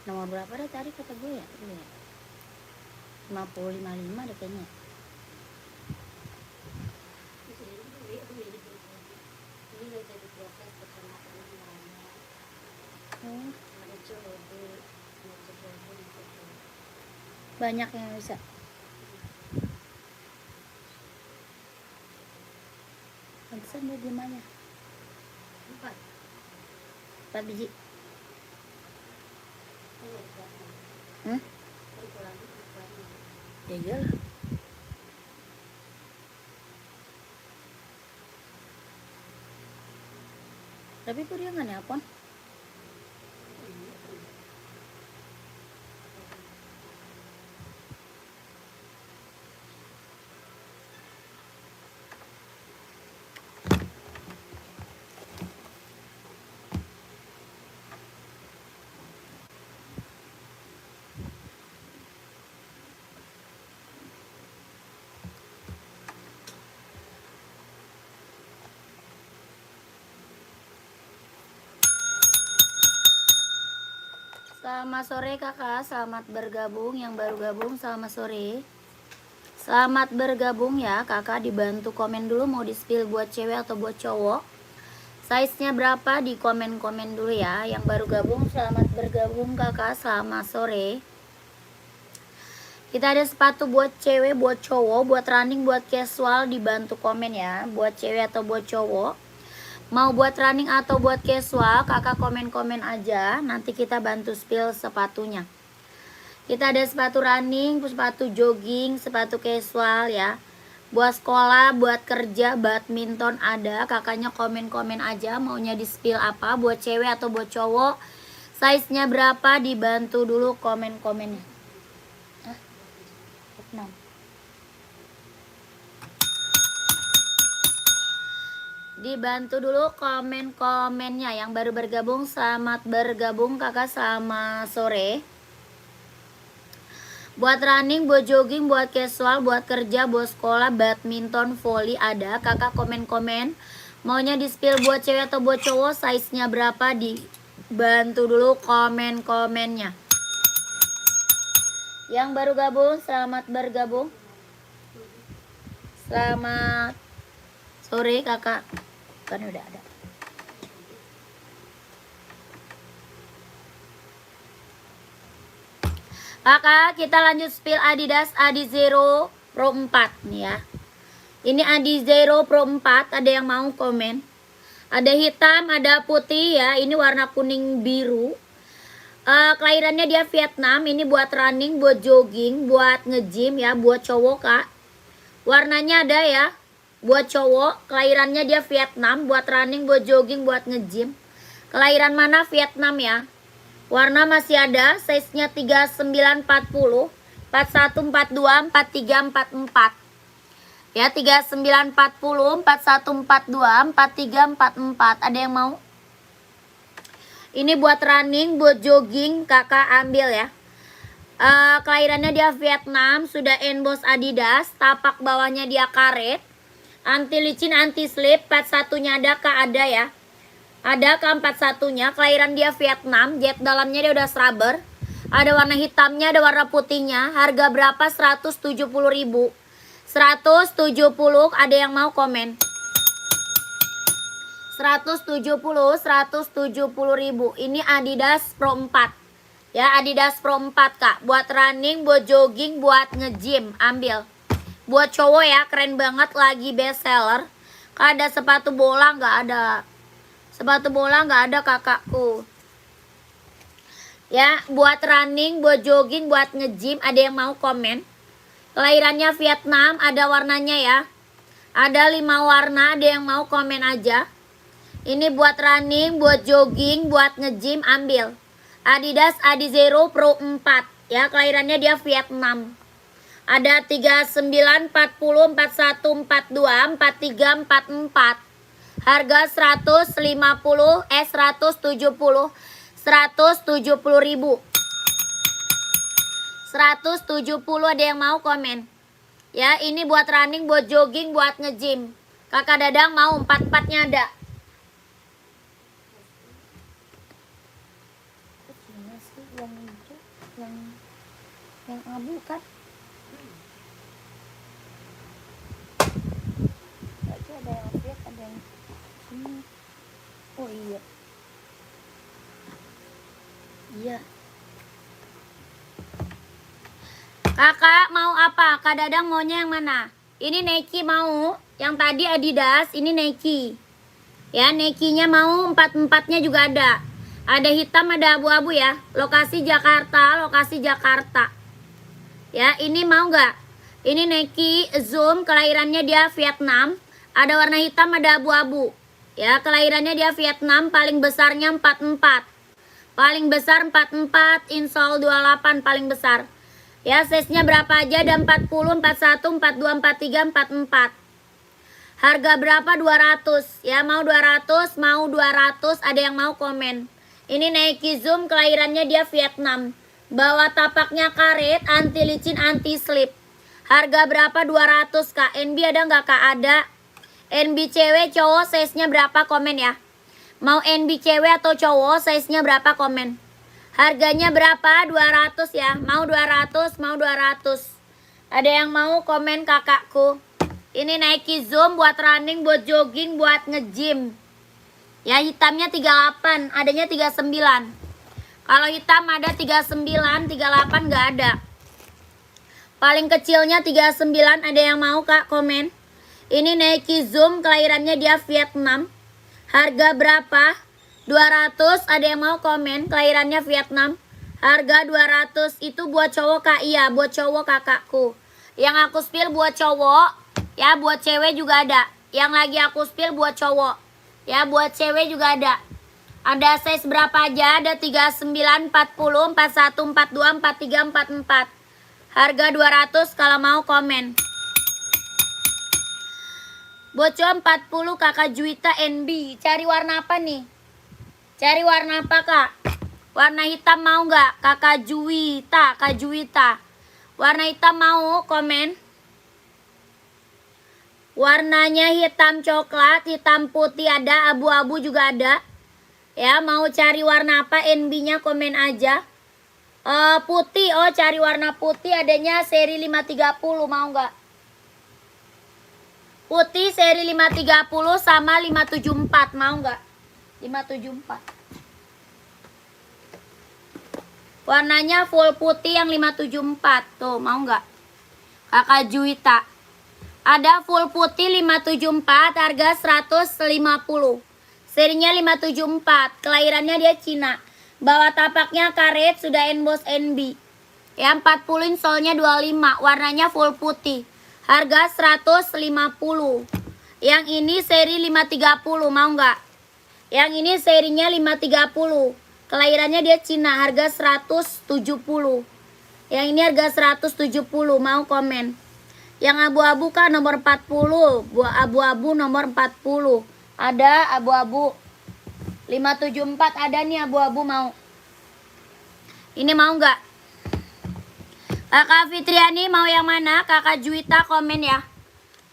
Nomor berapa dah tadi kata gue ya? Ini ya. 50 55 deh kayaknya. Banyak yang bisa. Pantesan dia diem aja. 4 biji. Ya iyalah. Tapi kok dia nggak nelpon? Selamat sore kakak, selamat bergabung. Yang baru gabung selamat sore. Selamat bergabung ya kakak, dibantu komen dulu mau di spill buat cewek atau buat cowok. Size-nya berapa di komen-komen dulu ya. Yang baru gabung selamat bergabung kakak, selamat sore. Kita ada sepatu buat cewek, buat cowok, buat running, buat casual, dibantu komen ya. Buat cewek atau buat cowok. Mau buat running atau buat casual, kakak komen-komen aja. Nanti kita bantu spill sepatunya. Kita ada sepatu running, sepatu jogging, sepatu casual ya. Buat sekolah, buat kerja, badminton ada. Kakaknya komen-komen aja maunya di spill apa. Buat cewek atau buat cowok. Size-nya berapa, dibantu dulu komen-komennya. 6. Dibantu dulu komen-komennya. Yang baru bergabung selamat bergabung kakak, selamat sore. Buat running, buat jogging, buat casual, buat kerja, buat sekolah, badminton, volley ada. Kakak komen-komen maunya di spill buat cewek atau buat cowok, size-nya berapa, dibantu dulu komen-komennya. Yang baru gabung selamat bergabung. Selamat sore kakak. Kan udah ada. Kakak, kita lanjut spill Adidas Adizero Pro 4 nih ya. Ini Adizero Pro 4, ada yang mau komen? Ada hitam, ada putih ya. Ini warna kuning biru. Kelahirannya dia Vietnam. Ini buat running, buat jogging, buat nge-gym ya, buat cowok kak. Warnanya ada ya. Buat cowok, kelahirannya dia Vietnam, buat running, buat jogging, buat nge-gym. Kelahiran mana? Vietnam ya. Warna masih ada, size-nya 3940, 4142, 4344. Ya, 3940, 4142, 4344. Ada yang mau? Ini buat running, buat jogging, kakak ambil ya. Kelahirannya dia Vietnam, sudah emboss Adidas, tapak bawahnya dia karet. Anti licin, anti slip, 41-nya ada kak, ada ya. Ada ke 41-nya, kelahiran dia Vietnam, jet dalamnya dia udah rubber. Ada warna hitamnya, ada warna putihnya. Harga berapa? 170.000. 170, ada yang mau komen? 170.000. Ini Adidas Pro 4. Ya, Adidas Pro 4 kak. Buat running, buat jogging, buat nge-gym, ambil. Buat cowok ya, keren banget, lagi best seller. Kak, ada sepatu bola nggak? Ada. Sepatu bola nggak ada kakakku. Ya, buat running, buat jogging, buat nge-gym, ada yang mau komen? Kelahirannya Vietnam, ada warnanya ya. Ada 5 warna, ada yang mau komen aja. Ini buat running, buat jogging, buat nge-gym, ambil. Adidas Adizero Pro 4. Ya, kelahirannya dia Vietnam. Ada 39, 40, 41, 42, 43, 44. Harga 150, 170. 170.000. 170, ada yang mau komen? Ya, ini buat running, buat jogging, buat nge-gym. Kakak Dadang mau 4-4-nya ada. abu kan? Baju ada yang lihat, ada yang sini. Oh iya. Iya. Kakak mau apa? Kak Dadang maunya yang mana? Ini Nike mau, yang tadi Adidas, ini Nike. Ya, Nike-nya mau, 4-4-nya juga ada. Ada hitam, ada abu-abu ya. Lokasi Jakarta, lokasi Jakarta. Ya, ini mau nggak? Ini Nike Zoom, kelahirannya dia Vietnam. Ada warna hitam, ada abu-abu. Ya, kelahirannya dia Vietnam, paling besarnya 44. Paling besar 44, insole 28 paling besar. Ya, size-nya berapa aja? Ada 40, 41, 42, 43, 44. Harga berapa? 200. Ya, mau 200, mau 200, ada yang mau komen. Ini Nike Zoom, kelahirannya dia Vietnam. Bawa tapaknya karet, anti licin, anti slip. Harga berapa? 200, Kak. NB ada nggak, Kak? Ada. NB cewek, cowok, size-nya berapa? Komen ya. Mau NB cewek atau cowok, size-nya berapa? Komen. Harganya berapa? 200 ya. Mau 200, mau 200. Ada yang mau komen kakakku. Ini Nike Zoom buat running, buat jogging, buat nge-gym. Ya, hitamnya 38, adanya 39. Kalau hitam ada 39, 38 nggak ada. Paling kecilnya 39, ada yang mau, Kak? Komen. Ini Nike Zoom, kelahirannya dia Vietnam. Harga berapa? 200, ada yang mau komen, kelahirannya Vietnam. Harga 200, itu buat cowok, Kak. Iya, buat cowok kakakku. Yang aku spill buat cowok, ya buat cewek juga ada. Yang lagi aku spill buat cowok, ya buat cewek juga ada. Ada size berapa aja? Ada 39, 40, 41, 42, 43, 44. Harga 200, kalau mau komen. Bocor 40, kakak Juwita NB. Cari warna apa nih? Cari warna apa, Kak? Warna hitam mau nggak? Kakak Juwita, Kak Juwita. Warna hitam mau, komen. Warnanya hitam coklat, hitam putih ada, abu-abu juga ada. Ya, mau cari warna apa? NB-nya komen aja. Putih, oh cari warna putih, adanya seri 530, mau nggak? Putih seri 530 sama 574, mau nggak? 574. Warnanya full putih yang 574. Tuh, mau nggak? Kakak Juwita. Ada full putih 574, harga 150. Serinya 574. Kelahirannya dia Cina. Bawah tapaknya karet, sudah emboss NB. Ya, 40, insole-nya 25. Warnanya full putih. Harga 150. Yang ini seri 530, mau nggak? Yang ini serinya 530. Kelahirannya dia Cina, harga 170. Yang ini harga 170, mau komen. Yang abu-abu kan nomor 40. Buat abu-abu nomor 40. Ada abu-abu. 574 ada nih abu-abu, mau. Ini mau nggak? Kakak Fitriani mau yang mana? Kakak Juwita komen ya.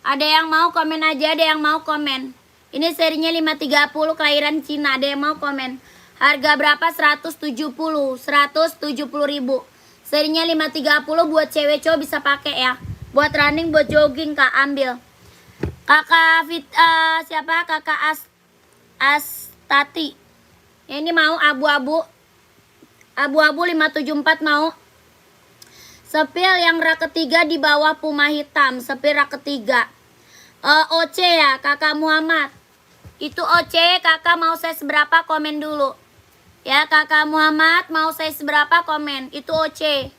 Ada yang mau komen aja, ada yang mau komen. Ini serinya 530, kelahiran Cina, ada yang mau komen. Harga berapa? 170. 170 ribu. Serinya 530, buat cewek cowok bisa pakai ya. Buat running, buat jogging, Kak, ambil. Kakak siapa? Kakak Astati. Ini mau abu-abu. Abu-abu 574 mau. Sepil yang rak ketiga di bawah Puma hitam. Sepil rak ketiga. OC ya, Kakak Muhammad. Itu OC, kakak mau size berapa? Komen dulu. Ya, Kakak Muhammad mau size berapa? Komen. Itu OC.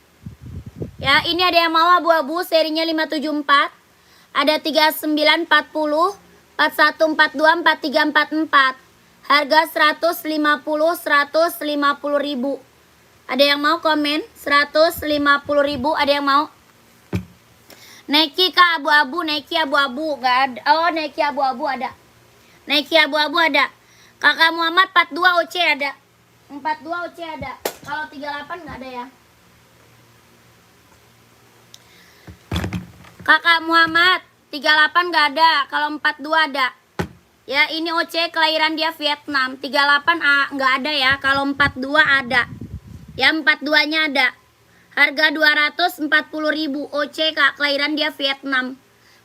Ya, ini ada yang mau abu-abu, serinya 574. Ada 39, 40, 41, 42, 43, 44. Harga 150, 150 ribu. Ada yang mau komen? 150 ribu, ada yang mau? Nike, Kak, abu-abu, Nike abu-abu. Nggak ada. Oh, Nike abu-abu ada. Nike abu-abu ada. Kakak Muhammad 42 OC ada. 42 OC ada. Kalau 38 nggak ada ya. Kakak Muhammad 38 nggak ada. Kalau 42 ada. Ya, ini OC, kelahiran dia Vietnam. 38 nggak ada ya. Kalau 42 ada. Ya, 42-nya ada. Harga 240.000 OC Kak, kelahiran dia Vietnam.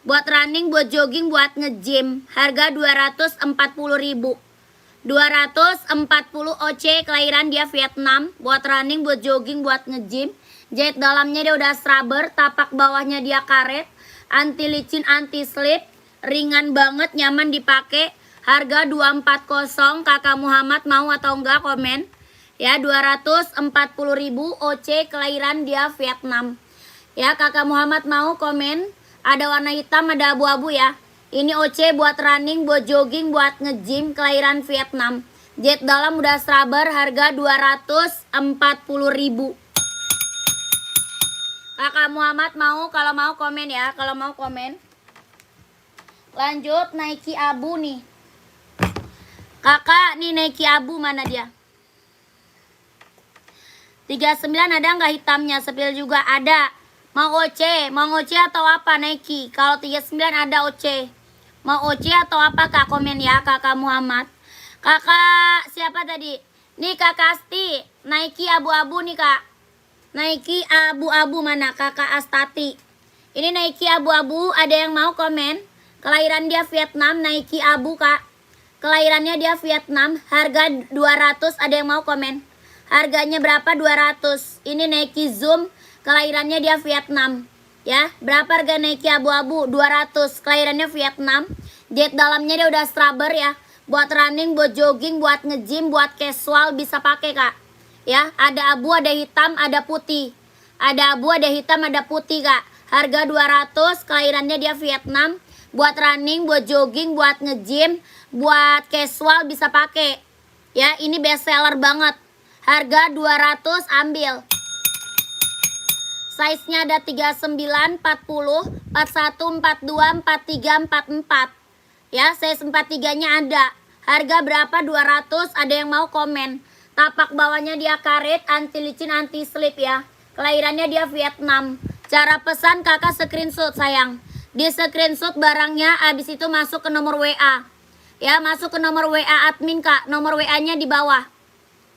Buat running, buat jogging, buat nge-gym. Harga 240.000. 240 OC, kelahiran dia Vietnam. Buat running, buat jogging, buat nge-gym. Jahit dalamnya dia udah scrubber, tapak bawahnya dia karet. Anti licin, anti slip. Ringan banget, nyaman dipakai. Harga 240. Kakak Muhammad mau atau enggak, komen. Ya, 240.000 OC, kelahiran dia Vietnam. Ya, Kakak Muhammad mau, komen. Ada warna hitam, ada abu-abu ya. Ini OC buat running, buat jogging, buat nge-gym, kelahiran Vietnam. Jet dalam udah scrubber, harga 240.000. Kakak Muhammad mau, kalau mau komen ya, kalau mau komen. Lanjut, Nike abu nih. Kakak, nih Nike abu mana dia? 39 ada nggak hitamnya? Sepil juga ada. Mau OC atau apa Nike? Kalau 39 ada OC. Mau OC atau apa Kak? Komen ya Kakak Muhammad. Kakak siapa tadi? Nih Kakak Asti. Nike abu-abu nih Kak. Nike abu-abu mana? Kakak Astati. Ini Nike abu-abu, ada yang mau komen? Kelahiran dia Vietnam, Nike abu Kak. Kelahirannya dia Vietnam, harga 200, ada yang mau komen? Harganya berapa? 200. Ini Nike Zoom. Kelahirannya dia Vietnam. Ya, berapa harga Nike abu-abu? 200. Kelahirannya Vietnam. Jet dalamnya dia udah scrubber ya. Buat running, buat jogging, buat nge-gym, buat casual bisa pakai Kak. Ya, ada abu, ada hitam, ada putih. Ada abu, ada hitam, ada putih Kak. Harga 200. Kelahirannya dia Vietnam. Buat running, buat jogging, buat nge-gym, buat casual bisa pakai. Ya, ini best seller banget. Harga 200, ambil. Size-nya ada 39, 40, 41, 42, 43, 44. Ya, size 43-nya ada. Harga berapa? 200, ada yang mau komen. Tapak bawahnya dia karet, anti licin, anti slip ya. Kelahirannya dia Vietnam. Cara pesan kakak screenshot sayang. Di screenshot barangnya, habis itu masuk ke nomor WA. Ya, masuk ke nomor WA admin Kak. Nomor WA-nya di bawah.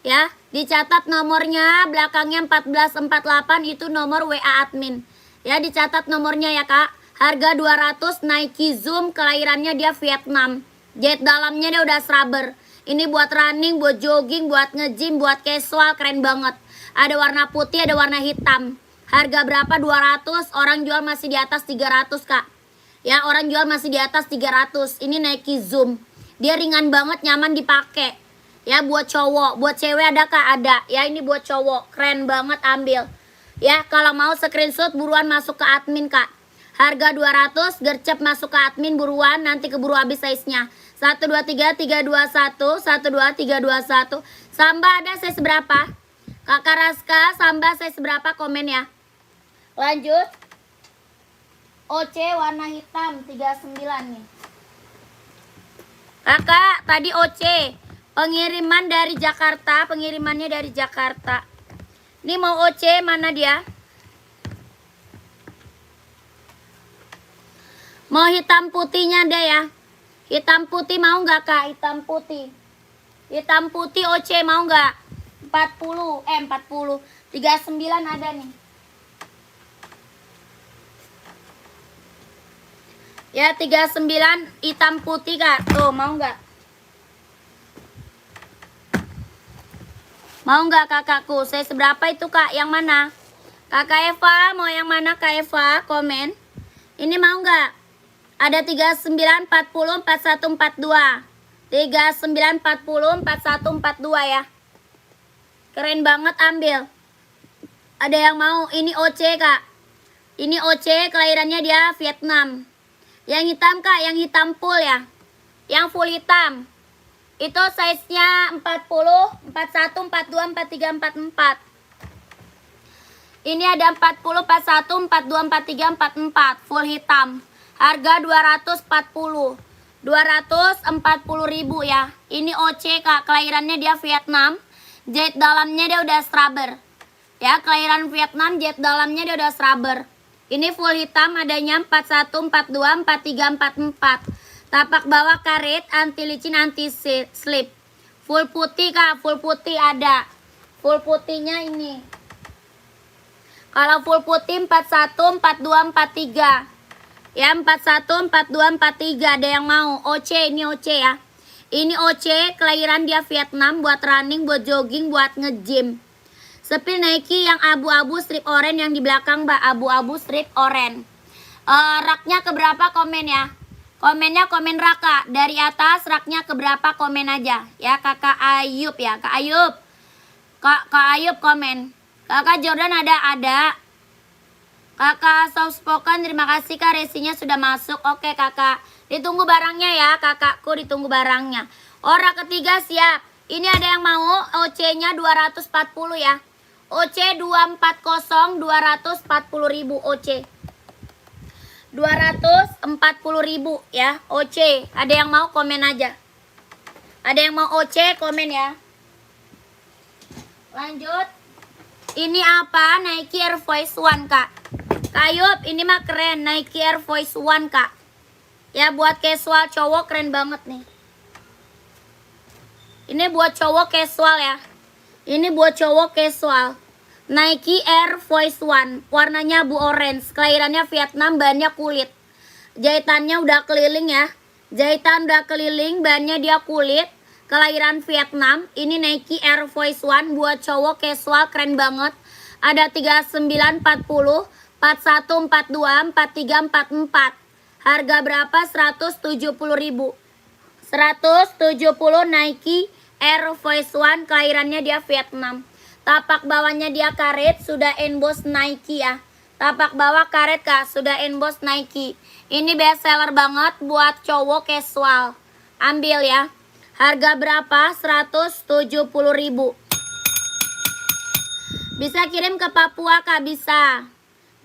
Ya, dicatat nomornya, belakangnya 1448 itu nomor WA admin. Ya, dicatat nomornya ya Kak. Harga 200, Nike Zoom, kelahirannya dia Vietnam. Jet dalamnya dia udah scrubber. Ini buat running, buat jogging, buat nge-gym, buat casual, keren banget. Ada warna putih, ada warna hitam. Harga berapa? 200, orang jual masih di atas 300 Kak. Ya, orang jual masih di atas 300. Ini Nike Zoom. Dia ringan banget, nyaman dipakai. Ya, buat cowok, buat cewek ada Kak? Ada. Ya, ini buat cowok, keren banget, ambil. Ya, kalau mau screenshot buruan masuk ke admin Kak. Harga 200, gercep masuk ke admin buruan, nanti keburu habis size-nya. 1, 2, 3, 3, 2, 1, 1, 2, 3, 2, 1. Samba ada size berapa? Kakak Raska, Samba size berapa? Komen ya. Lanjut. OC warna hitam, 39 nih. Kakak, tadi OC. Pengiriman dari Jakarta, pengirimannya dari Jakarta. Ini mau OC, mana dia? Mau hitam putihnya ada ya? Hitam putih mau nggak Kak? Hitam putih. Hitam putih OC mau nggak? 40, 39 ada nih. Ya, 39 hitam putih Kak. Tuh, mau nggak? Mau nggak kakakku? Saya seberapa itu Kak? Yang mana? Kakak Eva, mau yang mana Kak Eva? Komen. Ini mau nggak? Ada 39, 40, 41, 42. 39, 40, 41, 42 ya. Keren banget, ambil. Ada yang mau? Ini OC Kak. Ini OC, kelahirannya dia Vietnam. Yang hitam Kak, yang hitam full ya. Yang full hitam. Itu size-nya 40, 41, 42, 43, 44. Ini ada 40, 41, 42, 43, 44. Full hitam. Harga 240. 240.000 ya. Ini OC Kak. Kelahirannya dia Vietnam. Jahit dalamnya dia udah scrubber. Ya, kelahiran Vietnam, jahit dalamnya dia udah scrubber. Ini full hitam, adanya 41, 42, 43, 44. Tapak bawah karet, anti licin, anti slip. Full putih Kak, full putih ada. Full putihnya ini. Kalau full putih 41, 42, 43. Ya 41, 42, 43. Ada yang mau? OC, ini OC ya. Ini OC, kelahiran dia Vietnam, buat running, buat jogging, buat nge-gym. Sepil Nike yang abu-abu strip oranye yang di belakang, Mbak. Abu-abu strip oranye. Raknya keberapa komen ya? Komennya komen Raka. Dari atas raknya keberapa komen aja. Ya Kakak Ayub ya. Kak Ayub. Kak Ayub komen. Kakak Jordan ada. Kakak soft spoken, terima kasih Kak, resinya sudah masuk. Oke Kakak, ditunggu barangnya ya kakakku, ditunggu barangnya. Orang ketiga siap. Ini ada yang mau OC-nya 240 ya. OC 240, 240 ribu OC. 240 ribu ya OC. Ada yang mau komen aja. Ada yang mau OC komen ya. Lanjut. Ini apa? Nike Air Force One Kak. Kayup, ini mah keren. Nike Air Force One Kak. Ya buat casual cowok keren banget nih. Ini buat cowok casual ya. Ini buat cowok casual. Nike Air Force One. Warnanya abu orange. Kelahirannya Vietnam, bahannya kulit. Jahitannya udah keliling ya. Jahitan udah keliling, bahannya dia kulit. Kelahiran Vietnam. Ini Nike Air Force One buat cowok casual keren banget. Ada 39, 40, 41, 42, 43, 44. Harga berapa? 170 ribu. 170 Nike Air Force One. Kelahirannya dia Vietnam. Tapak bawahnya dia karet, sudah emboss Nike ya. Tapak bawah karet Kak, sudah emboss Nike. Ini best seller banget buat cowok casual. Ambil ya. Harga berapa? 170 ribu. Bisa kirim ke Papua Kak, bisa.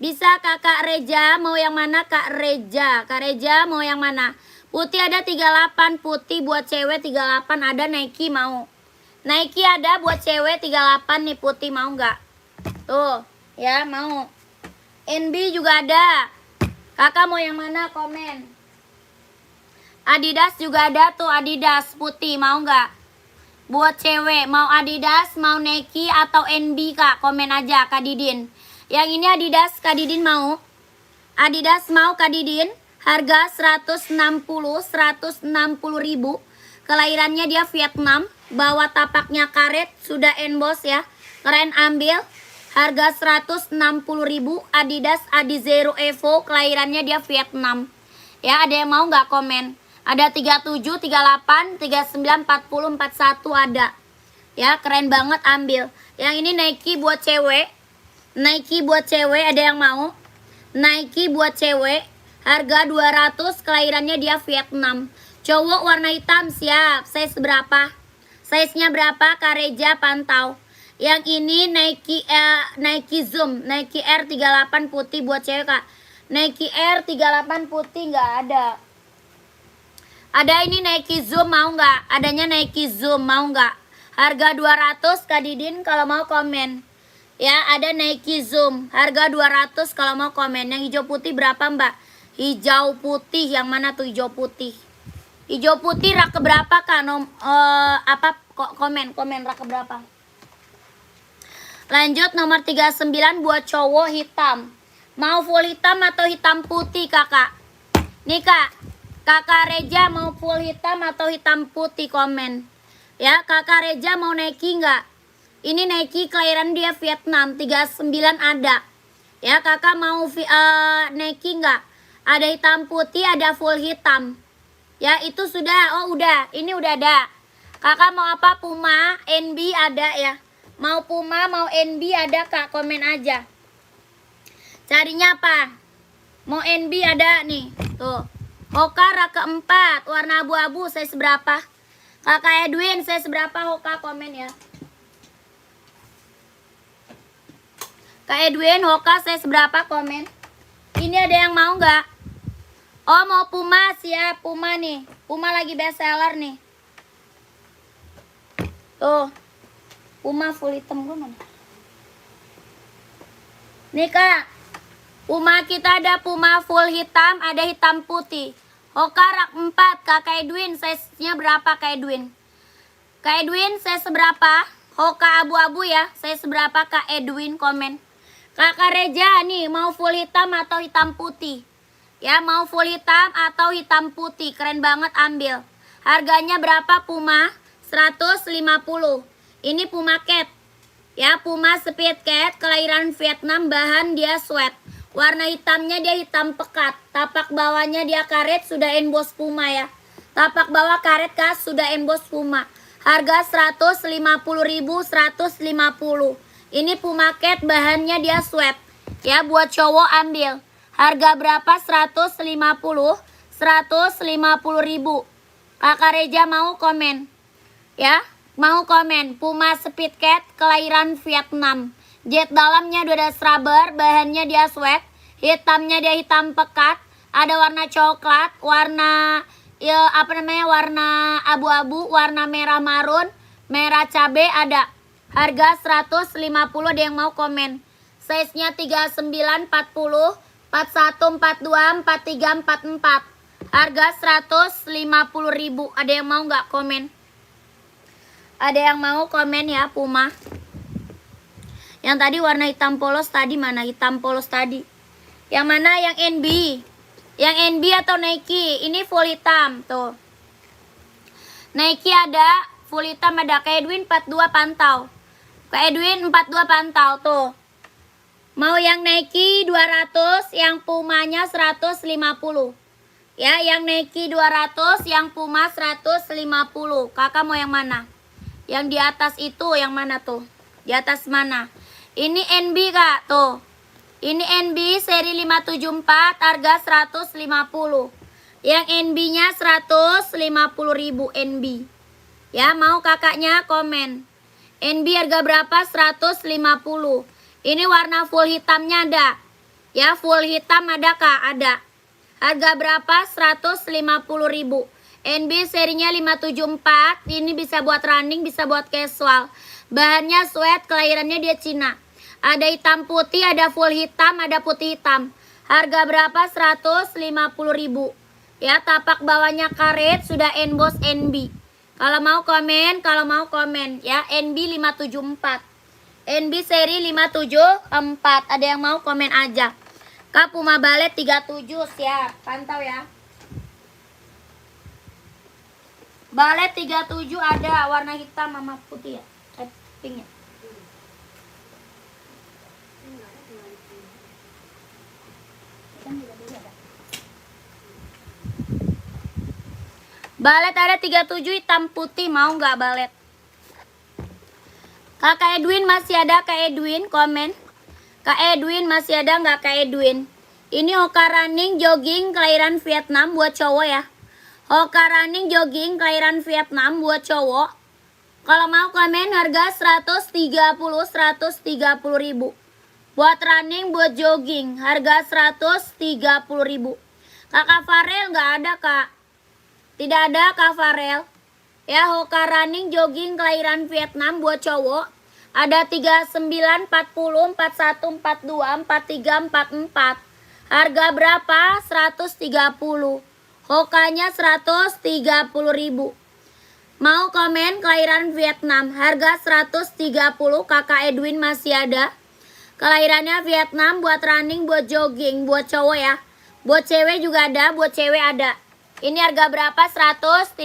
Bisa Kakak Reja, mau yang mana Kak Reja? Kak Reja mau yang mana? Putih ada 38, putih buat cewek 38 ada, Nike mau. Nike ada buat cewek 38 nih, putih mau nggak? Tuh, ya mau. NB juga ada. Kakak mau yang mana? Komen. Adidas juga ada tuh, Adidas putih mau nggak? Buat cewek mau Adidas, mau Nike atau NB Kak, komen aja Kak Didin. Yang ini Adidas Kak Didin mau. Adidas mau Kak Didin. Harga 160 ribu. Kelahirannya dia Vietnam. Bawa tapaknya karet, sudah emboss ya. Keren, ambil. Harga 160 ribu. Adidas Adizero Evo. Kelahirannya dia Vietnam. Ya ada yang mau nggak komen? Ada 37, 38, 39, 40, 41 ada. Ya keren banget, ambil. Yang ini Nike buat cewek. Nike buat cewek, ada yang mau? Nike buat cewek. Harga 200, kelahirannya dia Vietnam. Cowok warna hitam siap. Size berapa? Size-nya berapa? Kak Reja pantau. Yang ini Nike Zoom, Nike Air 38 putih buat cewek Kak. Nike Air 38 putih nggak ada. Ada ini Nike Zoom mau nggak? Adanya Nike Zoom mau nggak? Harga 200 Kak Didin kalau mau komen. Ya ada Nike Zoom. Harga 200 kalau mau komen. Yang hijau putih berapa Mbak? Hijau putih yang mana tuh hijau putih? Hijau putih rak berapa Kak? Komen rak berapa? Lanjut nomor 39 buat cowok hitam. Mau full hitam atau hitam putih Kakak? Nih Kak. Kakak Reja mau full hitam atau hitam putih, komen. Ya, Kakak Reja mau Nike nggak? Ini Nike kelahiran dia Vietnam, 39 ada. Ya, Kakak mau Nike nggak? Ada hitam putih, ada full hitam. Ya, itu sudah. Oh, udah. Ini udah ada. Kakak mau apa? Puma, NB ada ya. Mau Puma, mau NB ada Kak, komen aja. Carinya apa? Mau NB ada nih. Tuh. Hoka rak keempat, warna abu-abu, size berapa? Kakak Edwin, size berapa Hoka, komen ya. Kak Edwin, Hoka size berapa, komen. Ini ada yang mau nggak? Oh mau Puma, siap Puma nih. Puma lagi best seller nih. Tuh, Puma full hitam gue mana? Nih Kak, Puma kita ada Puma full hitam, ada hitam putih. Hoka rak 4, Kak Edwin, size-nya berapa Kak Edwin? Kak Edwin, size berapa? Hoka abu-abu ya, size berapa Kak Edwin, komen. Kakak Reja nih mau full hitam atau hitam putih? Ya, mau full hitam atau hitam putih? Keren banget, ambil. Harganya berapa Puma? 150. Ini Puma Cat. Ya, Puma Speed Cat kelahiran Vietnam, bahan dia sweat. Warna hitamnya dia hitam pekat. Tapak bawahnya dia karet, sudah emboss Puma ya. Tapak bawah karet kas, sudah emboss Puma. Harga 150.000, 150. Ini Puma Cat, bahannya dia sweat. Ya, buat cowok ambil. Harga berapa? 150. 150.000. Kakak Reja mau komen. Ya, mau komen. Puma Speed Cat kelahiran Vietnam. Jet dalamnya udah ada rubber, bahannya dia sweat. Hitamnya dia hitam pekat. Ada warna coklat, warna warna abu-abu, warna merah marun, merah cabe ada. Harga 150, ada yang mau komen. Size-nya 39, 40, 41, 42, 43, 44. Harga 150.000. Ada yang mau nggak komen? Ada yang mau komen ya Puma? Yang tadi warna hitam polos tadi mana? Hitam polos tadi. Yang mana? Yang NB. Yang NB atau Nike? Ini full hitam tuh. Nike ada full hitam, ada Kak Edwin 42 pantau. Kak Edwin 42 pantau tuh. Mau yang Nike 200, yang Pumanya 150. Ya, yang Nike 200, yang Puma 150. Kakak mau yang mana? Yang di atas itu yang mana tuh? Di atas mana? Ini NB Kak tuh. Ini NB seri 574, harga 150. Yang NB-nya 150.000 NB. Ya, mau kakaknya komen. NB harga berapa? 150. Ini warna full hitamnya ada. Ya, full hitam ada Kak? Ada. Harga berapa? 150.000. NB serinya 574. Ini bisa buat running, bisa buat casual. Bahannya sweat, kelahirannya dia Cina. Ada hitam putih, ada full hitam, ada putih hitam. Harga berapa? 150.000. Ya, tapak bawahnya karet, sudah emboss NB. Kalau mau komen ya, NB 574. NB seri 574. Ada yang mau komen aja. Kak Puma Balet 37, siap. Pantau ya. Balet 37 ada warna hitam sama putih ya. Pink ya. Balet ada 37 hitam putih, mau nggak balet? Kak Edwin masih ada? Kak Edwin komen. Kak Edwin masih ada nggak Kak Edwin? Ini Hoka Running jogging kelahiran Vietnam buat cowok ya. Hoka Running jogging kelahiran Vietnam buat cowok. Kalau mau komen harga 130.000. Buat running, buat jogging harga 130.000. Kakak Farel nggak ada Kak? Tidak ada Kak Farel. Ya, Hoka Running jogging kelahiran Vietnam buat cowok. Ada 39, 40, 41, 42, 43, 44. Harga berapa? 130. Hokanya 130.000. Mau komen kelahiran Vietnam. Harga 130. Kakak Edwin masih ada. Kelahirannya Vietnam, buat running, buat jogging, buat cowok ya. Buat cewek juga ada, buat cewek ada. Ini harga berapa? 130.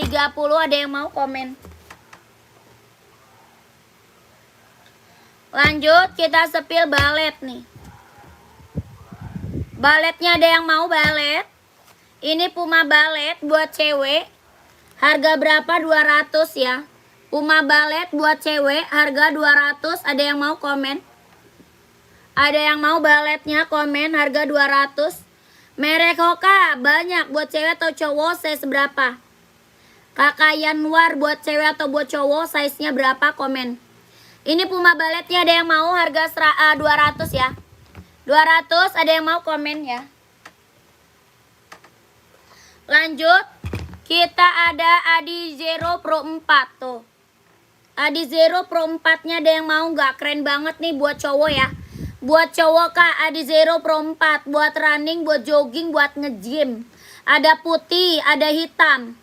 Ada yang mau komen? Lanjut, kita sepil balet nih. Baletnya ada yang mau balet? Ini Puma balet buat cewek. Harga berapa? 200 ya. Puma balet buat cewek, harga 200. Ada yang mau komen? Ada yang mau baletnya komen, harga 200. Merek Hoka banyak, buat cewek atau cowok size berapa? Kakak Yanwar buat cewek atau buat cowok size-nya berapa? Komen. Ini Puma baletnya ada yang mau, harga 200 ya. 200, ada yang mau komen ya. Lanjut, kita ada Adi Zero Pro 4 tuh. Adi Zero Pro 4-nya ada yang mau nggak? Keren banget nih buat cowok ya. Buat cowok Kak, Adi Zero Pro 4. Buat running, buat jogging, buat nge-gym. Ada putih, ada hitam.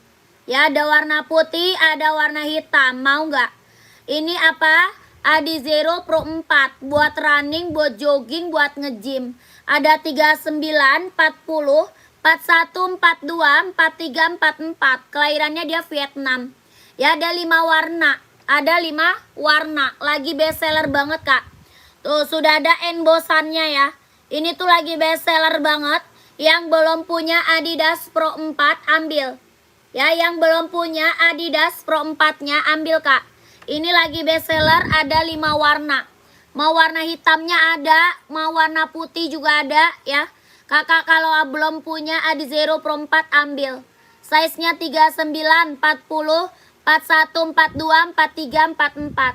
Ya, ada warna putih, ada warna hitam. Mau nggak? Ini apa? Adizero Pro 4 buat running, buat jogging, buat nge-gym. Ada 39, 40, 41, 42, 43, 44. Kelahirannya dia Vietnam. Ya, ada 5 warna. Ada 5 warna. Lagi best seller banget, Kak. Tuh, sudah ada embosannya ya. Ini tuh lagi best seller banget. Yang belum punya Adidas Pro 4 ambil. Ya, yang belum punya Adidas Pro 4-nya ambil, Kak. Ini lagi best seller, ada 5 warna. Mau warna hitamnya ada, mau warna putih juga ada ya. Kakak kalau belum punya Adizero Pro 4 ambil. Size-nya 39, 40, 41, 42, 43, 44.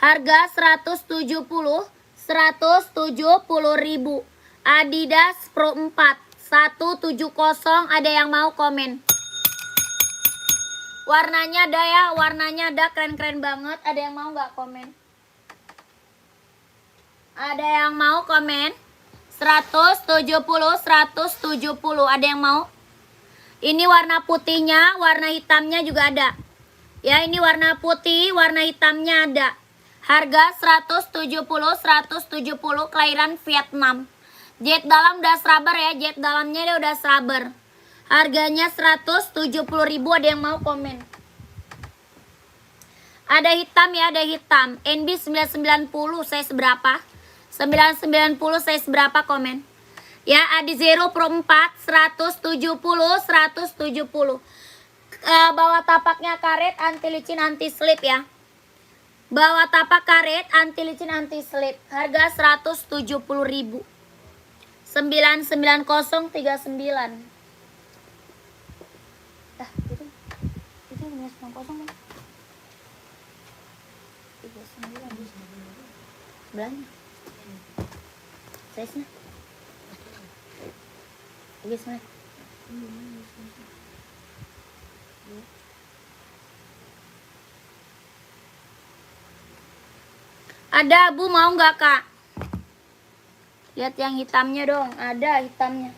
Harga 170 ribu. Adidas Pro 4 170. Ada yang mau komen? Warnanya ada ya, warnanya ada, keren-keren banget. Ada yang mau nggak komen? Ada yang mau komen? 170, 170. Ada yang mau? Ini warna putihnya, warna hitamnya juga ada. Ya, ini warna putih, warna hitamnya ada. Harga 170, 170, kelahiran Vietnam. Jet dalam udah rubber ya, jet dalamnya dia udah rubber. Harganya 170 ribu. Ada yang mau komen? Ada hitam ya, ada hitam. NB 990 size berapa? 990 size berapa, komen? Ya, Adizero Pro 4 170, 170. Bawah tapaknya karet, anti licin, anti slip ya. Bawah tapak karet, anti licin, anti slip. Harga 170 ribu. 99039. Itu 990 kan? 39 belanja. Size-nya 39. Ada abu, mau nggak, Kak? Lihat yang hitamnya dong, ada hitamnya.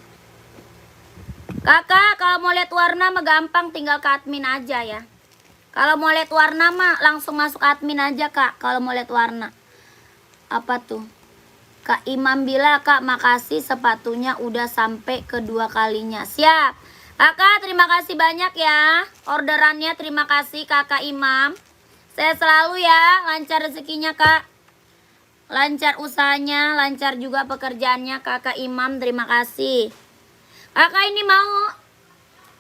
Kakak kalau mau lihat warna mah gampang, tinggal ke admin aja ya. Kalau mau lihat warna mah langsung masuk admin aja, Kak. Kalau mau lihat warna. Apa tuh? Kak Imam Bila, Kak makasih sepatunya udah sampai kedua kalinya. Siap. Kakak terima kasih banyak ya. Orderannya terima kasih Kakak Imam. Saya selalu ya, lancar rezekinya, Kak. Lancar usahanya, lancar juga pekerjaannya Kakak Imam, terima kasih. Kakak ini mau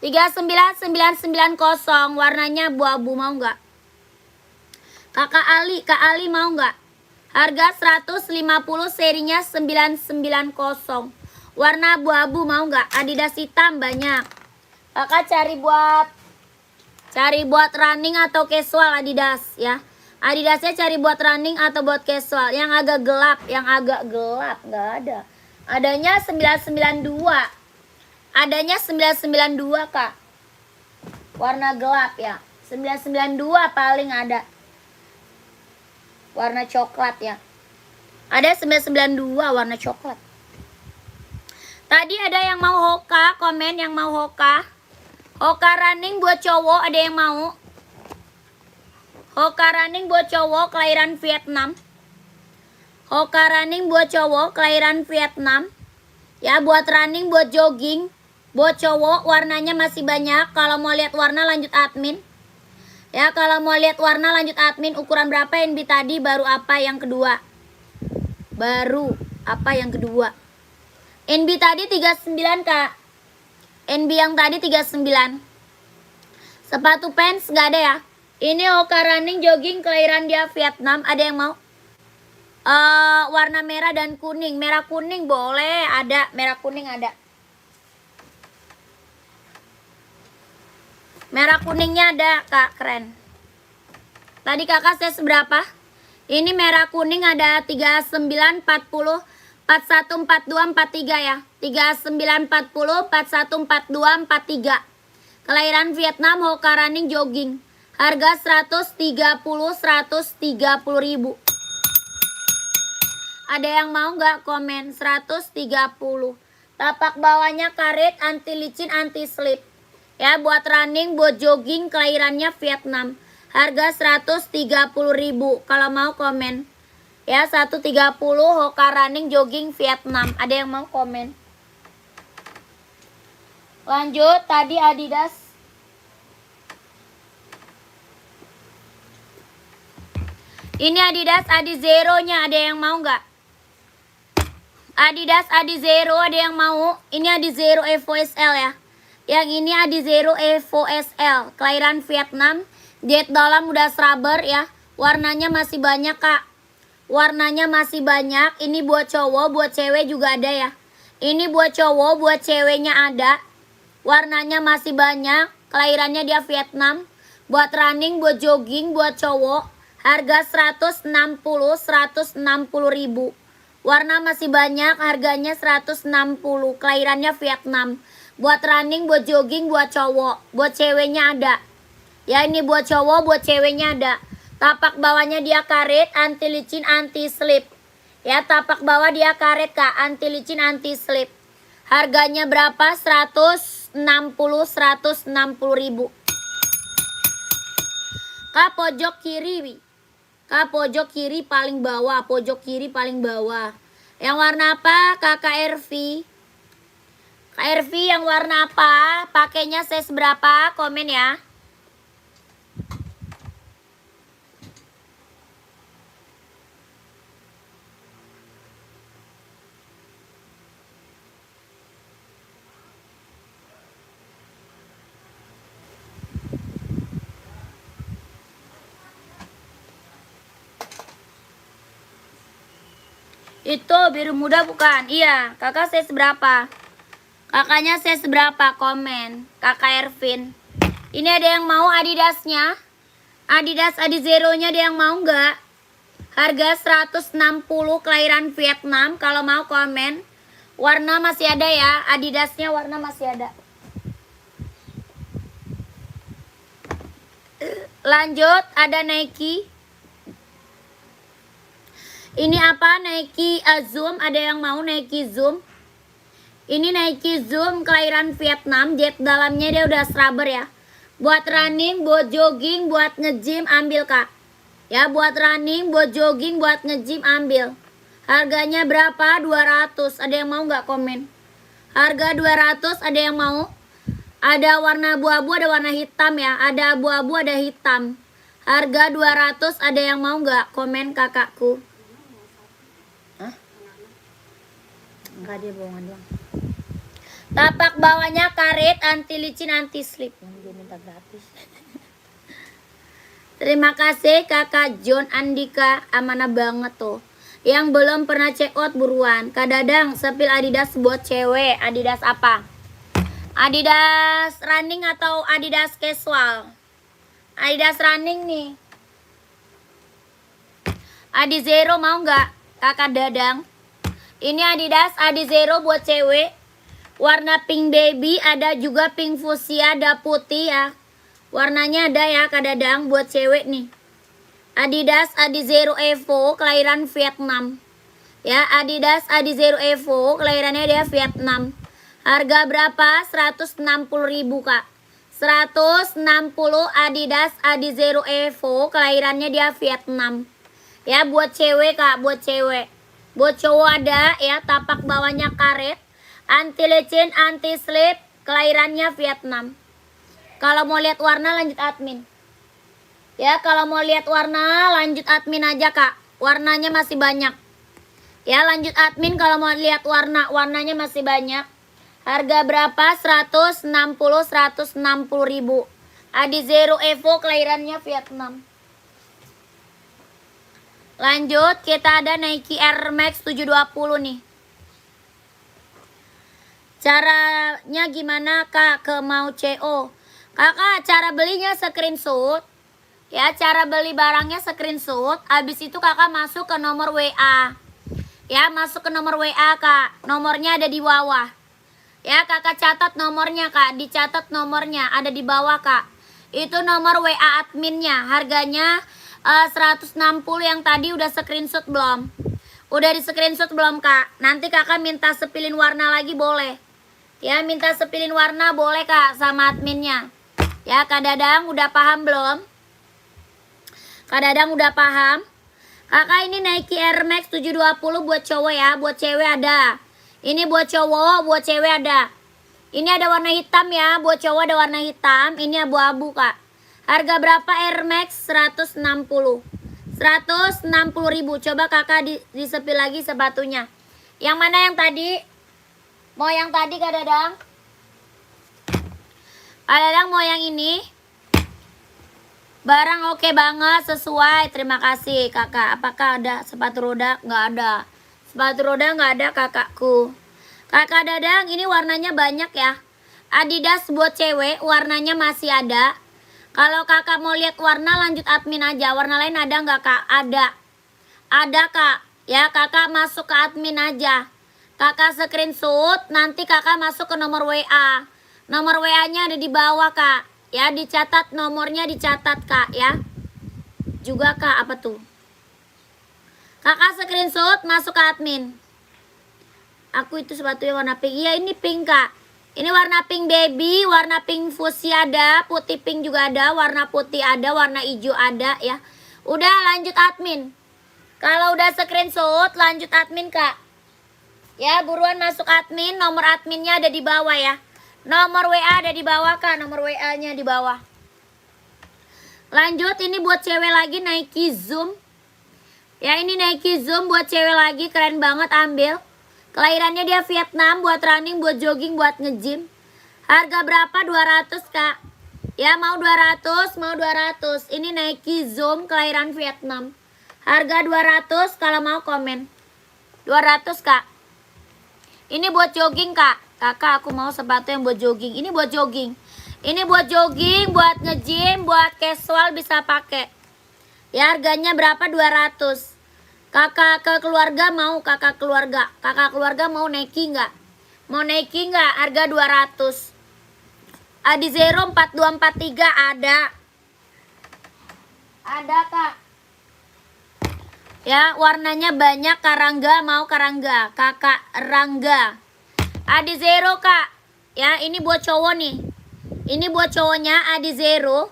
39990, warnanya abu-abu, mau nggak? Kakak Ali, Kak Ali mau nggak? Harga 150, serinya 990. Warna abu-abu, mau nggak? Adidas hitam banyak. Kakak cari buat running atau casual Adidas ya. Adidasnya cari buat running atau buat casual. Yang agak gelap nggak ada. Adanya 992. Adanya 992, Kak. Warna gelap ya. 992 paling ada. Warna coklat ya. Ada 992 warna coklat. Tadi ada yang mau Hoka, komen yang mau Hoka. Hoka running buat cowok, ada yang mau? Hoka running buat cowok, kelahiran Vietnam. Hoka running buat cowok, kelahiran Vietnam. Ya, buat running, buat jogging. Buat cowok warnanya masih banyak. Kalau mau lihat warna lanjut admin. Ya, kalau mau lihat warna lanjut admin. Ukuran berapa NB tadi, baru apa yang kedua? Baru apa yang kedua? NB tadi 39, Kak. NB yang tadi 39. Sepatu pants nggak ada ya? Ini Hoka running jogging kelahiran dia Vietnam. Ada yang mau? Warna merah dan kuning. Merah kuning boleh, ada. Merah kuning ada. Merah kuningnya ada, Kak, keren. Tadi kakak saya seberapa? Ini merah kuning ada 39, 40, 41, 42, 43 ya. 39, 40, 41, 42, 43. Kelahiran Vietnam, Hoka running jogging. Harga 130 ribu. Ada yang mau nggak komen? 130. Tapak bawahnya karet, anti licin, anti slip. Ya, buat running, buat jogging, kelahirannya Vietnam. Harga 130 ribu. Kalau mau komen. Ya 130 Hoka running jogging Vietnam. Ada yang mau komen? Lanjut tadi Adidas. Ini Adidas Adizero-nya, ada yang mau nggak? Adidas Adizero ada yang mau? Ini Adizero Evo SL ya. Yang ini Adizero Evo SL, kelahiran Vietnam. Jet dalam udah rubber ya. Warnanya masih banyak kak. Warnanya masih banyak. Ini buat cowok, buat cewek juga ada ya. Ini buat cowok, buat ceweknya ada. Warnanya masih banyak. Kelahirannya dia Vietnam. Buat running, buat jogging, buat cowok. Harga 160 ribu. Warna masih banyak, harganya 160. Kelahirannya Vietnam. Buat running, buat jogging, buat cowok. Buat ceweknya ada. Ya ini buat cowok, buat ceweknya ada. Tapak bawahnya dia karet, anti licin, anti slip. Ya tapak bawah dia karet kak, anti licin, anti slip. Harganya berapa? 160 ribu. Kak pojok kiri. Kak pojok kiri paling bawah, pojok kiri paling bawah. Yang warna apa? Kakak RV. Kak RV yang warna apa? Pakainya size berapa? Komen ya. Itu biru muda bukan? Iya, kakak size berapa? Kakaknya size berapa? Komen. Kakak Ervin. Ini ada yang mau Adidasnya? Adidas Adizero-nya ada yang mau nggak? Harga 160 kelahiran Vietnam. Kalau mau komen. Warna masih ada ya. Adidasnya warna masih ada. Lanjut, ada Nike. Ini apa? Nike Zoom. Ada yang mau Nike Zoom? Ini Nike Zoom kelahiran Vietnam. Jet dalamnya dia udah rubber ya. Buat running, buat jogging, buat nge-gym ambil kak. Ya buat running, buat jogging, buat nge-gym ambil. Harganya berapa? 200. Ada yang mau nggak komen? Harga 200. Ada yang mau? Ada warna abu-abu, ada warna hitam ya. Ada abu-abu, ada hitam. Harga 200. Ada yang mau nggak? Komen kakakku. Enggak, dia bohongan doang. Tapak bawahnya karet, anti licin, anti slip. Dia minta gratis. Terima kasih kakak John Andika, amanah banget tuh. Yang belum pernah check out buruan. Kak Dadang, sepil Adidas buat cewek. Adidas apa? Adidas running atau Adidas casual? Adidas running nih. Adizero mau nggak kakak Dadang? Ini Adidas Adizero buat cewek. Warna pink baby, ada juga pink fuchsia, ada putih ya. Warnanya ada ya Kak Dadang buat cewek nih. Adidas Adizero Evo kelahiran Vietnam. Ya, Adidas Adizero Evo kelahirannya dia Vietnam. Harga berapa? 160 ribu kak. 160 Adidas Adizero Evo kelahirannya dia Vietnam. Ya buat cewek kak, buat cewek. Buat cowok ada ya, tapak bawahnya karet, anti licin, anti slip, kelahirannya Vietnam. Kalau mau lihat warna lanjut admin. Ya, kalau mau lihat warna lanjut admin aja kak. Warnanya masih banyak. Ya, lanjut admin kalau mau lihat warna, warnanya masih banyak. Harga berapa? 160 ribu. Adizero Evo kelahirannya Vietnam. Lanjut, kita ada Nike Air Max 720 nih. Caranya gimana kak ke mau CO? Kakak, cara belinya screenshot. Ya, cara beli barangnya screenshot. Habis itu kakak masuk ke nomor WA. Ya, masuk ke nomor WA kak. Nomornya ada di bawah. Ya, kakak catat nomornya kak. Dicatat nomornya, ada di bawah kak. Itu nomor WA adminnya. Harganya 160 yang tadi udah screenshot belum? Udah di screenshot belum kak? Nanti kakak minta sepilin warna lagi boleh. Ya minta sepilin warna boleh kak sama adminnya. Ya Kak Dadang udah paham belum? Kak Dadang udah paham? Kakak ini Nike Air Max 720 buat cowok ya, buat cewek ada. Ini buat cowok, buat cewek ada. Ini ada warna hitam ya, buat cowok ada warna hitam. Ini abu-abu kak. Harga berapa Air Max? 160. 160.000. Coba kakak disepil lagi sepatunya. Yang mana yang tadi? Mau yang tadi Kak Dadang? Kak Dadang mau yang ini? Barang oke banget, sesuai. Terima kasih kakak. Apakah ada sepatu roda? Nggak ada. Sepatu roda nggak ada kakakku. Kakak Dadang ini warnanya banyak ya. Adidas buat cewek warnanya masih ada. Kalau kakak mau lihat warna lanjut admin aja. Warna lain ada nggak kak? Ada. Ada kak. Ya kakak masuk ke admin aja. Kakak screenshot. Nanti kakak masuk ke nomor WA. Nomor WA-nya ada di bawah kak. Ya dicatat nomornya, dicatat kak ya. Juga kak apa tuh? Kakak screenshot masuk ke admin. Aku itu sepatunya warna pink. Iya ini pink kak. Ini warna pink baby, warna pink fuchsia ada, putih pink juga ada, warna putih ada, warna hijau ada ya. Udah lanjut admin. Kalau udah screenshot lanjut admin kak. Ya buruan masuk admin, nomor adminnya ada di bawah ya. Nomor WA ada di bawah kak, nomor WA-nya di bawah. Lanjut ini buat cewek lagi Nike Zoom. Ya ini Nike Zoom buat cewek lagi, keren banget ambil. Kelahirannya dia Vietnam, buat running, buat jogging, buat nge-gym. Harga berapa? 200 kak. Ya mau 200, mau 200. Ini Nike Zoom kelahiran Vietnam. Harga 200 kalau mau komen. 200 kak. Ini buat jogging kak. Kakak aku mau sepatu yang buat jogging. Ini buat jogging. Ini buat jogging, buat nge-gym, buat casual bisa pakai. Ya harganya berapa? 200. Kakak ke keluarga mau, kakak keluarga. Kakak keluarga mau Nike enggak? Mau Nike enggak? Harga 200. Adizero 4243 ada. Ada kak. Ya warnanya banyak, karangga mau karangga. Kakak Rangga. Adizero kak. Ya ini buat cowok nih. Ini buat cowoknya Adizero.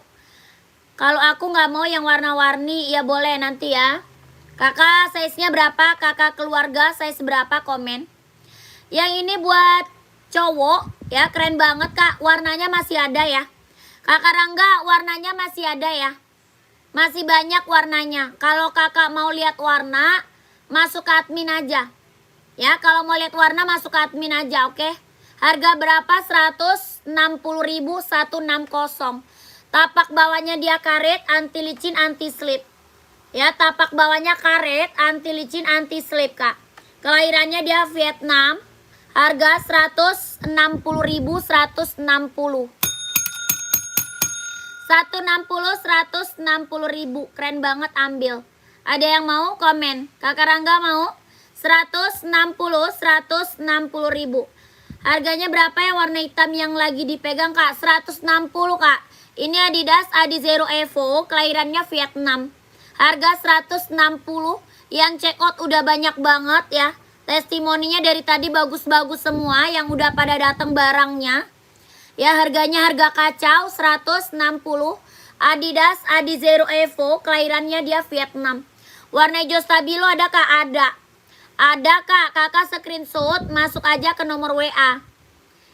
Kalau aku nggak mau yang warna-warni ya boleh nanti ya. Kakak size-nya berapa? Kakak keluarga size berapa? Komen. Yang ini buat cowok ya, keren banget kak. Warnanya masih ada ya. Kakak Rangga warnanya masih ada ya. Masih banyak warnanya. Kalau kakak mau lihat warna, masuk ke admin aja. Ya kalau mau lihat warna masuk ke admin aja, oke? Harga berapa? 160.000 160. Tapak bawahnya dia karet, anti licin, anti slip. Ya tapak bawahnya karet, anti licin, anti slip kak. Kelahirannya dia Vietnam. Harga 160.000 160. 160 160.000. Keren banget ambil. Ada yang mau komen? Kakak Rangga mau? 160 160.000. Harganya berapa ya warna hitam yang lagi dipegang kak? 160 kak. Ini Adidas Adizero Evo, kelahirannya Vietnam. Harga 160. Yang check out udah banyak banget ya. Testimoninya dari tadi bagus-bagus semua yang udah pada datang barangnya. Ya harganya harga kacau 160. Adidas Adizero Evo, kelahirannya dia Vietnam. Warna hijau stabilo ada kak? Ada. Ada kak, kakak screenshot masuk aja ke nomor WA.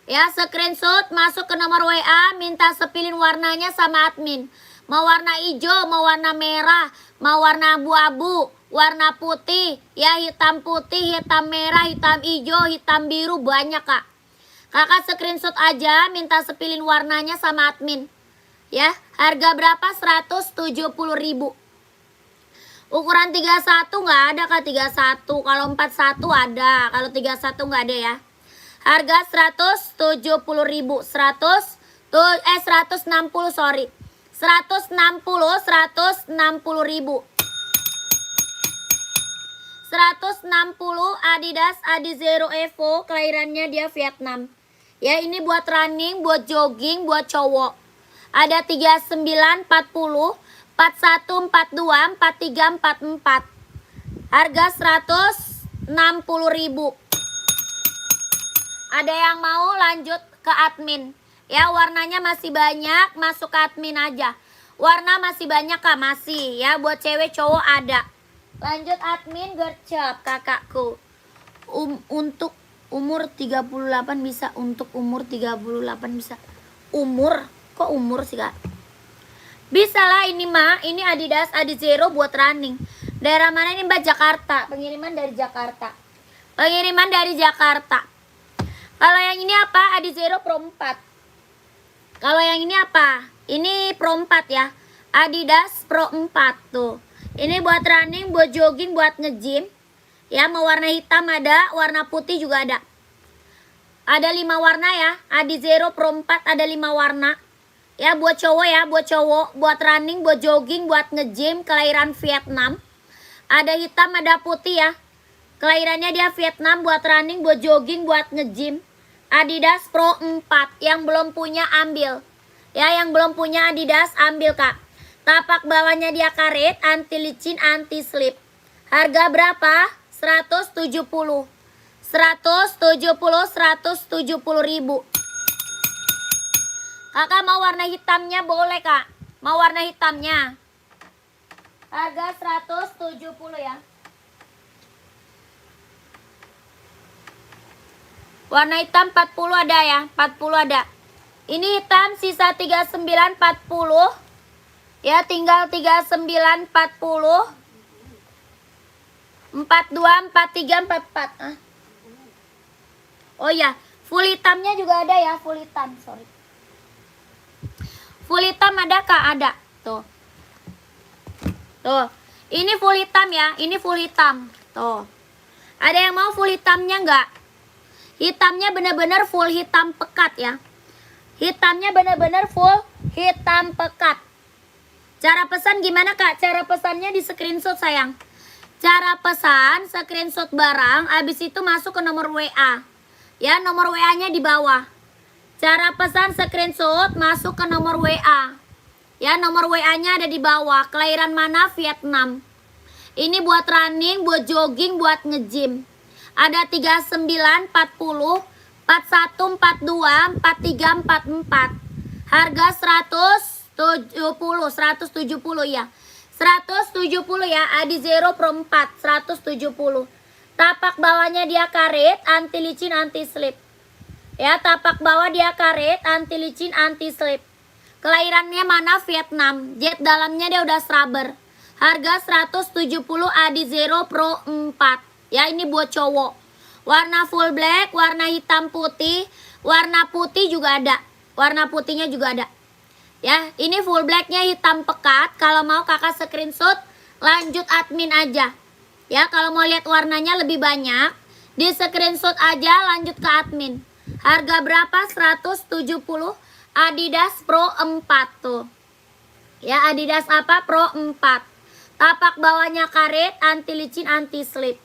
Ya screenshot masuk ke nomor WA, minta sepilin warnanya sama admin. Mau warna hijau, mau warna merah, mau warna abu-abu, warna putih, ya hitam putih, hitam merah, hitam hijau, hitam biru, banyak kak. Kakak screenshot aja, minta sepilin warnanya sama admin. Ya, harga berapa? 170.000. Ukuran 31 nggak ada kak, 31. Kalau 41 ada, kalau 31 nggak ada ya. Harga 170.000. 160 sorry. 160 160.000. 160 Adidas Adizero Evo, kelahirannya dia Vietnam. Ya ini buat running, buat jogging, buat cowok. Ada 39, 40, 41, 42, 43, 44. Harga 160.000. Ada yang mau lanjut ke admin. Ya warnanya masih banyak, masuk ke admin aja. Warna masih banyak kak, masih ya, buat cewek cowok ada. Lanjut admin gercep kakakku. Untuk umur 38 bisa, untuk umur 38 bisa. Umur? Kok umur sih kak? Bisa lah ini mah, ini Adidas Adizero buat running. Daerah mana ini Mbak? Jakarta. Pengiriman dari Jakarta. Pengiriman dari Jakarta. Kalau yang ini apa? Adizero Pro 4. Kalau yang ini apa? Ini Pro 4 ya. Adidas Pro 4 tuh. Ini buat running, buat jogging, buat nge-gym. Ya, mau warna hitam ada, warna putih juga ada. Ada 5 warna ya. Adizero Pro 4 ada 5 warna. Ya, buat cowok ya, buat cowok, buat running, buat jogging, buat nge-gym, kelahiran Vietnam. Ada hitam, ada putih ya. Kelahirannya dia Vietnam, buat running, buat jogging, buat nge-gym. Adidas Pro 4. Yang belum punya ambil. Ya, yang belum punya Adidas ambil kak. Tapak bawahnya dia karet, anti licin, anti slip. Harga berapa? 170. 170 ribu. Kakak mau warna hitamnya boleh kak. Mau warna hitamnya. Harga 170 ya. Warna hitam 40 ada ya. 40 ada. Ini hitam sisa 39 40. Ya tinggal 39 40. 42 43 44. Oh ya, full hitamnya juga ada ya, full hitam, sorry. Full hitam ada kak? Ada. Tuh. Tuh. Ini full hitam ya. Ini full hitam. Tuh. Ada yang mau full hitamnya enggak? Hitamnya bener-bener full hitam pekat ya. Hitamnya bener-bener full hitam pekat. Cara pesan gimana kak? Cara pesannya di screenshot sayang. Cara pesan screenshot barang. Habis itu masuk ke nomor WA. Ya, nomor WA-nya di bawah. Cara pesan screenshot masuk ke nomor WA. Ya, nomor WA-nya ada di bawah. Kelahiran mana? Vietnam. Ini buat running, buat jogging, buat nge-gym. Ada 39, 40, 41, 42, 43, 44. Harga 170 ya. 170 ya. Adizero Pro 4, 170. Tapak bawahnya dia karet, anti licin, anti slip. Ya, tapak bawah dia karet, anti licin, anti slip. Kelahirannya mana? Vietnam. Jet dalamnya dia udah scrubber. Harga 170 Adizero Pro 4. Ya, ini buat cowok. Warna full black, warna hitam putih, warna putih juga ada. Warna putihnya juga ada. Ya, ini full blacknya hitam pekat. Kalau mau kakak screenshot, lanjut admin aja. Ya, kalau mau lihat warnanya lebih banyak, di screenshot aja lanjut ke admin. Harga berapa? 170 Adidas Pro 4 tuh. Ya, Adidas apa? Pro 4. Tapak bawahnya karet, anti licin, anti slip.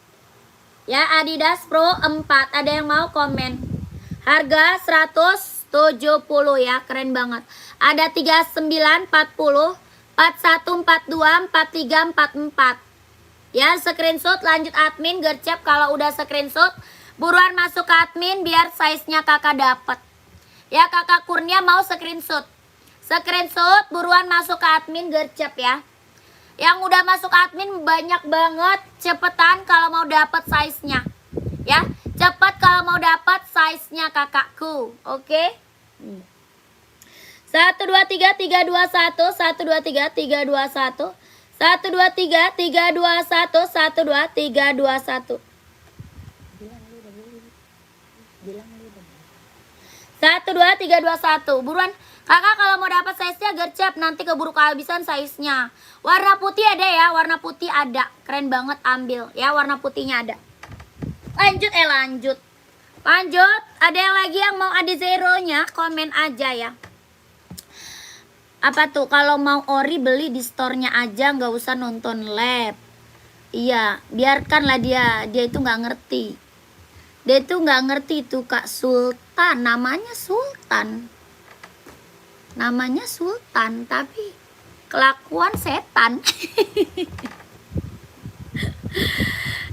Ya, Adidas Pro 4. Ada yang mau komen? Harga 170 ya, keren banget. Ada 39, 40, 41, 42, 43, 44. Ya, screenshot lanjut admin gercep. Kalau udah screenshot, buruan masuk ke admin biar size-nya kakak dapet. Ya, kakak Kurnia mau screenshot. Screenshot, buruan masuk ke admin gercep ya. Yang udah masuk admin banyak banget. Cepetan kalau mau dapet size-nya. Ya, cepet kalau mau dapet size-nya kakakku. Oke? 1, 2, 3, 3, 2, 1. 1, 2, 3, 3, 2, 1. 1, 2, 3, 3, 2, 1. 1, 2, 3, 2, 1. 1, 2, 3, 2, 1. Buruan. Kakak kalau mau dapat size-nya gercep, nanti keburu kehabisan size-nya. Warna putih ada ya, warna putih ada. Keren banget, ambil ya, warna putihnya ada. Lanjut. Lanjut, ada yang lagi yang mau Adizero-nya, komen aja ya. Apa tuh, kalau mau ori beli di store-nya aja, nggak usah nonton live. Iya, biarkanlah dia itu nggak ngerti. Dia itu nggak ngerti itu Kak Sultan, namanya Sultan. Namanya Sultan, tapi kelakuan setan.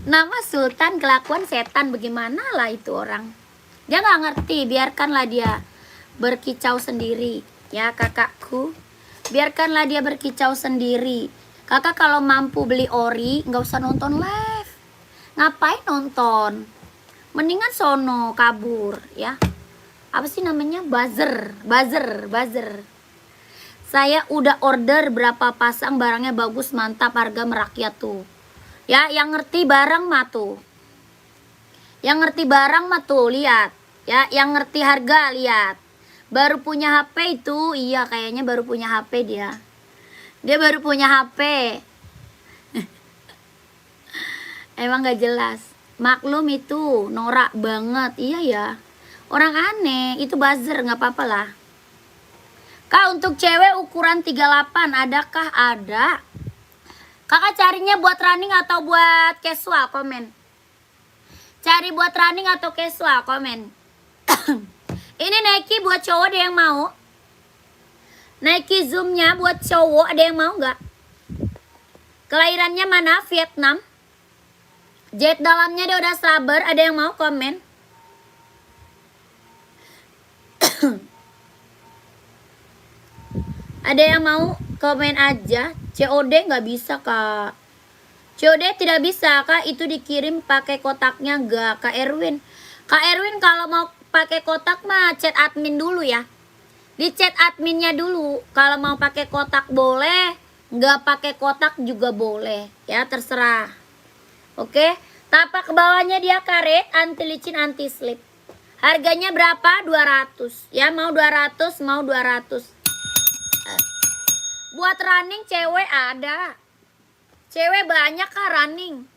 Nama Sultan, kelakuan setan, bagaimana lah itu orang. Dia nggak ngerti, biarkanlah dia berkicau sendiri. Ya kakakku, biarkanlah dia berkicau sendiri. Kakak kalau mampu beli ori, nggak usah nonton live. Ngapain nonton? Mendingan sono kabur ya. Apa sih namanya? Buzzer. Saya udah order berapa pasang, barangnya bagus, mantap, harga merakyat tuh. Ya, yang ngerti barang mah tuh. Yang ngerti barang mah tuh, lihat. Ya, yang ngerti harga, lihat. Baru punya HP itu, iya kayaknya baru punya HP dia. Dia baru punya HP. Emang gak jelas. Maklum itu, norak banget. Iya ya. Orang aneh, itu buzzer, gak apa-apa lah. Kak, untuk cewek ukuran 38, adakah? Ada. Kakak carinya buat running atau buat casual? Komen. Cari buat running atau casual? Komen. Ini Nike buat cowok, ada yang mau? Nike Zoom-nya buat cowok, ada yang mau nggak? Kelahirannya mana? Vietnam. Jet dalamnya dia udah sabar, ada yang mau? Komen. Ada yang mau? Komen aja. COD nggak bisa, Kak. COD tidak bisa, Kak. Itu dikirim pakai kotaknya nggak, Kak Erwin. Kak Erwin kalau mau pakai kotak mah chat admin dulu ya. Di chat adminnya dulu. Kalau mau pakai kotak boleh, nggak pakai kotak juga boleh. Ya, terserah. Oke. Tapak ke bawahnya dia karet, anti licin, anti slip. Harganya berapa? 200. Ya, mau 200, mau 200. Buat running cewek ada. Cewek banyak Kak running.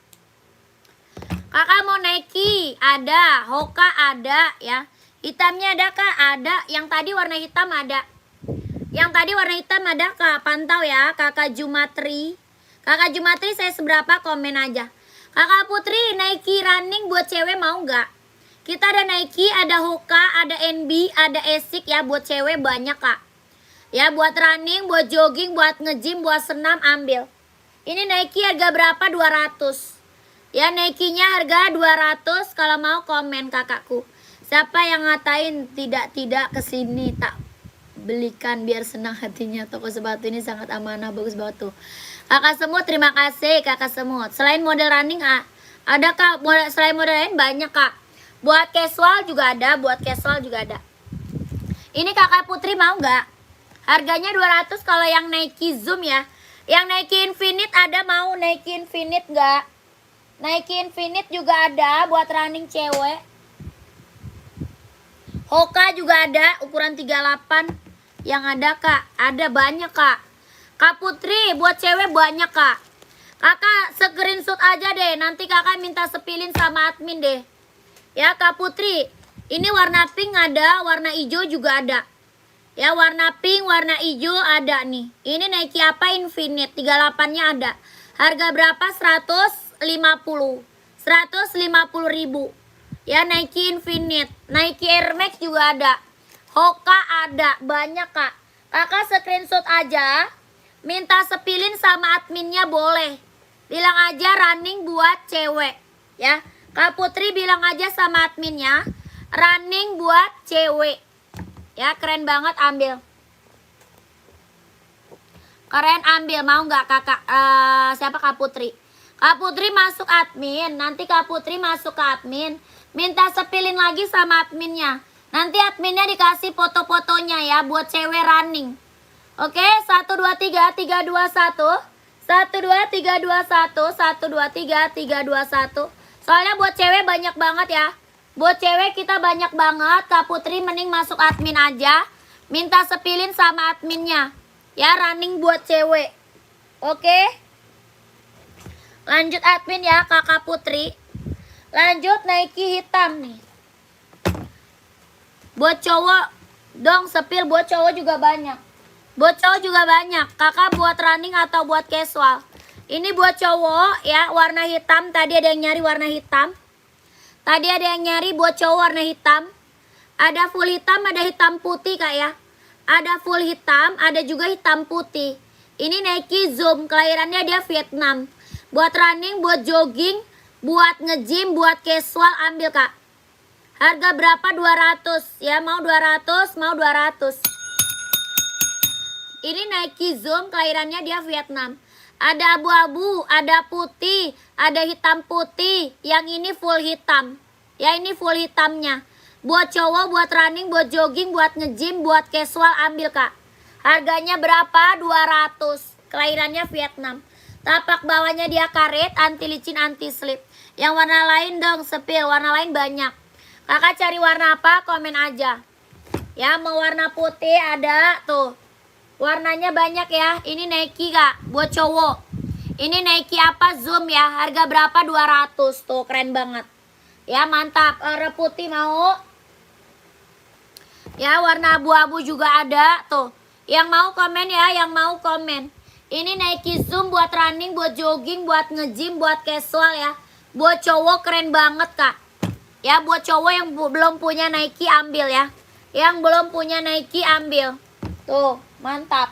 Kakak mau Nike? Ada. Hoka ada ya. Hitamnya ada Kak? Ada. Yang tadi warna hitam ada. Yang tadi warna hitam ada Kak? Pantau ya Kakak Jumatri. Kakak Jumatri saya seberapa? Komen aja. Kakak Putri, Nike running buat cewek mau nggak? Kita ada Nike, ada Hoka, ada NB, ada Asics ya. Buat cewek banyak Kak. Ya, buat running, buat jogging, buat nge-gym, buat senam, ambil. Ini Nike harga berapa? 200. Ya, Nike-nya harga 200. Kalau mau komen kakakku. Siapa yang ngatain tidak kesini, tak belikan biar senang hatinya. Toko sepatu ini sangat amanah, bagus banget tuh. Kakak Semut, terima kasih Kakak Semut. Selain model running, ada Kak, selain model lain banyak Kak. Buat casual juga ada, buat casual juga ada. Ini Kakak Putri mau nggak? Harganya 200 kalau yang Nike Zoom ya. Yang Nike Infinite ada, mau Nike Infinite nggak? Nike Infinite juga ada buat running cewek. Hoka juga ada ukuran 38. Yang ada Kak, ada banyak Kak. Kak Putri buat cewek banyak Kak. Kakak screenshot aja deh, nanti kakak minta sepilin sama admin deh. Ya Kak Putri, ini warna pink ada, warna hijau juga ada. Ya, warna pink, warna hijau ada nih. Ini Nike apa? Infinite 38-nya ada. Harga berapa? 150. 150 ribu. Ya, Nike Infinite. Nike Air Max juga ada. Hoka ada. Banyak Kak. Kakak screenshot aja. Minta sepilin sama adminnya boleh. Bilang aja running buat cewek. Ya, Kak Putri bilang aja sama adminnya. Running buat cewek. Ya, keren banget, ambil. Keren, ambil. Mau nggak kakak? Siapa? Kak Putri. Kak Putri masuk admin. Nanti Kak Putri masuk ke admin. Minta sepilin lagi sama adminnya. Nanti adminnya dikasih foto-fotonya ya. Buat cewek running. Oke, 1, 2, 3, 3, 2, 1. 1, 2, 3, 2, 1. 1, 2, 3, 3, 2, 1. Soalnya buat cewek banyak banget ya. Buat cewek kita banyak banget. Kak Putri mending masuk admin aja. Minta sepilin sama adminnya. Ya, running buat cewek. Oke. Lanjut admin ya Kakak Putri. Lanjut Nike hitam nih. Buat cowok dong sepil, buat cowok juga banyak. Buat cowok juga banyak. Kakak buat running atau buat casual? Ini buat cowok ya, warna hitam. Tadi ada yang nyari warna hitam. Tadi ada yang nyari buat cowok warna hitam. Ada full hitam, ada hitam putih Kak ya. Ada full hitam, ada juga hitam putih. Ini Nike Zoom, kelahirannya dia Vietnam. Buat running, buat jogging, buat nge-gym, buat casual, ambil Kak. Harga berapa? 200. Ya, mau 200, mau 200. Ini Nike Zoom, kelahirannya dia Vietnam. Ada abu-abu, ada putih, ada hitam putih. Yang ini full hitam. Ya, ini full hitamnya. Buat cowok, buat running, buat jogging, buat nge-gym, buat casual, ambil Kak. Harganya berapa? 200. Kelahirannya Vietnam. Tapak bawahnya dia karet, anti licin, anti slip. Yang warna lain dong, sepil. Warna lain banyak. Kakak cari warna apa? Komen aja. Ya, mau warna putih ada tuh. Warnanya banyak ya. Ini Nike Kak, buat cowok. Ini Nike apa? Zoom ya. Harga berapa? 200. Tuh, keren banget. Ya, mantap. Warna putih mau? Ya, warna abu-abu juga ada tuh. Yang mau komen ya, yang mau komen. Ini Nike Zoom buat running, buat jogging, buat nge-gym, buat casual ya. Buat cowok keren banget Kak. Ya, buat cowok yang belum punya Nike ambil ya. Yang belum punya Nike ambil. Tuh, mantap.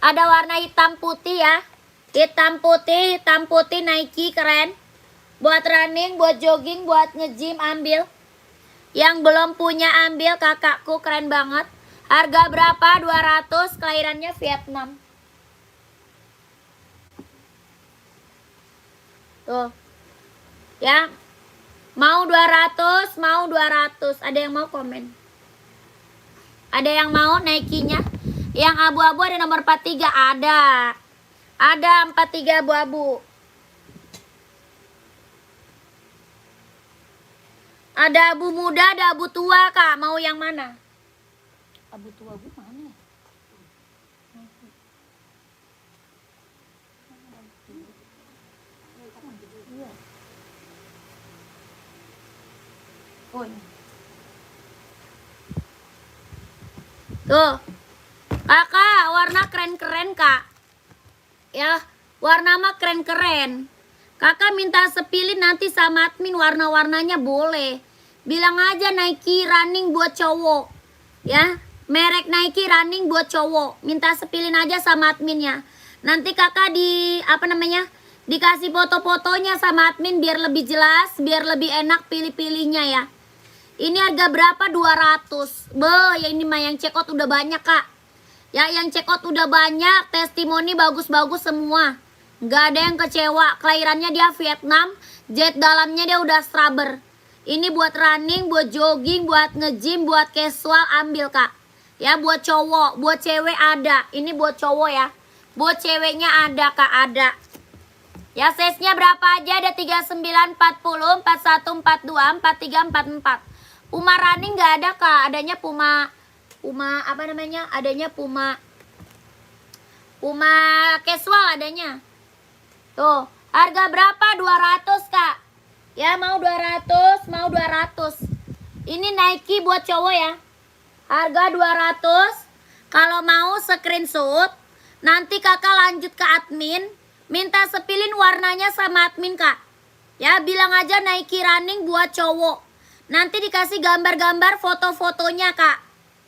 Ada warna hitam putih ya. Hitam putih Nike keren. Buat running, buat jogging, buat nge-gym ambil. Yang belum punya ambil kakakku, keren banget. Harga berapa? 200. Kelahirannya Vietnam. Tuh. Ya. Mau 200, mau 200. Ada yang mau komen? Ada yang mau Nike-nya? Yang abu-abu ada nomor 43, ada. Ada 43 abu-abu. Ada abu muda, ada abu tua Kak. Mau yang mana? Abu tua abu mana? Oh, ini. Tuh. Kakak, warna keren-keren Kak. Ya, warna mah keren-keren. Kakak minta sepilin nanti sama admin warna-warnanya boleh. Bilang aja Nike running buat cowok. Ya, merek Nike running buat cowok. Minta sepilin aja sama adminnya. Nanti kakak dikasih foto-fotonya sama admin biar lebih jelas, biar lebih enak pilih-pilihnya ya. Ini harga berapa? 200. Ya ini mah yang check out udah banyak Kak. Ya, yang check out udah banyak, testimoni bagus-bagus semua. Gak ada yang kecewa. Kelahirannya dia Vietnam, jet dalamnya dia udah scrubber. Ini buat running, buat jogging, buat nge-gym, buat casual ambil Kak. Ya, buat cowok, buat cewek ada. Ini buat cowok ya. Buat ceweknya ada Kak, ada. Ya, size-nya berapa aja? Ada 39, 40, 41, 42, 43, 44. Puma running nggak ada Kak. Adanya Puma adanya Puma casual adanya. Tuh, harga berapa? 200 Kak. Ya, mau 200, mau 200. Ini Nike buat cowok ya. Harga 200. Kalau mau screenshot, nanti kakak lanjut ke admin. Minta sepilin warnanya sama admin Kak. Ya, bilang aja Nike running buat cowok. Nanti dikasih gambar-gambar foto-fotonya Kak.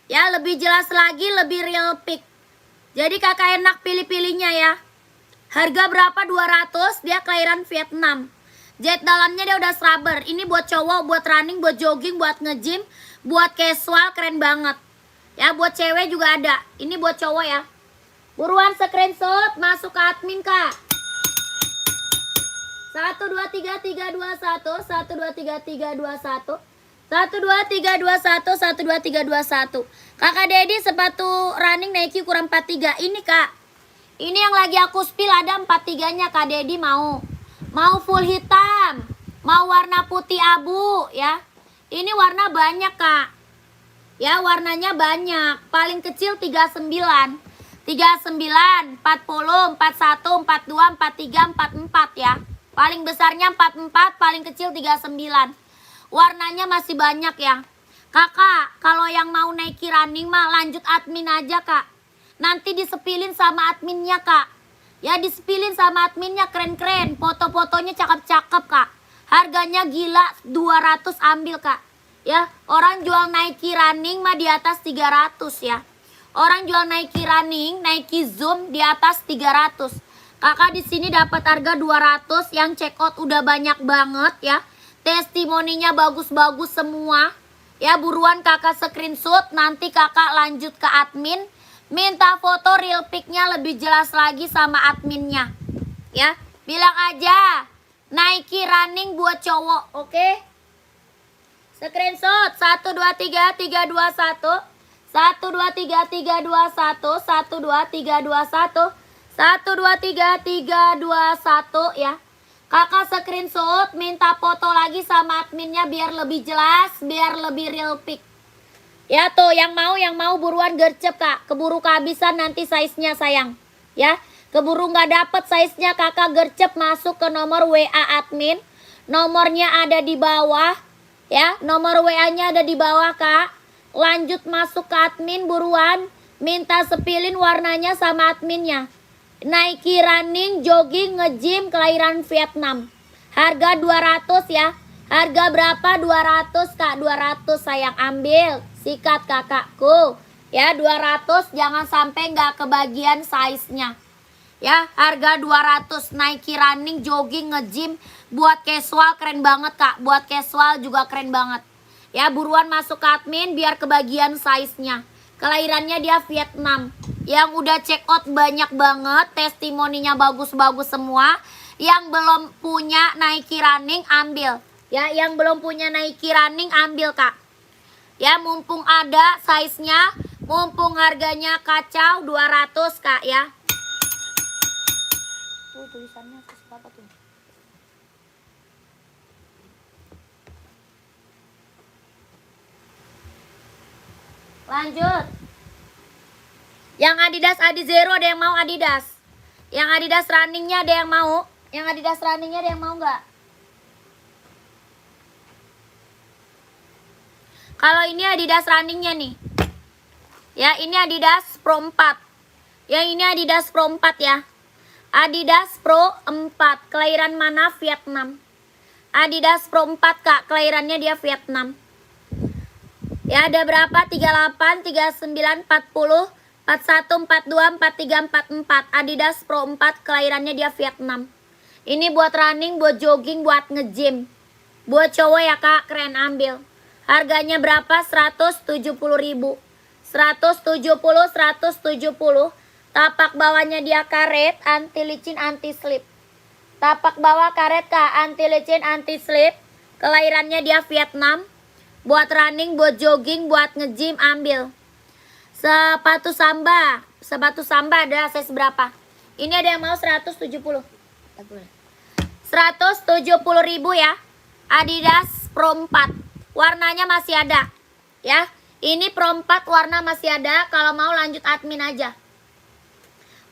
Ya, lebih jelas lagi, lebih real pic. Jadi kakak enak pilih-pilihnya ya. Harga berapa? 200. Dia kelahiran Vietnam. Jet dalamnya dia udah scrubber. Ini buat cowok, buat running, buat jogging, buat nge-gym, buat casual, keren banget. Ya, buat cewek juga ada. Ini buat cowok ya. Buruan screenshot, masuk ke admin Kak. 1 2 3 3 2 1 1 2 3 3 2 1 1 2 3 2 1 1 2 3 2 1. Kakak Dedi sepatu running Nike kurang 43. Ini Kak. Ini yang lagi aku spill ada 43-nya Kak Dedi mau. Mau full hitam, mau warna putih abu ya. Ini warna banyak Kak. Ya, warnanya banyak. Paling kecil 39, 40, 41, 42, 43, 44 ya. Paling besarnya 44, paling kecil 39. Warnanya masih banyak ya. Kakak, kalau yang mau Nike running mah lanjut admin aja Kak. Nanti disepilin sama adminnya Kak. Ya, disepilin sama adminnya keren-keren. Foto-fotonya cakep-cakep Kak. Harganya gila, 200 ambil Kak. Ya, orang jual Nike running mah di atas 300 ya. Orang jual Nike running, Nike Zoom di atas 300. Kakak di sini dapat harga 200, yang check out udah banyak banget ya. Testimoninya bagus-bagus semua. Ya, buruan kakak screenshot, nanti kakak lanjut ke admin. Minta foto real pic-nya lebih jelas lagi sama adminnya. Ya, bilang aja Nike running buat cowok, oke? Screenshot 1 2 3 3 2 1 1 2 3 3 2 1 1 2 3 2 1 1 2 3 3 2 1 ya. Kakak screenshot, minta foto lagi sama adminnya biar lebih jelas, biar lebih real pic. Ya tuh, yang mau buruan gercep kak, keburu kehabisan nanti size-nya sayang. Ya, keburu nggak dapet size-nya kakak gercep masuk ke nomor WA admin. Nomornya ada di bawah, ya, nomor WA-nya ada di bawah kak. Lanjut masuk ke admin buruan, minta sepilin warnanya sama adminnya. Nike running, jogging, nge-gym, kelahiran Vietnam. Harga 200 ya. Harga berapa? 200 kak, 200 sayang, ambil. Sikat kakakku. Ya 200, jangan sampai nggak kebagian size-nya. Ya harga 200 Nike running, jogging, nge-gym. Buat casual keren banget kak. Buat casual juga keren banget. Ya buruan masuk ke admin biar kebagian size-nya. Kelahirannya dia Vietnam. Yang udah check out banyak banget, testimoninya bagus-bagus semua. Yang belum punya Nike running ambil. Ya, yang belum punya Nike running ambil kak. Ya, mumpung ada size-nya, mumpung harganya kacau 200 kak ya. Tuh tulisannya apa tuh? Lanjut. Yang Adidas Adizero ada yang mau Adidas? Yang Adidas runningnya ada yang mau? Yang Adidas runningnya ada yang mau nggak? Kalau ini Adidas runningnya nih. Ya ini Adidas Pro 4. Yang ini Adidas Pro 4 ya. Adidas Pro 4. Kelahiran mana? Vietnam. Adidas Pro 4 kak. Kelahirannya dia Vietnam. Ya ada berapa? 38, 39, 40, 41, 42, 43, 44. Adidas Pro 4. Kelahirannya dia Vietnam. Ini buat running, buat jogging, buat nge-gym. Buat cowok ya kak. Keren, ambil. Harganya berapa? 170.000. 170, 170. Tapak bawahnya dia karet, anti licin, anti slip. Tapak bawah karet kak, anti licin, anti slip. Kelahirannya dia Vietnam. Buat running, buat jogging, buat nge-gym ambil. Sepatu samba. Sepatu samba ada size berapa? Ini ada yang mau 170. 170.000 ya. Adidas Pro 4. Warnanya masih ada. Ya. Ini Pro 4 warna masih ada. Kalau mau lanjut admin aja.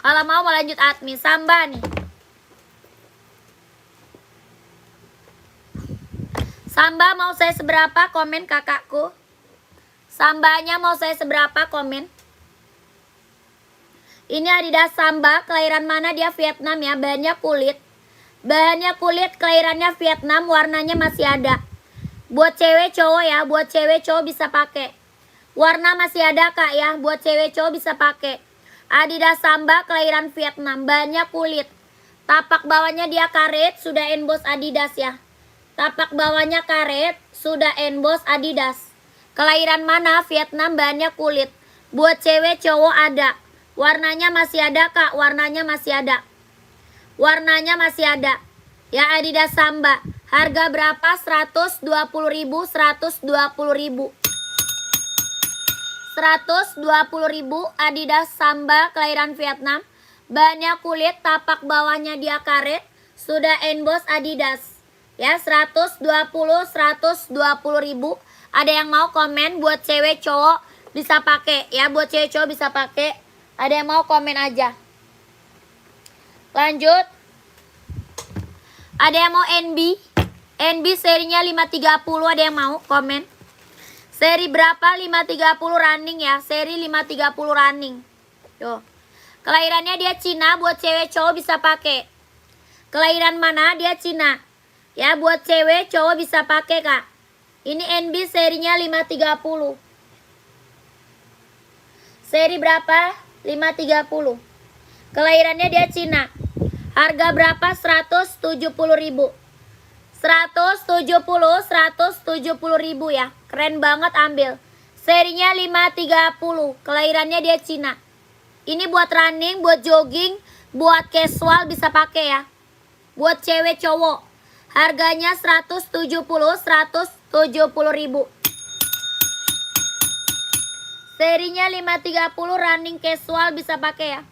Kalau mau lanjut admin. Samba nih. Samba mau saya seberapa? Komen kakakku. Sambanya mau saya seberapa? Komen. Ini Adidas Samba. Kelahiran mana dia? Vietnam ya. Bahannya kulit. Bahannya kulit. Kelahirannya Vietnam. Warnanya masih ada. Buat cewek cowok ya. Buat cewek cowok bisa pakai. Warna masih ada kak ya. Buat cewek cowok bisa pakai. Adidas Samba. Kelahiran Vietnam. Bahannya kulit. Tapak bawahnya dia karet. Sudah emboss Adidas ya. Tapak bawahnya karet. Sudah emboss Adidas. Kelahiran mana? Vietnam. Bahannya kulit. Buat cewek cowok ada. Warnanya masih ada kak. Warnanya masih ada. Warnanya masih ada. Ya Adidas Samba. Harga berapa? 120.000. 120.000. 120.000 Adidas Samba. Kelahiran Vietnam. Bahannya kulit. Tapak bawahnya dia karet. Sudah emboss Adidas. Ya 120.000. Ada yang mau komen? Buat cewek cowok bisa pakai ya. Buat cewek cowok bisa pakai. Ada yang mau komen aja. Lanjut. Ada yang mau NB? NB serinya 530. Ada yang mau komen? Seri berapa? 530 running ya. Seri 530 running. Tuh. Kelahirannya dia Cina. Buat cewek cowok bisa pakai. Kelahiran mana? Dia Cina. Ya buat cewek cowok bisa pakai kak. Ini NB serinya 530. Seri berapa? 530. Kelahirannya dia Cina. Harga berapa? 170.000. 170.000 ya. Keren banget ambil. Serinya 530. Kelahirannya dia Cina. Ini buat running, buat jogging, buat casual bisa pakai ya. Buat cewek cowok. Harganya 170 ribu. Serinya 530 running casual bisa pakai ya.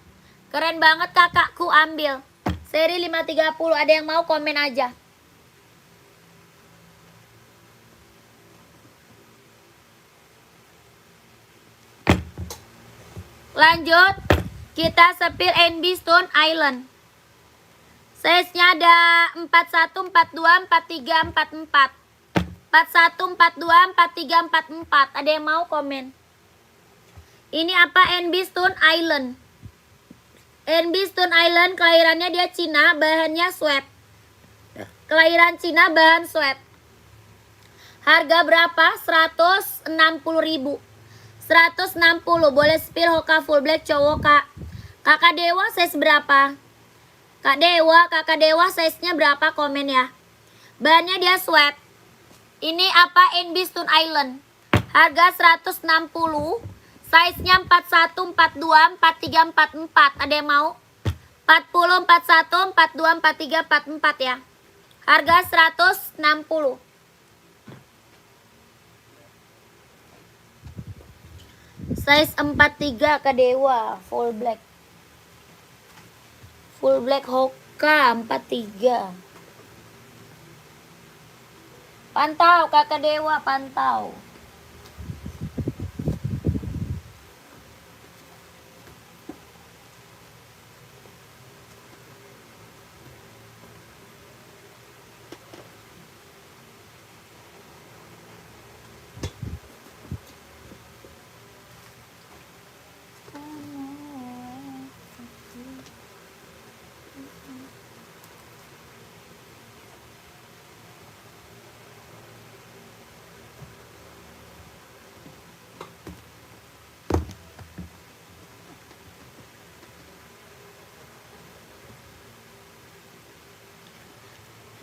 Keren banget kakakku, ambil. Seri 530, ada yang mau komen aja. Lanjut, kita sepil NB Stone Island. Size-nya ada 41, 42, 43, 44. 41, 42, 43, 44. Ada yang mau komen? Ini apa? NB Stone Island. NB Stone Island, kelahirannya dia Cina, bahannya sweat. Kelahiran Cina, bahan sweat. Harga berapa? 160 ribu. 160, boleh spill Hoka full black cowok kak. Kakak Dewa size berapa? Kakak Dewa size-nya berapa, komen ya. Bahannya dia sweat. Ini apa? NB Stone Island. Harga 160. Size-nya 41, 42, 43, 44. Ada yang mau? 40, 41, 42, 43, 44 ya. Harga 160. Size 43 Kak Dewa, full black. Full black Hoka 43. Pantau Kakak Dewa, pantau.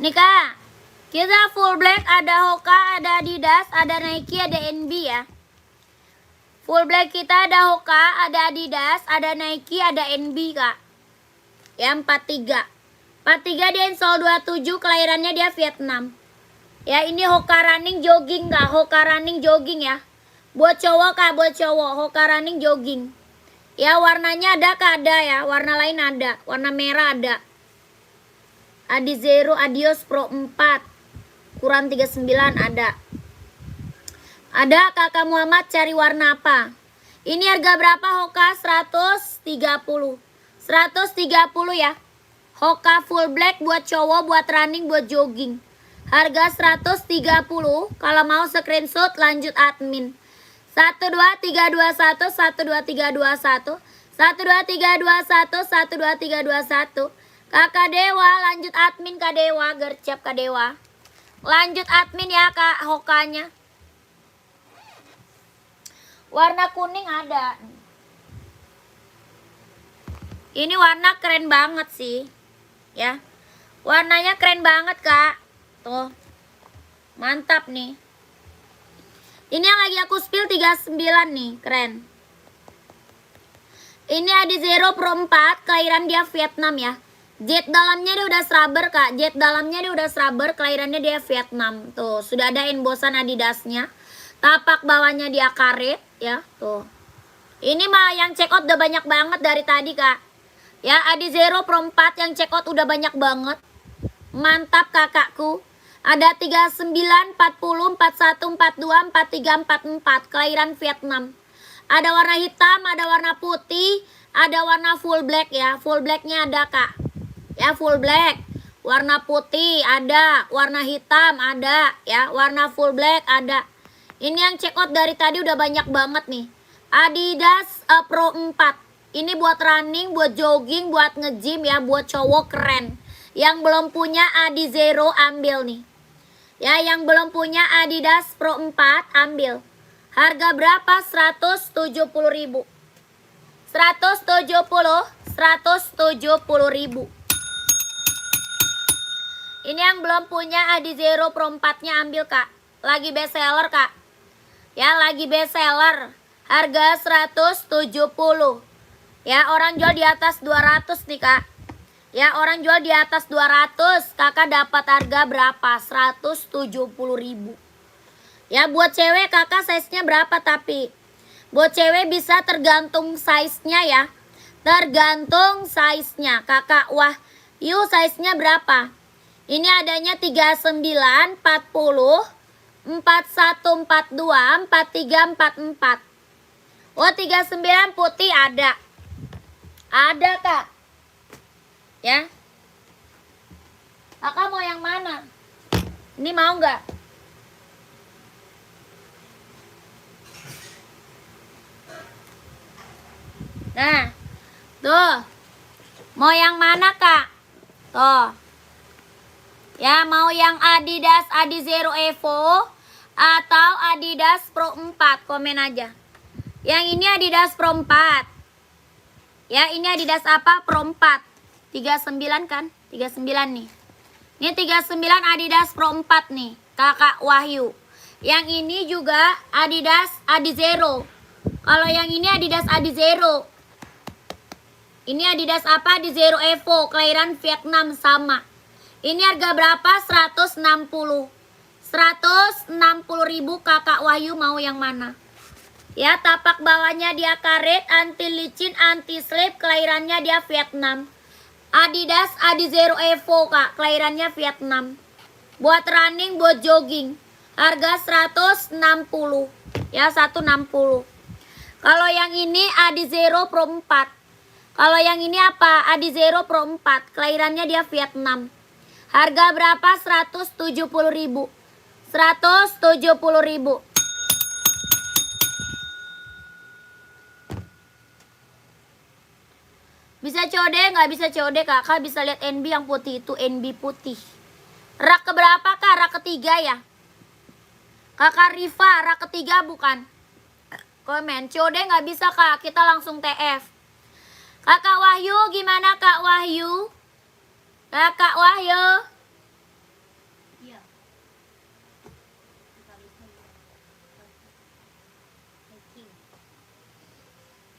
Nih kak, kita full black, ada Hoka, ada Adidas, ada Nike, ada NB ya. Full black kita ada Hoka, ada Adidas, ada Nike, ada NB kak. Ya 43. 43 dia install 27, kelahirannya dia Vietnam. Ya ini Hoka running jogging kak, Hoka running jogging ya. Buat cowok kak, buat cowok, Hoka running jogging. Ya warnanya ada kak, ada ya, warna lain ada, warna merah ada. Adi Zero Adios Pro 4 kurang 39 ada. Ada kakak Muhammad, cari warna apa? Ini harga berapa Hoka? 130. 130 ya. Hoka full black buat cowok, buat running, buat jogging. Harga 130. Kalau mau screenshot lanjut admin. 12321 12321 12321 12321. Kakak Dewa, lanjut admin Kak Dewa, gercep Kak Dewa. Lanjut admin ya Kak Hokanya. Warna kuning ada. Ini warna keren banget sih. Ya. Warnanya keren banget Kak. Tuh. Mantap nih. Ini yang lagi aku spill 39 nih, keren. Ini Adi Zero Pro 4, kelahiran dia Vietnam ya. Jet dalamnya dia udah scrubber kak, jet dalamnya dia udah scrubber, kelahirannya dia Vietnam. Tuh, sudah ada embosan Adidasnya. Tapak bawahnya dia karet ya, tuh. Ini mah yang check out udah banyak banget dari tadi kak. Ya, Adi Zero Pro 4 yang check out udah banyak banget. Mantap kakakku. Ada 39, 40, 41, 42, 43, 44, kelahiran Vietnam. Ada warna hitam, ada warna putih, ada warna full black ya. Full blacknya ada kak. Ya full black, warna putih ada, warna hitam ada, ya warna full black ada. Ini yang check out dari tadi udah banyak banget nih. Adidas Pro 4. Ini buat running, buat jogging, buat nge-gym ya, buat cowok keren. Yang belum punya Adi Zero ambil nih. Ya, yang belum punya Adidas Pro 4 ambil. Harga berapa? 170.000. 170 ribu. Ini yang belum punya Adi Zero Pro 4-nya ambil kak. Lagi best seller kak. Ya lagi best seller. Harga 170. Ya, orang jual di atas 200 nih, Kak. Ya, orang jual di atas 200. Kakak dapat harga berapa? 170.000. Ya, buat cewek kakak size-nya berapa tapi? Buat cewek bisa tergantung size-nya ya. Tergantung size-nya. Kakak Wahyu size-nya berapa? Ini adanya 39, 40, 41, 42, 43, 44. Oh, 39 putih ada. Ada, Kak. Ya. Kakak mau yang mana? Ini mau nggak? Nah, tuh. Mau yang mana, Kak? Tuh. Ya, mau yang Adidas Adizero Evo atau Adidas Pro 4, komen aja. Yang ini Adidas Pro 4. Ya, ini Adidas apa? Pro 4. 39 kan? 39 nih. Ini 39 Adidas Pro 4 nih, Kakak Wahyu. Yang ini juga Adidas Adizero. Kalau yang ini Adidas Adizero. Ini Adidas apa? Adizero Evo, kelahiran Vietnam sama. Ini harga berapa? 160. 160.000 Kakak Wahyu mau yang mana? Ya, tapak bawahnya dia karet, anti licin, anti slip, kelahirannya dia Vietnam. Adidas Adizero Evo, Kak, kelahirannya Vietnam. Buat running, buat jogging. Harga 160. Ya, 160. Kalau yang ini Adizero Pro 4. Kalau yang ini apa? Adizero Pro 4. Kelahirannya dia Vietnam. Harga berapa? 170.000. 170.000. Bisa COD, nggak bisa COD, kakak bisa lihat NB yang putih itu, NB putih. Rak keberapa, Kak? Rak ketiga ya? Kakak Riva, rak ketiga bukan? Komen, COD nggak bisa, Kak, kita langsung TF. Kakak Wahyu, gimana Kak Wahyu? Kakak Wahyu? Iya.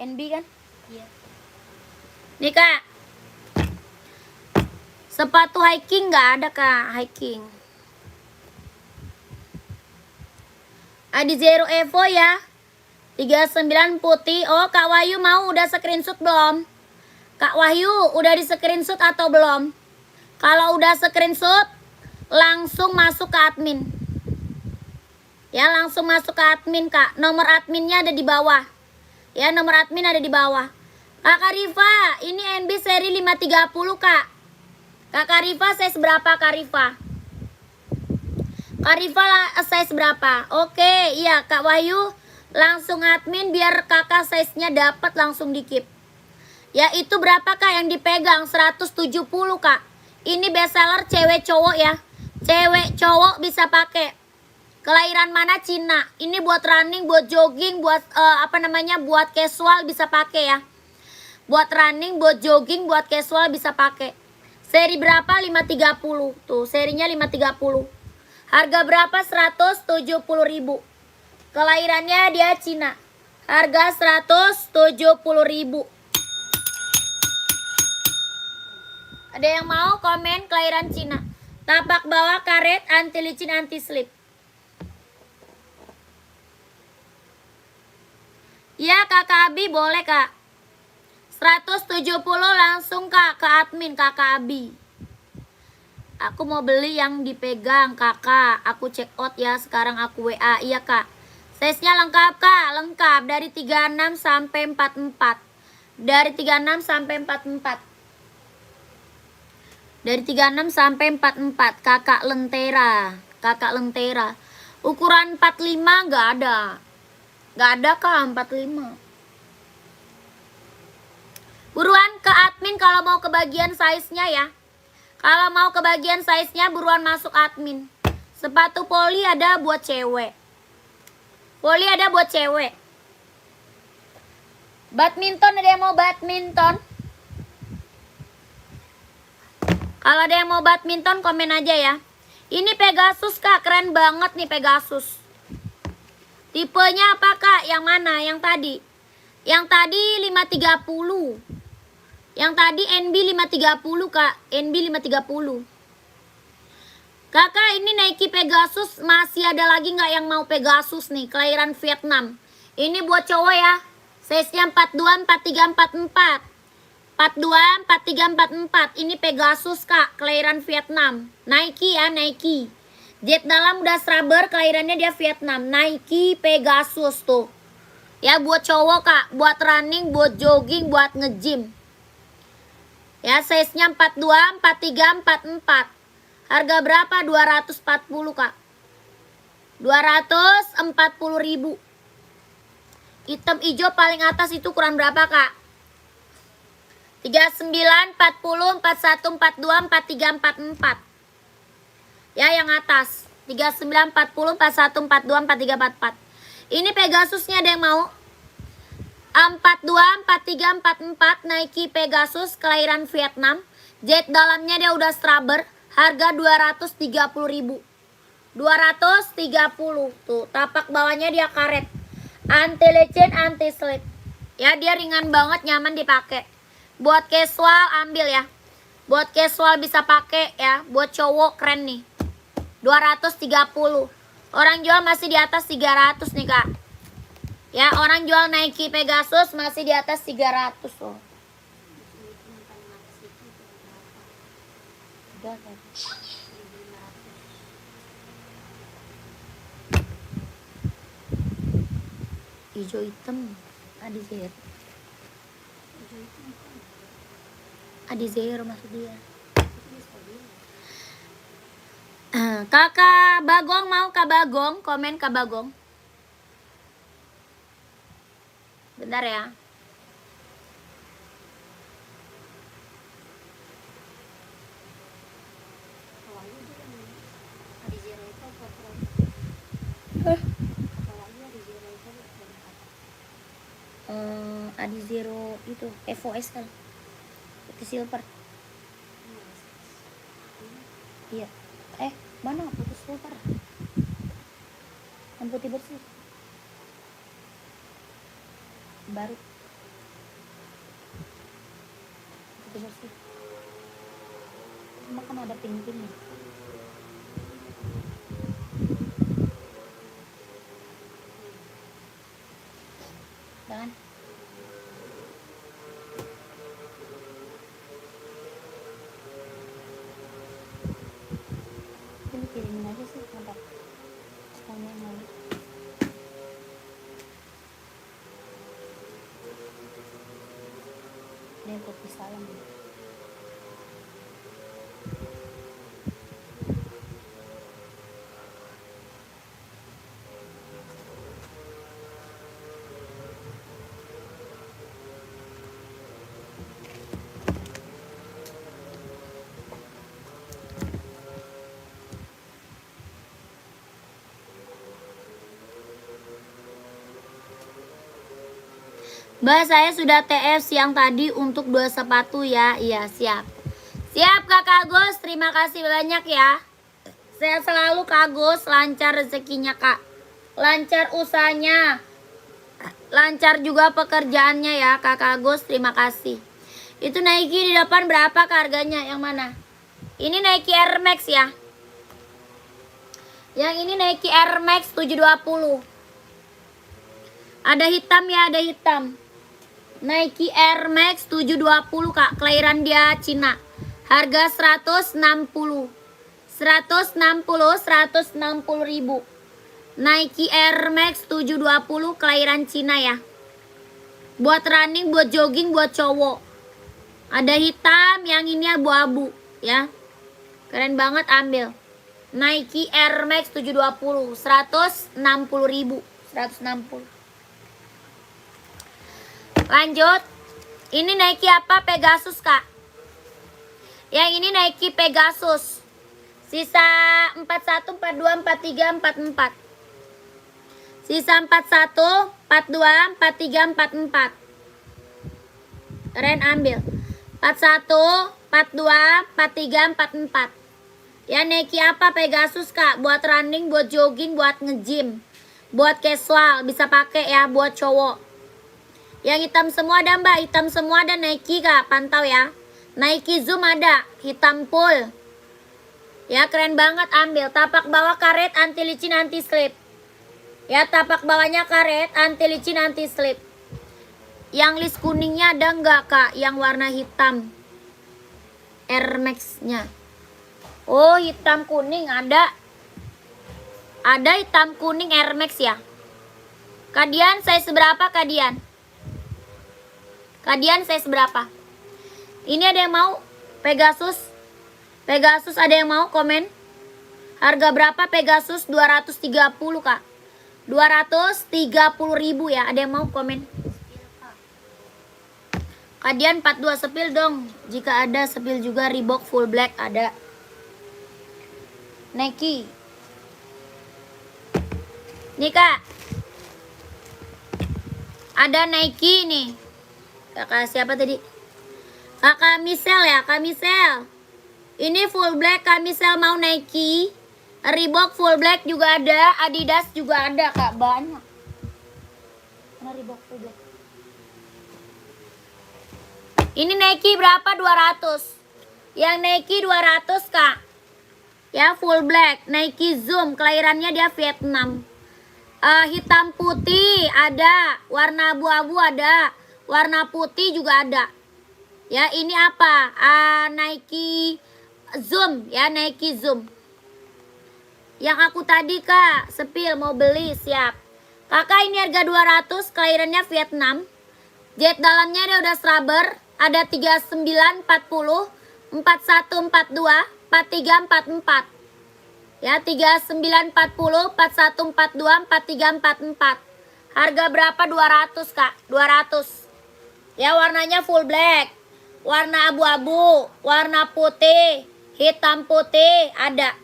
NB kan? Iya. Nih, Kak. Sepatu hiking nggak ada, Kak, hiking. Adizero Evo ya. 39 putih. Oh, Kak Wahyu mau udah screenshot belum? Kak Wahyu udah di screenshot atau belum? Kalau udah screenshot, langsung masuk ke admin. Ya, langsung masuk ke admin, Kak. Nomor adminnya ada di bawah. Ya, nomor admin ada di bawah. Kakak Riva, ini NB seri 530, Kak. Kakak Riva size berapa, Kak Riva? Kak Riva size berapa? Oke, iya Kak Wahyu, langsung admin biar kakak size-nya dapat langsung dikip. Ya, itu berapa, Kak, yang dipegang? 170, Kak. Ini bestseller cewek cowok ya. Cewek cowok bisa pakai. Kelahiran mana? Cina. Ini buat running, buat jogging, buat buat casual bisa pakai ya. Buat running, buat jogging, buat casual bisa pakai. Seri berapa? 530. Tuh, serinya 530. Harga berapa? 170.000. Kelahirannya dia Cina. Harga 170.000. Ada yang mau komen kelahiran Cina? Tapak bawah karet, anti licin, anti slip. Ya, Kakak Abi boleh, Kak. 170 langsung, Kak, ke admin Kakak Abi. Aku mau beli yang dipegang, Kakak. Aku check out ya, sekarang aku WA. Iya, Kak. Size-nya lengkap, Kak. Lengkap dari 36 sampai 44. Dari 36 sampai 44. Dari 36 sampai 44. Kakak Lentera. Kakak Lentera. Ukuran 45 nggak ada. Nggak ada, Kak, 45. Buruan ke admin kalau mau kebagian size-nya ya. Kalau mau kebagian size-nya buruan masuk admin. Sepatu poli ada buat cewek. Poli ada buat cewek. Badminton, ada yang mau badminton? Kalau ada yang mau badminton komen aja ya. Ini Pegasus, Kak, keren banget nih Pegasus. Tipenya apa, Kak? Yang mana? Yang tadi? Yang tadi 530. Yang tadi NB 530, Kak. NB 530. Kakak, ini Nike Pegasus masih ada lagi nggak yang mau Pegasus nih, kelahiran Vietnam. Ini buat cowok ya. Size-nya 42, 43, 44. 42, 43, 44. Ini Pegasus, Kak, kelahiran Vietnam. Nike ya, Nike. Jet dalam udah rubber, kelahirannya dia Vietnam. Nike Pegasus tuh. Ya buat cowok, Kak, buat running, buat jogging, buat nge-gym. Ya size-nya 42, 43, 44. Harga berapa? 240, Kak. 240.000. Hitam hijau paling atas itu ukuran berapa, Kak? 39, 40, 41, 42, 43, 44. Ya yang atas 39, 40, 41, 42, 43, 44. Ini Pegasusnya ada yang mau? 42, 43, 44 Nike Pegasus kelahiran Vietnam. Jet dalamnya dia udah rubber. Harga 230.000. 230 tuh. Tapak bawahnya dia karet. Anti lecet, anti slip. Ya dia ringan banget, nyaman dipakai. Buat casual ambil ya. Buat casual bisa pakai ya. Buat cowok keren nih. 230. Orang jual masih di atas 300 nih, Kak. Ya, orang jual Nike Pegasus masih di atas 300 loh. Hijau hitam Adizero maksud dia. Kakak Bagong mau, Kak Bagong, komen Kak Bagong. Bentar ya. Adizero itu FOS kan. Putih silver. Iya. Mana putih silver? Yang putih bersih. Baru. Putih bersih. Cuma kan ada pink-pinknya. Jangan. Ini kirimin aja sih, kontak. Sekarang yang lalu. Ini kopi salam. Mbak, saya sudah TF siang tadi untuk 2 sepatu ya. Iya, siap. Siap Kak Agus, terima kasih banyak ya. Saya selalu Kak Agus, lancar rezekinya Kak. Lancar usahanya. Lancar juga pekerjaannya ya Kak Agus, terima kasih. Itu Nike di depan berapa harganya? Yang mana? Ini Nike Air Max ya. Yang ini Nike Air Max 720. Ada hitam ya, ada hitam. Nike Air Max 720 Kak, kelahiran dia Cina. Harga 160. 160.000. Nike Air Max 720 kelahiran Cina ya. Buat running, buat jogging, buat cowok. Ada hitam, yang ini abu-abu ya. Keren banget, ambil. Nike Air Max 720, 160.000. 160. Lanjut. Ini Nike apa? Pegasus Kak. Yang ini Nike Pegasus. Sisa 41, 42, 43, 44. Sisa 41, 42, 43, 44. Keren, ambil. 41, 42, 43, 44. Ya Nike apa? Pegasus Kak. Buat running, buat jogging, buat nge-gym. Buat casual bisa pakai ya, buat cowok. Yang hitam semua ada mbak, hitam semua ada Nike kak, pantau ya. Nike Zoom ada, hitam full. Ya keren banget, ambil. Tapak bawah karet, anti licin, anti slip. Ya tapak bawahnya karet, anti licin, anti slip. Yang list kuningnya ada nggak kak? Yang warna hitam Air Max-nya. Oh hitam kuning ada. Ada hitam kuning Air Max ya. Kadian size berapa kadian? Kadian size berapa? Ini ada yang mau? Pegasus. Pegasus ada yang mau komen? Harga berapa Pegasus? 230 kak. 230.000 ya. Ada yang mau komen? Kadian 42 sepil dong. Jika ada sepil juga Reebok full black ada. Nike. Nih kak. Ada Nike nih. Kakak siapa tadi? Kakak Michelle ya, Kak Michelle. Ini full black, Kak Michelle mau Nike. Reebok full black juga ada, Adidas juga ada kak, banyak. Mana Reebok full black? Ini Nike berapa? 200. Yang Nike 200 kak. Ya full black, Nike Zoom, kelahirannya dia Vietnam. Hitam putih ada, warna abu-abu ada, warna putih juga ada. Ya ini apa? Nike Zoom ya, Nike Zoom. Yang aku tadi kak, sepil mau beli siap. Kakak ini harga 200, kelahirannya Vietnam. Jet dalamnya dia udah rubber, ada 39, 40, 41, 42, 43, 44. Ya 39, 40, 41, 42, 43, 44. Harga berapa? 200 kak, 200. Ya warnanya full black, warna abu-abu, warna putih, hitam putih ada.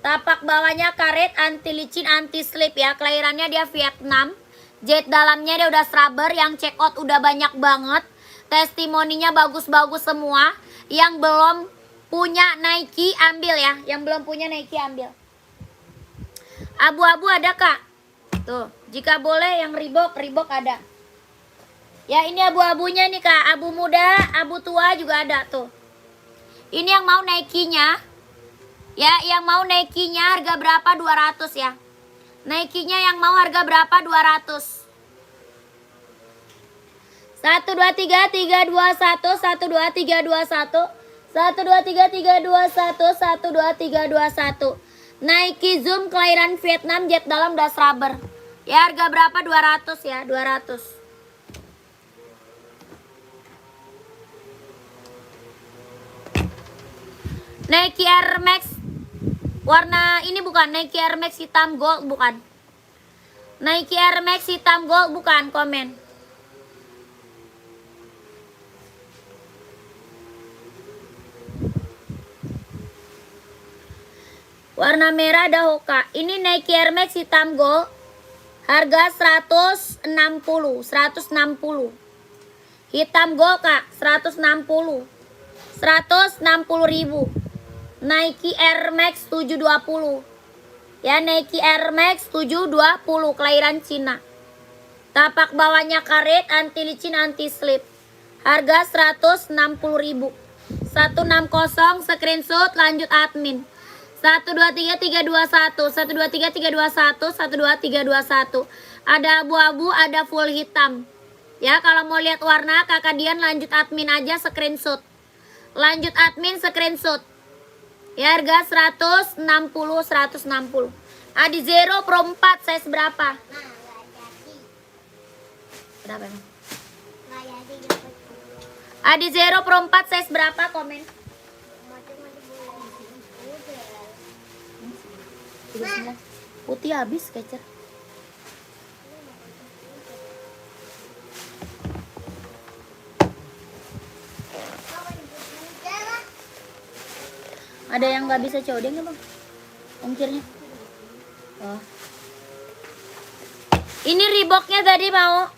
Tapak bawahnya karet, anti licin, anti slip ya. Kelahirannya dia Vietnam. Jet dalamnya dia udah rubber, yang check out udah banyak banget. Testimoninya bagus-bagus semua. Yang belum punya Nike ambil ya. Yang belum punya Nike ambil. Abu-abu ada kak. Tuh, jika boleh yang Reebok ada. Ya ini abu-abunya nih kak. Abu muda, abu tua juga ada tuh. Ini yang mau Nike-nya. Ya, yang mau Nike-nya harga berapa? 200 ya. Nike-nya yang mau harga berapa? 200. 1 2 3 3 2 1 1 2 3 2 1 1 2 3 3 2 1 1 2 3 2 1. Nike Zoom kelahiran Vietnam, jet dalam das rubber. Ya harga berapa? 200 ya, 200. Nike Air Max warna ini bukan, Nike Air Max hitam gold bukan. Nike Air Max hitam gold bukan, komen. Warna merah ada Hoka. Ini Nike Air Max hitam gold. Harga 160, 160. Hitam gold kak, 160. 160.000. Nike Air Max 720. Ya Nike Air Max 720, kelahiran Cina. Tapak bawahnya karet, anti licin, anti slip. Harga 160.000. 160 screenshot, lanjut admin. 1 2 3 3 2 1 1 2 3 3 2 1 1 2 3 2 1. Ada abu-abu, ada full hitam. Ya kalau mau lihat warna kakak Dian lanjut admin aja, screenshot. Lanjut admin screenshot. Ya harga 160, 160. Adi Zero Pro 4 size berapa? Berapa emang? Adi Zero Pro 4 size berapa? Komen. Putih habis kecer. Ada yang nggak bisa COD nggak bang? Ongkirnya? Oh. Ini Reeboknya tadi mau.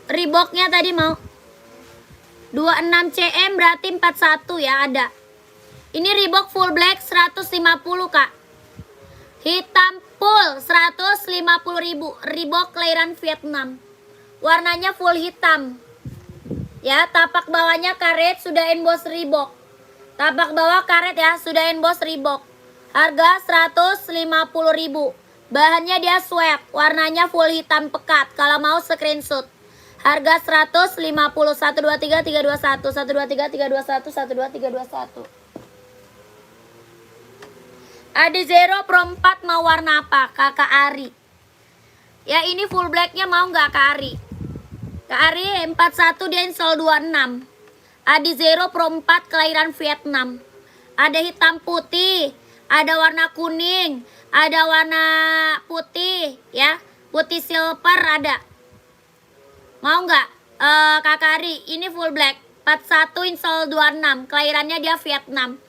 Reeboknya tadi mau. 26 cm berarti 41 ya ada. Ini Reebok full black 150 kak. Hitam full 150.000. Reebok kelahiran Vietnam. warnanya full hitam. Ya, tapak bawahnya karet sudah emboss Reebok. Tapak bawah karet ya, sudah emboss Reebok. Harga 150.000. Bahannya dia sweat, warnanya full hitam pekat. Kalau mau screenshot. Harga 150. 123 321 123 321 123 321. Adizero Pro 4 mau warna apa? Kakak Ari. Ya ini full blacknya mau nggak Kak Ari? Kak Ari 41 dia install 26. Adizero Pro 4 kelahiran Vietnam. Ada hitam putih, ada warna kuning, ada warna putih ya, putih silver ada. Mau nggak Kakak Ari? Ini full black 41 install 26, kelahirannya dia Vietnam.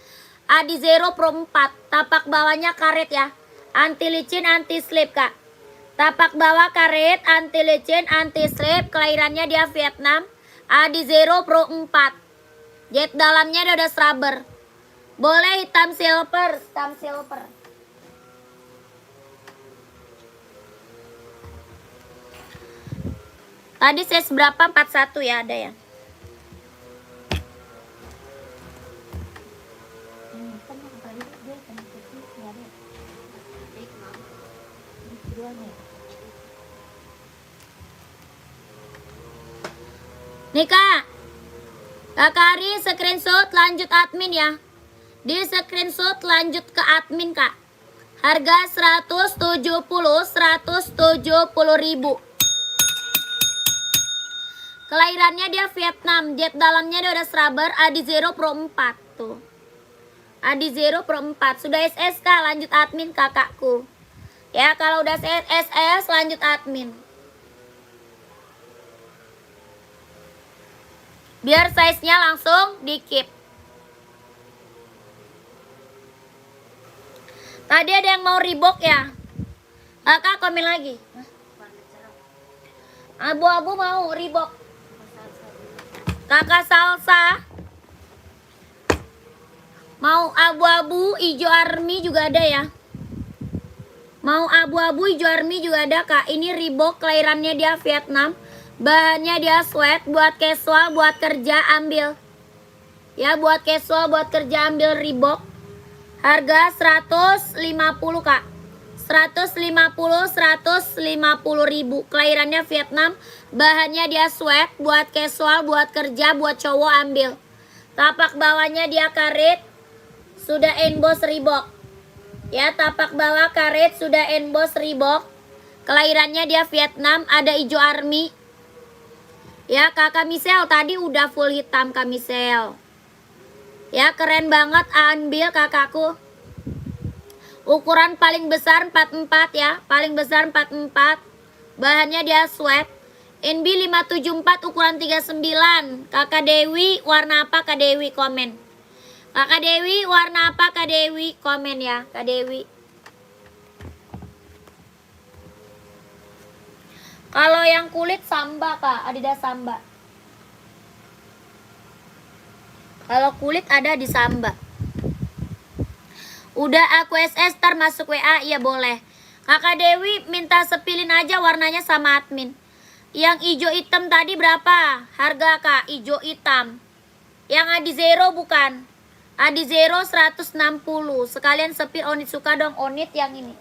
Adizero Pro 4, tapak bawahnya karet ya, anti licin anti slip Kak. Tapak bawah karet, anti licin anti slip, kelahirannya dia Vietnam. Adizero Pro 4, jet dalamnya dia udah rubber. Boleh hitam silver, hitam silver. Tadi size berapa? 41 ya, ada ya. Nih Kak, Kakak Ari screenshot lanjut admin ya. Di screenshot lanjut ke admin Kak. Harga 170.000. Kelahirannya dia Vietnam, jet dalamnya dia udah rubber. Adizero Pro 4 tuh. Adizero Pro 4 sudah SSK, lanjut admin kakakku. Ya kalau udah SS lanjut admin. Biar size-nya langsung di keep. Tadi ada yang mau Reebok ya? Kakak komen lagi. Abu-abu mau Reebok. Kakak Salsa mau abu-abu, hijau army juga ada ya. Mau abu-abu, hijau army juga ada Kak. Ini Reebok, kelahirannya dia Vietnam. Bahannya dia sweat, buat casual, buat kerja ambil. Ya, buat casual, buat kerja ambil Reebok. Harga 150 Kak. 150.000. Kelahirannya Vietnam. Bahannya dia sweat, buat casual, buat kerja, buat cowok ambil. Tapak bawahnya dia karet, sudah emboss Reebok. Ya, tapak bawah karet sudah emboss Reebok. Kelahirannya dia Vietnam, ada hijau army. Ya, Kakak Michelle tadi udah full hitam Kak Michelle. Ya, keren banget ambil kakakku. Ukuran paling besar 44 ya, paling besar 44. Bahannya dia sweat. NB 574 ukuran 39. Kakak Dewi warna apa Kak Dewi komen. Kakak Dewi warna apa Kak Dewi komen ya Kak Dewi. Kalau yang kulit Samba Kak, Adidas Samba. Kalau kulit ada di Samba. Udah aku SS tar masuk WA, iya boleh. Kakak Dewi minta sepilin aja warnanya sama admin. Yang hijau hitam tadi berapa? Harga Kak, hijau hitam. Yang Adizero bukan. Adizero 160. Sekalian sepil Onit suka dong Onit yang ini.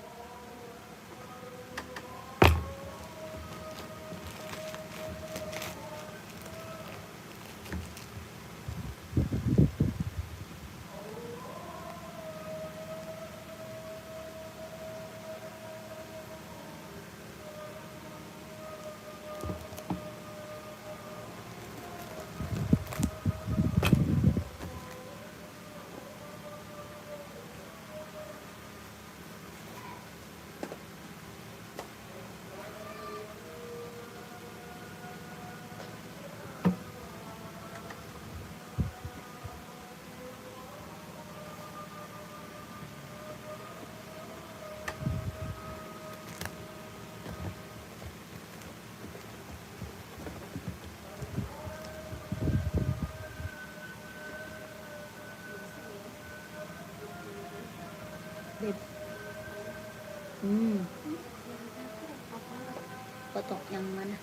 Foto yang mana?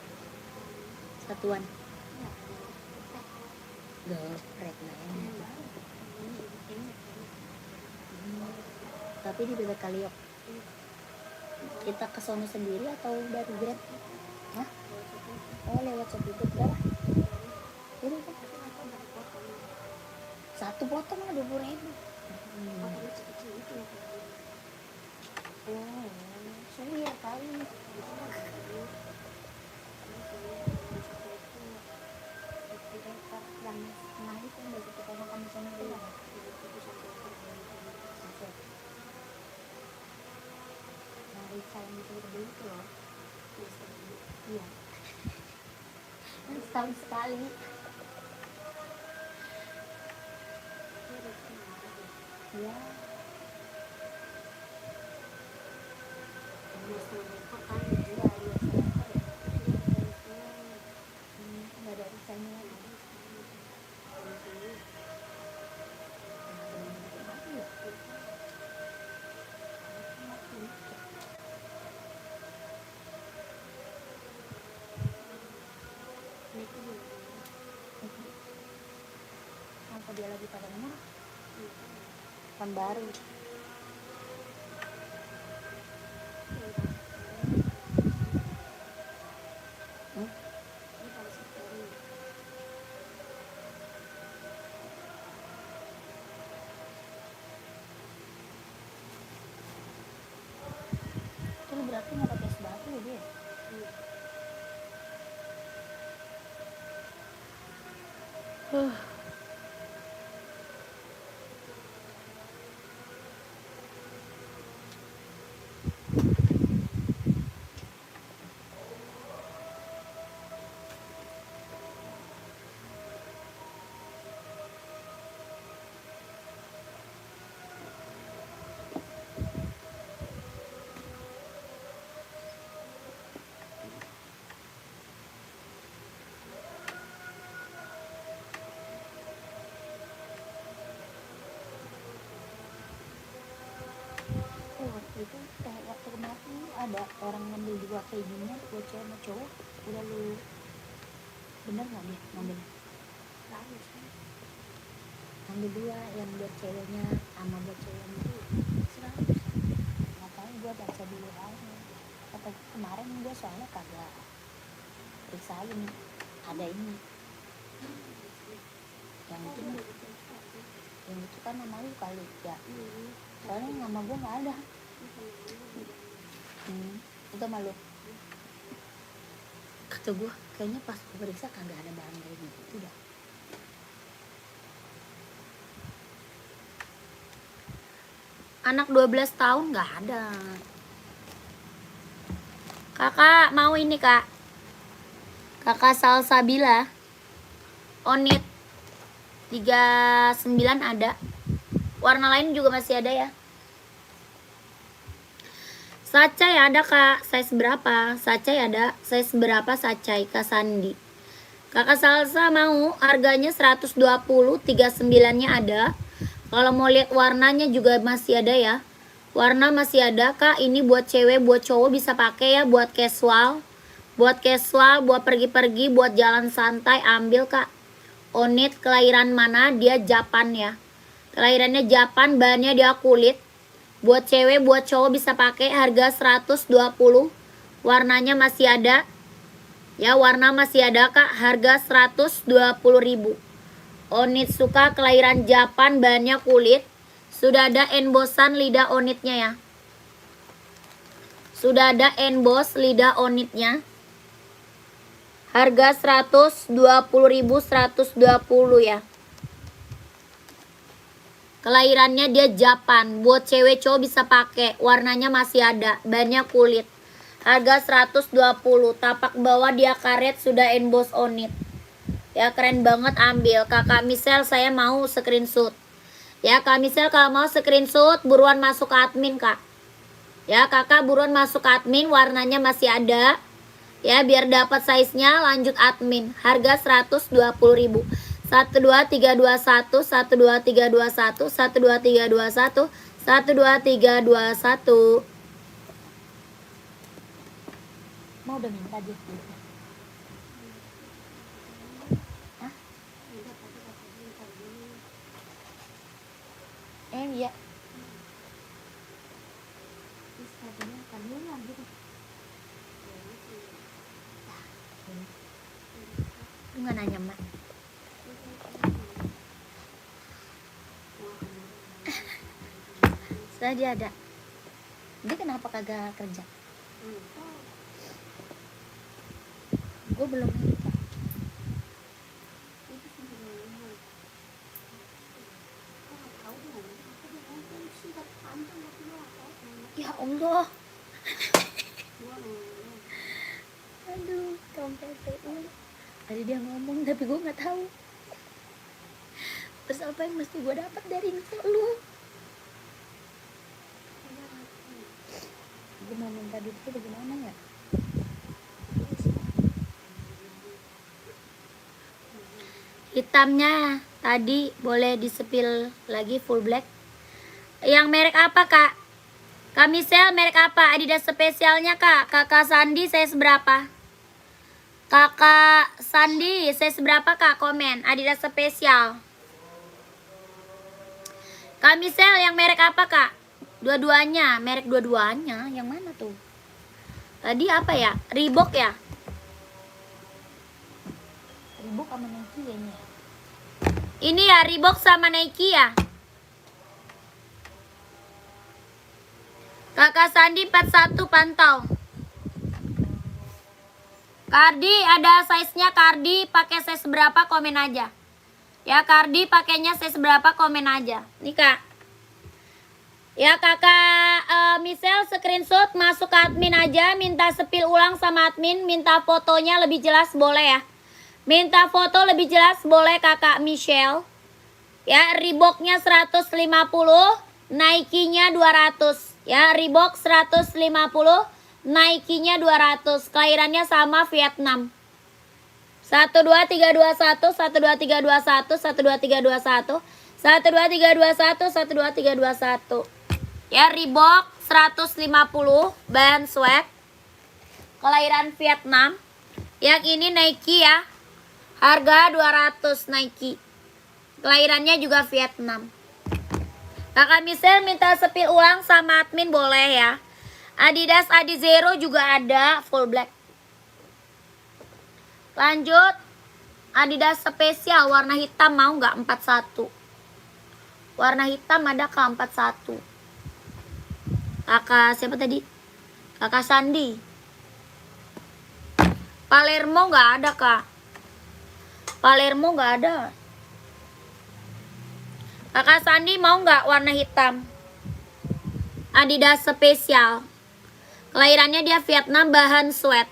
satuan. Geprek lah. Tapi di bebek Kaliok. Kita ke sono sendiri atau dari Grab? Hah? Oh, lewat Shopee berapa? Ini kan satu potong lah 20.000. Oh, sulit kali. Yang nah itu yang bagi kita makan di sana dulu. Dari calon itu beli itu loh. Iya. Setahun sekali. Ya. Nggak ada risanya lagi. Apa dia lagi pada mana? Kan baru. Itu berarti nggak pakai es batu ya dia? Itu waktu kemarin ada orang ngambil 2 kayak gini buat cewek sama cowok. Udah lu bener nggak nih ngambil? Ngambil 2 yang buat ceweknya sama buat cowoknya itu 100. Nggak tahu, gua baca dulu aja. Kata kemarin gua soalnya kagak periksain ada ini. Yang itu kan nama lu kali ya. Soalnya nama gua nggak ada. Itu malu. Kata gue kayaknya pas gue periksa kagak ada barang kayak gitu dah. Anak 12 tahun nggak ada. Kakak mau ini kak. Kakak Salsabila Onit 39 ada. Warna lain juga masih ada ya. Sacai ada kak, size berapa? Sacai ada, size berapa sacai Kak Sandi? Kakak Salsa mau, harganya 120, 39-nya ada. Kalau mau lihat warnanya juga masih ada ya. Warna masih ada kak, ini buat cewek, buat cowok bisa pakai ya, buat casual. Buat casual, buat pergi-pergi, buat jalan santai, ambil kak. Onit kelahiran mana? Dia Japan ya. Kelahirannya Japan, bahannya dia kulit. Buat cewek, buat cowok bisa pakai, harga 120. Warnanya masih ada. Ya, warna masih ada kak, harga 120.000. Onitsuka kelahiran Japan, bahannya kulit. Sudah ada embosan lidah onitnya ya. Sudah ada emboss lidah onitnya. Harga 120.000, 120 ya. Kelahirannya dia Japan. Buat cewek cowok bisa pakai. Warnanya masih ada. Bahannya kulit. Harga 120. Tapak bawah dia karet, sudah emboss onit. Ya keren banget, ambil. Kakak Michelle saya mau screenshot. Ya Kak Michelle kalau mau screenshot buruan masuk ke admin kak. Ya kakak buruan masuk ke admin, warnanya masih ada. Ya biar dapat size-nya, lanjut admin. Harga 120.000. 12321 12321 12321 12321. Mau udah minta dia. nggak nanya mak. Setelah dia ada, dia kenapa kagak kerja? Gue belum minta. Ya Allah. Aduh, PPU. Tadi dia ngomong tapi gue nggak tahu. Terus apa yang mesti gue dapat dari info lu? Gue mau minta duit itu bagaimana ya? Hitamnya tadi boleh disepil lagi full black. Yang merek apa kak? Kamisel merek apa? Adidas spesialnya kak. Kakak Sandi size berapa? Kakak Sandi size berapa kak? Komen. Adidas spesial. Kamisel yang merek apa kak? Dua-duanya. Merek dua-duanya. Yang mana tuh? Tadi apa ya? Reebok ya? Reebok sama Nike ya ini ya? Ini ya Reebok sama Nike ya? Kakak Sandi 41 pantau. Kardi ada size-nya Kardi pakai size berapa komen aja. Ya Kardi pakainya size berapa komen aja. Nih kak. Ya kakak Michelle screenshot masuk ke admin aja. Minta sepil ulang sama admin. Minta fotonya lebih jelas boleh ya. Minta foto lebih jelas boleh kakak Michelle. Ya Reeboknya 150. Nike-nya 200. Ya Reebok 150. Nike-nya 200. Kelahirannya sama Vietnam. 12321 12321 12321 12321 12321. Ya Reebok 150 bahan sweat. Kelahiran Vietnam. Yang ini Nike ya. Harga 200 Nike. Kelahirannya juga Vietnam. Kakak Michelle minta sepil ulang sama admin boleh ya. Adidas Adizero juga ada full black. Lanjut. Adidas spesial warna hitam mau nggak 41? Warna hitam ada ke 41. Kakak siapa tadi? Kakak Sandi. Palermo nggak ada kak. Palermo nggak ada. Kakak Sandi mau nggak warna hitam? Adidas spesial. Kelahirannya dia Vietnam bahan sweat.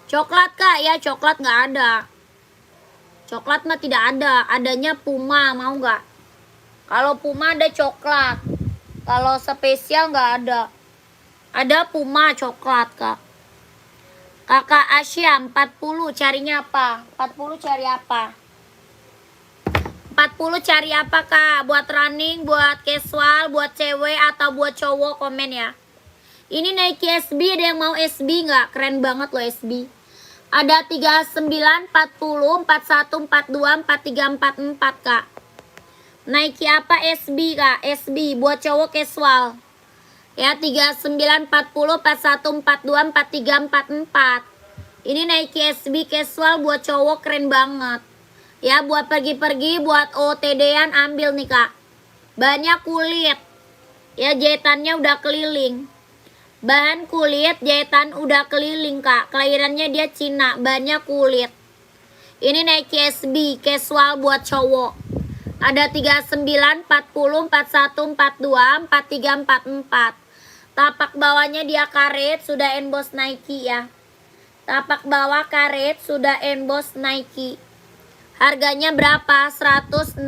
Coklat kak ya coklat nggak ada. Coklat mah tidak ada. Adanya Puma mau nggak? Kalau Puma ada coklat. Kalau spesial nggak ada. Ada Puma coklat kak. Kakak Asia 40 carinya apa? 40 cari apa? 40 cari apa kak? Buat running, buat casual, buat cewek atau buat cowok komen ya. Ini Nike SB ada yang mau SB nggak? Keren banget loh SB. Ada 39, 40, 41, 42, 43, 44 kak. Nike apa SB kak? SB buat cowok casual. Ya 39, 40, 41, 42, 43, 44. Ini Nike SB casual buat cowok keren banget. Ya buat pergi-pergi, buat OTD-an ambil nih kak. Banyak kulit. Ya jahitannya udah keliling. Bahan kulit jahitan udah keliling kak. Kelahirannya dia Cina. Banyak kulit. Ini Nike SB casual buat cowok. Ada 39, 40, 41, 42, 43, 44. Tapak bawahnya dia karet. Sudah emboss Nike ya. Tapak bawah karet. Sudah emboss Nike. Harganya berapa? 160.000.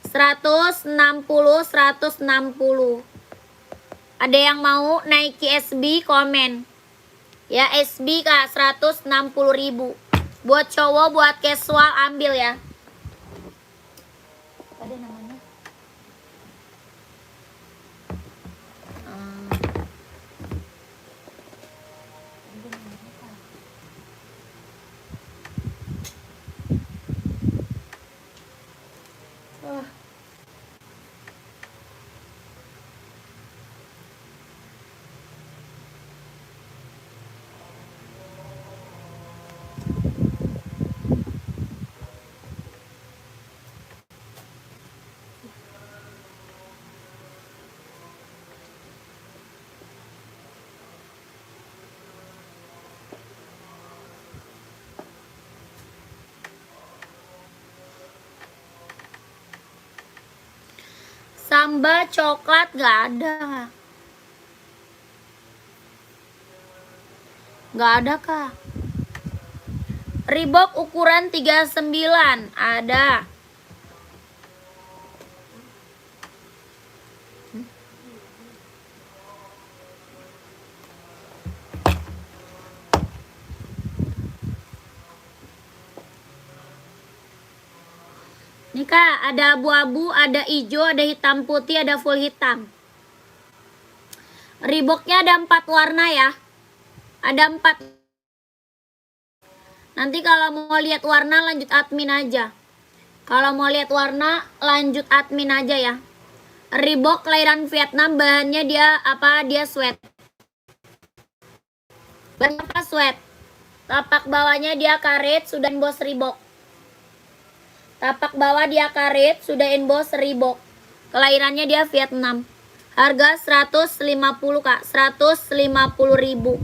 160, 160. Ada yang mau Nike SB komen. Ya SB kak 160.000. Buat cowok, buat casual ambil ya. Ada namanya? Samba coklat nggak ada. Nggak ada kak. Reebok ukuran 39 ada. Nih kak, ada abu-abu, ada hijau, ada hitam putih, ada full hitam. Reeboknya ada 4 warna ya. Ada 4. Nanti kalau mau lihat warna lanjut admin aja. Kalau mau lihat warna lanjut admin aja ya. Reebok kelahiran Vietnam, bahannya dia apa? Dia sweat. Bahan apa sweat? Tapak bawahnya dia karet, sudah emboss Reebok. Tapak bawah dia karet, sudah emboss Reebok. Kelahirannya dia Vietnam. Harga 150 kak, 150.000.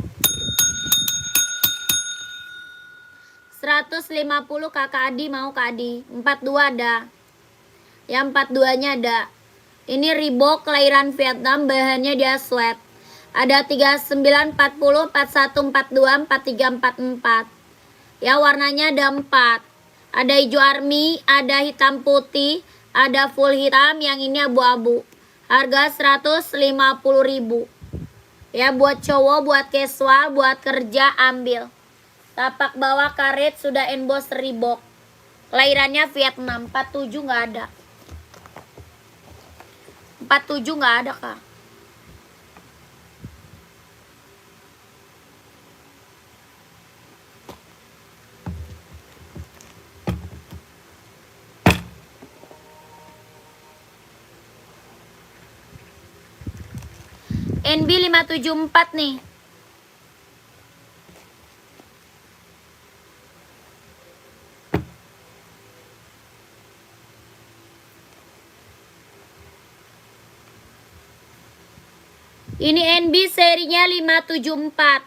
150 kakak Adi mau kak Adi. 42 ada. Yang 42 nya ada. Ini Reebok kelahiran Vietnam, bahannya dia sweat. Ada 39, 40, 41, 42, 43, 44. Ya warnanya ada 4. Ada hijau army, ada hitam putih, ada full hitam, yang ini abu-abu. Harga 150.000. Ya buat cowok, buat casual, buat kerja ambil. Tapak bawah karet, sudah emboss Reebok. Kelahirannya Vietnam. 47 nggak ada. 47 nggak ada kak. NB 574 nih. Ini NB serinya 574.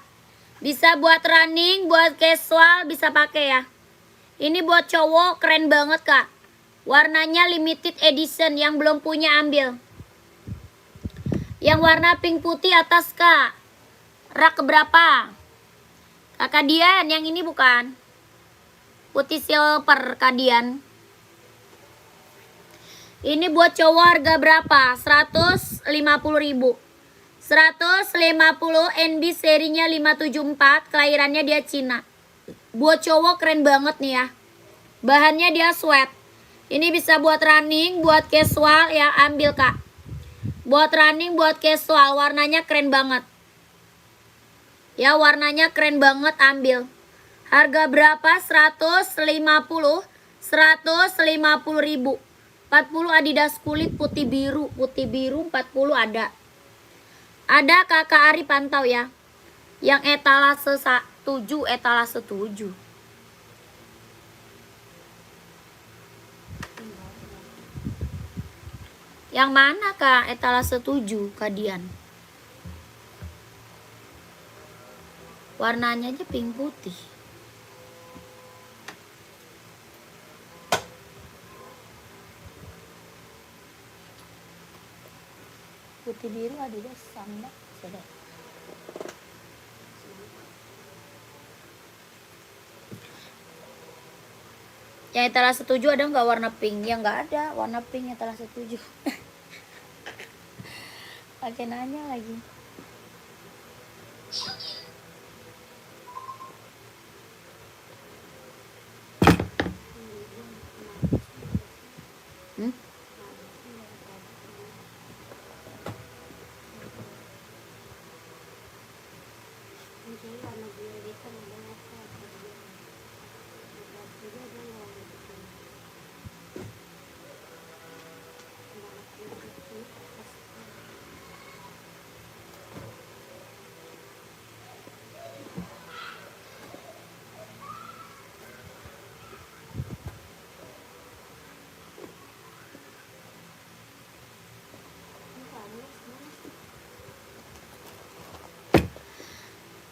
Bisa buat running, buat casual, bisa pakai ya. Ini buat cowok keren banget kak. Warnanya limited edition, yang belum punya ambil. Yang warna pink putih atas kak. Rak keberapa? Kakak Dian, yang ini bukan. Putih silver kak Dian. Ini buat cowok harga berapa? 150.000. 150 NB serinya 574. Kelahirannya dia Cina. Buat cowok keren banget nih ya. Bahannya dia sweat. Ini bisa buat running, buat casual ya, ambil kak. Buat running, buat casual, warnanya keren banget. Ya warnanya keren banget, ambil. Harga berapa? 150. 150.000. 40 Adidas kulit putih biru. Putih biru 40 ada. Ada kakak Ari pantau ya. Yang etalase 7, etalase 7. Yang mana kak etalase 7 kak Dian? Warnanya aja pink putih. Putih biru Adidas sama sudah. Yang etalase 7 ada nggak warna pink? Ya nggak ada warna pink etalase 7. Pakai nanya lagi.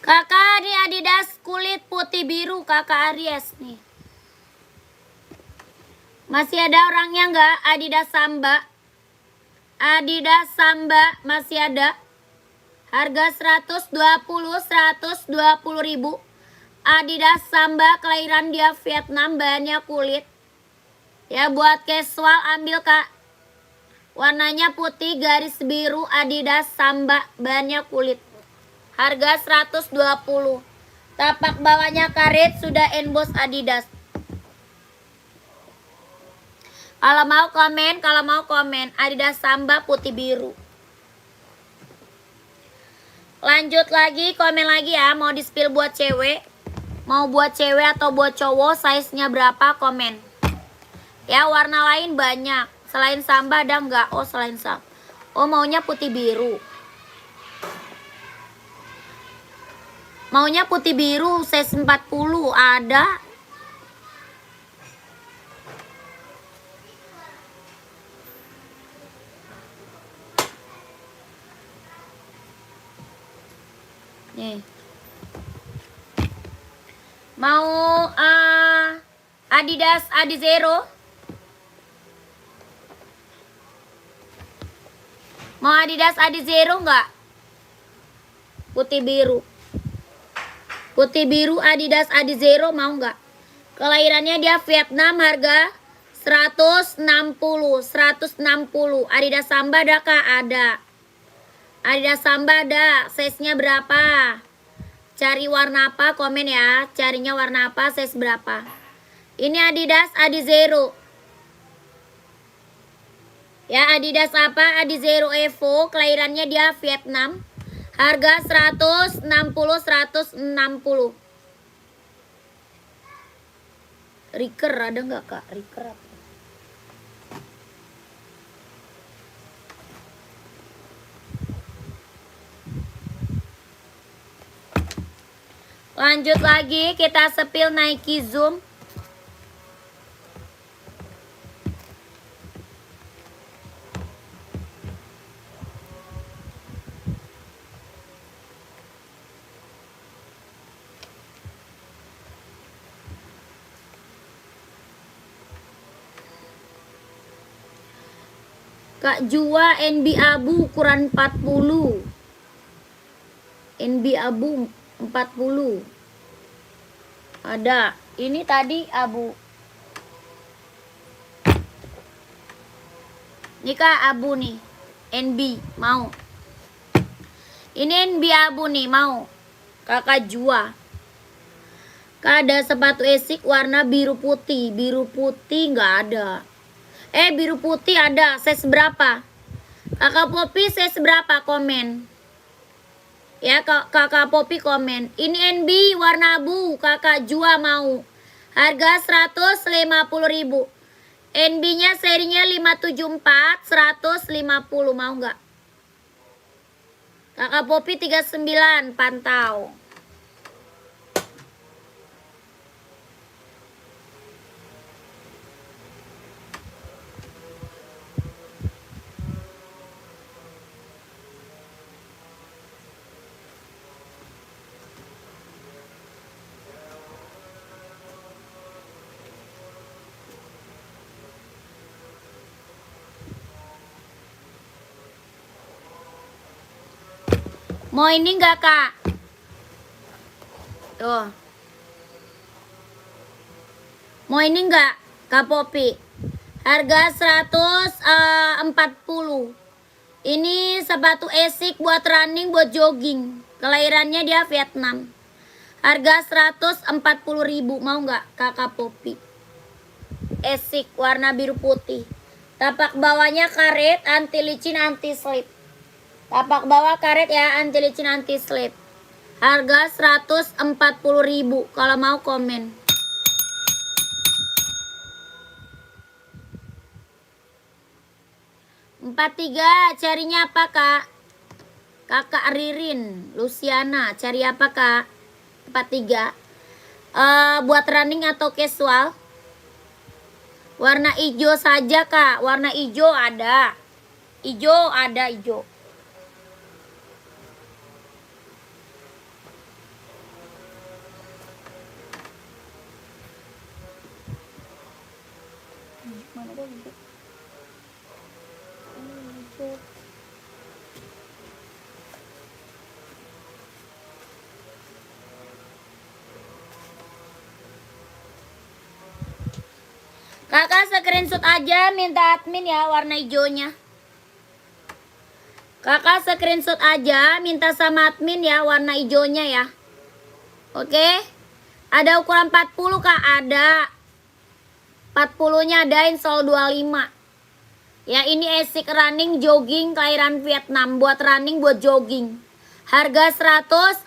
Kakak, ini Adidas kulit putih biru kakak Aries nih. Masih ada orangnya nggak? Adidas Samba. Adidas Samba masih ada. Harga 120 ribu. Adidas Samba kelahiran dia Vietnam, bahannya kulit. Ya buat casual ambil Kak. Warnanya putih garis biru Adidas Samba, bahannya kulit. Harga 120. Tapak bawahnya karet, sudah emboss Adidas. Kalau mau komen, Adidas Samba putih biru. Lanjut lagi, komen lagi ya, mau di spill buat cewek. Mau buat cewek atau buat cowok, size-nya berapa, komen. Ya, warna lain banyak. Selain Samba ada enggak? Oh, selain Samba. Oh, maunya putih biru. Maunya putih biru, size 40 ada. Nih. Mau Adidas Adizero? Mau Adidas Adizero enggak? Putih biru. Putih biru Adidas Adizero mau enggak? Kelahirannya dia Vietnam, harga 160. Adidas Samba ada Kak? Ada. Adidas Samba ada. Size-nya berapa? Cari warna apa? Komen ya. Carinya warna apa? Size berapa? Ini Adidas Adizero. Ya, Adidas apa? Adizero Evo. Kelahirannya dia Vietnam. Harga 160. Riker ada nggak Kak? Riker apa? Lanjut lagi, kita sepil Nike Zoom. Kak Jua NB abu ukuran 40. NB abu 40. Ada. Ini tadi abu. Ini Kak abu nih. NB mau. Ini NB abu nih mau. Kakak Jua. Kak ada sepatu esik warna biru putih. Biru putih nggak ada. Biru putih ada. Size berapa? Kakak Popi size berapa? Komen. Ya kakak Popi komen. Ini NB warna abu. Kakak Jua mau. Harga 150 ribu. NB nya serinya 574. 150 mau nggak? Kakak Popi 39. Pantau. Mau ini enggak Kak? Tuh. Mau ini enggak Kak Popi? Harga 140. Ini sepatu esik buat running, buat jogging. Kelahirannya dia Vietnam. Harga 140 ribu. Mau enggak Kakak Popi? Esik warna biru putih. Tapak bawahnya karet, anti licin, anti slip. Tapak bawah karet ya, anti licin, anti slip. Harga 140 ribu. Kalau mau komen. Empat tiga, carinya apa Kak? Kakak Ririn, Luciana, cari apa Kak? 43. Buat running atau casual? Warna hijau saja Kak. Warna hijau ada. Hijau ada, hijau. Kakak screenshot aja, minta admin ya warna hijaunya. Kakak screenshot aja, minta sama admin ya warna hijaunya ya. Oke. Ada ukuran 40 Kak, ada. 40-nya ada install 25. Ya ini ASIC running jogging kelahiran Vietnam, buat running buat jogging. Harga 140.000.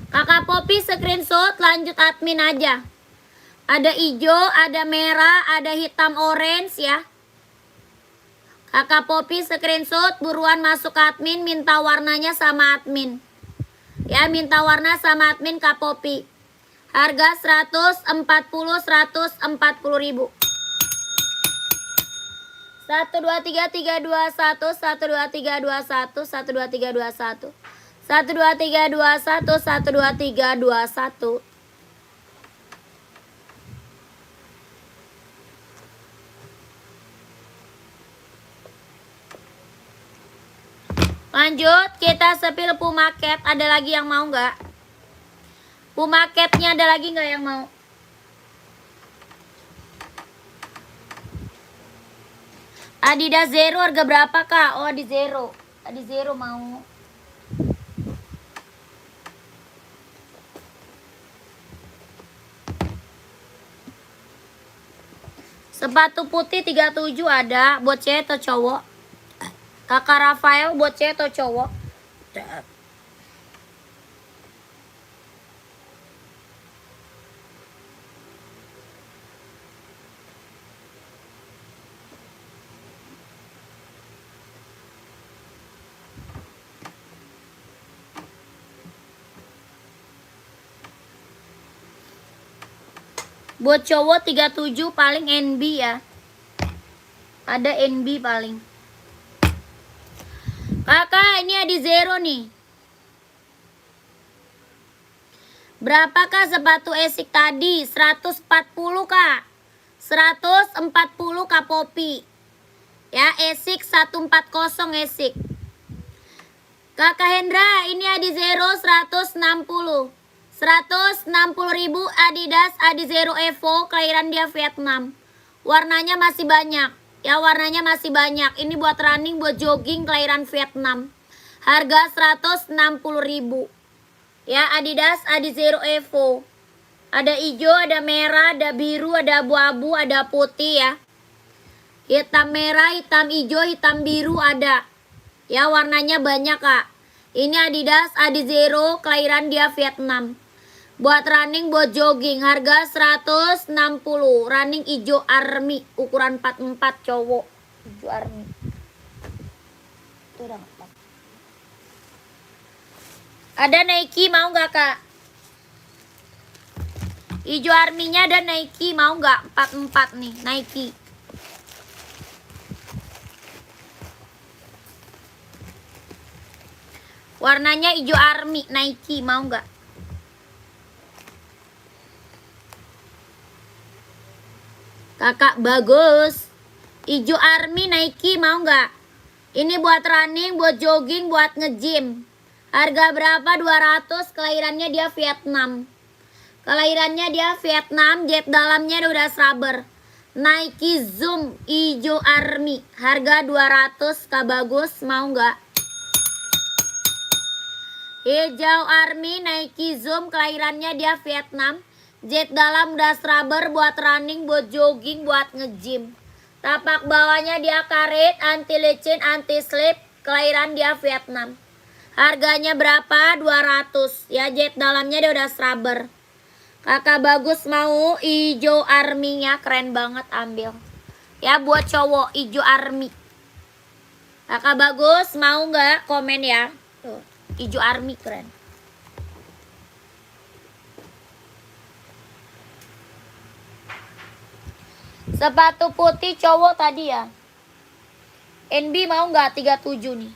Kakak Poppy screenshot, lanjut admin aja. Ada hijau, ada merah, ada hitam orange ya. Kakak Poppy screenshot, buruan masuk ke admin, minta warnanya sama admin. Ya, minta warna sama admin Kak Poppy. Harga 140.000. 123 321 123 21 123 21 123 21 123 21. Lanjut, kita sepil Puma Cat. Ada lagi yang mau nggak? Puma Cat-nya ada lagi nggak yang mau? Adidas Zero harga berapa Kak? Oh, Adi Zero. Adi Zero mau. Sepatu putih 37 ada, buat cewek atau cowok? Kakak Rafael buat cewek atau cowok? Buat cowok 37 paling NB ya. Ada NB paling. Kakak, ini Adi Zero nih. Berapakah sepatu ASIC tadi? 140 Kak. 140 Kak Poppy. Ya, ASIC 140 ASIC. Kakak Hendra, ini Adi Zero 160. 160.000 Adidas Adi Zero Evo, kelahiran dia Vietnam. Warnanya masih banyak. Ya, warnanya masih banyak. Ini buat running, buat jogging, kelahiran Vietnam. Harga 160.000. Ya, Adidas Adi Zero Evo. Ada hijau, ada merah, ada biru, ada abu-abu, ada putih ya. Hitam merah, hitam hijau, hitam biru ada. Ya, warnanya banyak Kak. Ini Adidas Adi Zero, kelahiran dia Vietnam. Buat running, buat jogging, harga 160. Running hijau army, ukuran 44 cowok. Hijau army. Itu udah gak. Ada Nike, mau nggak Kak? Hijau arminya ada Nike, mau nggak? 44 nih, Nike. Warnanya hijau army, Nike, mau nggak? Kakak bagus. Hijau army Nike, mau nggak? Ini buat running, buat jogging, buat nge-gym. Harga berapa? 200. Kelahirannya dia Vietnam. Kelahirannya dia Vietnam. Jet dalamnya udah rubber. Nike Zoom hijau army. Harga 200. Kak bagus, mau nggak? Hijau army Nike Zoom, kelahirannya dia Vietnam. Jet dalam das rubber, buat running, buat jogging, buat nge-gym. Tapak bawahnya dia karet, anti licin, anti slip, kelahiran dia Vietnam. Harganya berapa? 200. Ya, jet dalamnya dia udah rubber. Kakak bagus, mau hijau army-nya, keren banget, ambil. Ya, buat cowok hijau army. Kakak bagus, mau nggak? Komen ya. Tuh, hijau army keren. Sepatu putih cowok tadi ya. NB mau nggak? 37 nih.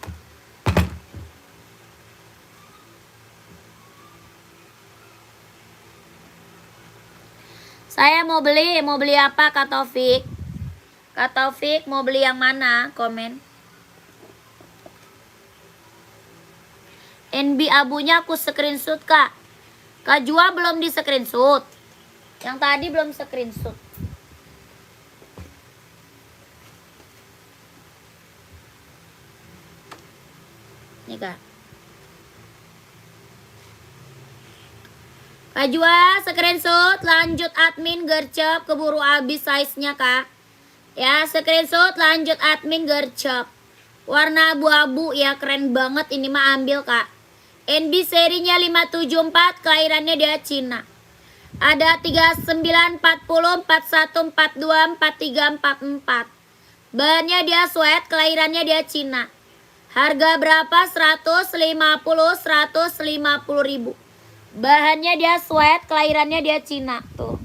Saya mau beli apa Kak Taufik? Kak Taufik mau beli yang mana? Komen. NB abunya aku screenshot kak. Kak Jua belum di screenshot. Yang tadi belum screenshot. Nih kak. Kak Jua screenshot, lanjut admin gercep, keburu habis size-nya kak. Ya screenshot, lanjut admin gercep. Warna abu-abu ya, keren banget ini mah, ambil kak. NB serinya 574, kelahirannya dia Cina. Ada 39, 40, 41, 42, 43, 44. Bahannya dia sweat, kelahirannya dia Cina. Harga berapa? 150 ribu. Bahannya dia sweat, kelahirannya dia Cina. Tuh.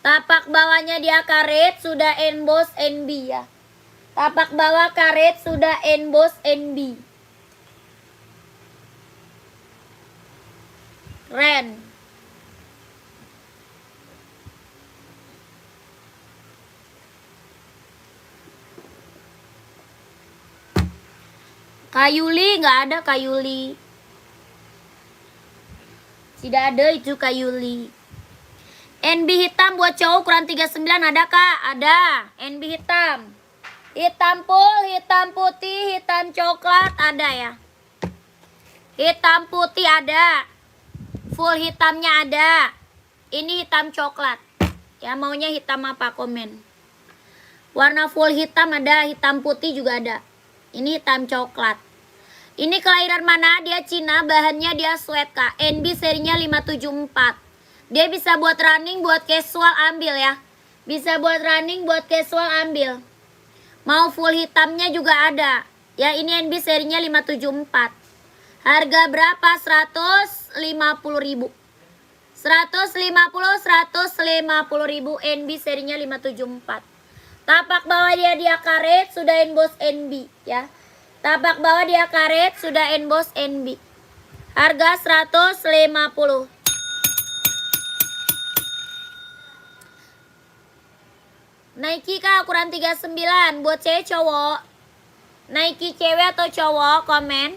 Tapak bawahnya dia karet, sudah emboss NB ya. Tapak bawah karet, sudah emboss NB. Keren. Kayuli nggak ada Kayuli. Tidak ada itu Kayuli. NB hitam buat cowok ukuran 39 ada kak? Ada. NB hitam. Hitam full, hitam putih, hitam coklat ada ya. Hitam putih ada. Full hitamnya ada. Ini hitam coklat. Ya maunya hitam apa? Komen. Warna full hitam ada, hitam putih juga ada. Ini hitam coklat. Ini kelahiran mana? Dia Cina, bahannya dia sweat kak. NB serinya 574. Dia bisa buat running, buat casual ambil ya. Bisa buat running, buat casual ambil. Mau full hitamnya juga ada. Ya ini NB serinya 574. Harga berapa? 150 ribu. 150 ribu NB serinya 574. Tapak bawah dia karet, sudah emboss NB ya. Tapak bawah dia karet, sudah emboss NB. Harga 150. Nike kak ukuran 39 buat cewek cowok. Nike cewek atau cowok, komen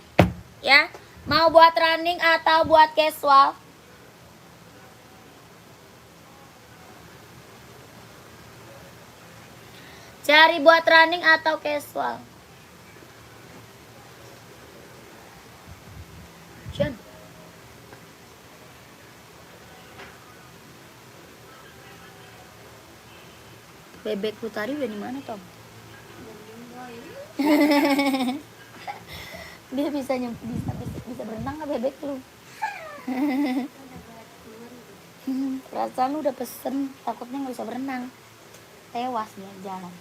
ya. Mau buat running atau buat casual? Cari buat running atau casual. John. Bebek lu tadi udah di mana, Tom? Dia bisa berenang nggak bebek lu? Perasaan lu udah pesen, takutnya nggak bisa berenang, tewas dia jalan.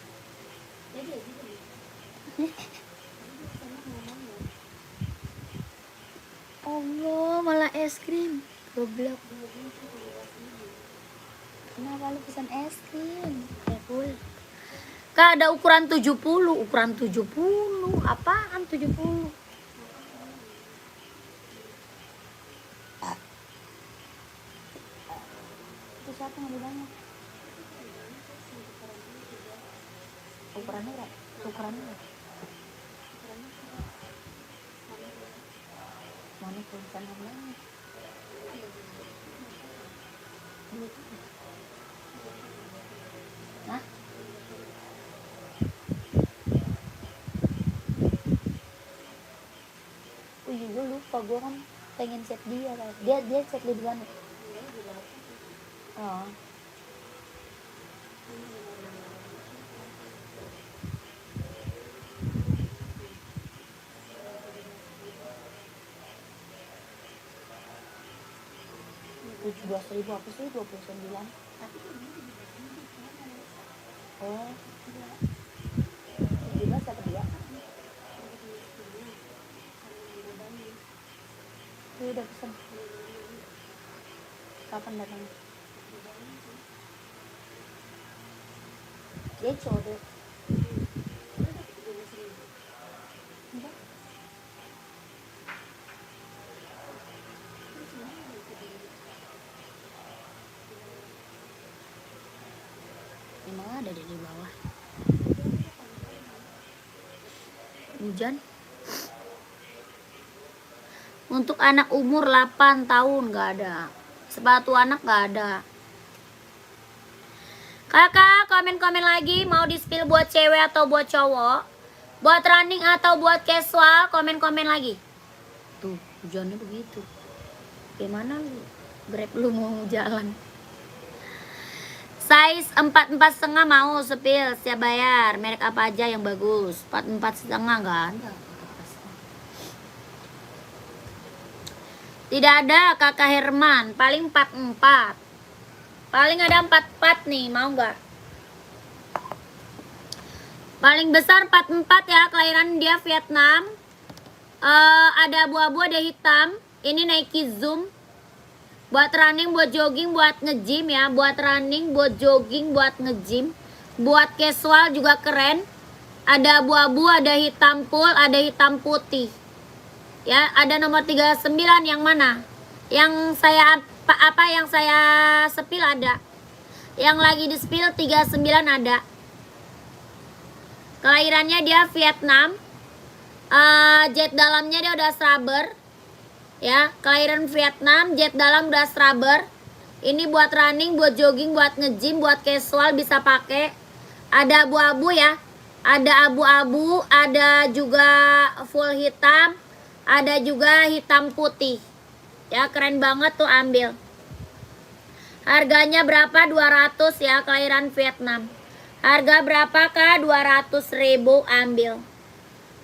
Allah, malah es krim. Goblok. Kenapa lu pesan es krim? Full. Kak ada ukuran 70. Ukuran 70. Apaan 70? Itu siapa yang lebih banyak? Ukurannya berapa? Ukurannya berapa? Mana tulisan namanya? Hah? Oh iya, gue lupa, gue kan pengen chat dia kan. Dia chat di mana? Oh. $17.000 apa sih? 29. Oh. 17 apa dia? Dia udah pesen. Kapan datang? Dia cowok. Emang ada di bawah. Hujan. Untuk anak umur 8 tahun nggak ada. Sepatu anak nggak ada. Kakak komen-komen lagi mau di spill buat cewek atau buat cowok, buat running atau buat casual, komen-komen lagi. Tuh hujannya begitu. Gimana lu? Grab lu mau jalan. Size 44,5 mau spill, siap bayar. Merek apa aja yang bagus? 44,5 nggak ada. Tidak ada kakak Herman, paling 44. Paling ada 44 nih, mau nggak? Paling besar 44 ya, kelahiran dia Vietnam. Ada abu-abu, ada hitam. Ini Nike Zoom. Buat running, buat jogging, buat nge-gym ya. Buat running, buat jogging, buat nge-gym. Buat casual juga keren. Ada abu-abu, ada hitam full, ada hitam putih. Ya, ada nomor 39 yang mana? Yang saya yang saya spill ada. Yang lagi di spill 39 ada. Kelahirannya dia Vietnam. Jet dalamnya dia udah rubber. Ya, kelahiran Vietnam, jet dalam udah rubber. Ini buat running, buat jogging, buat nge-gym, buat casual bisa pakai. Ada abu-abu ya. Ada abu-abu, ada juga full hitam, ada juga hitam putih. Ya, keren banget tuh, ambil. Harganya berapa? 200 ya, kelahiran Vietnam. Harga berapa kak? 200.000, ambil.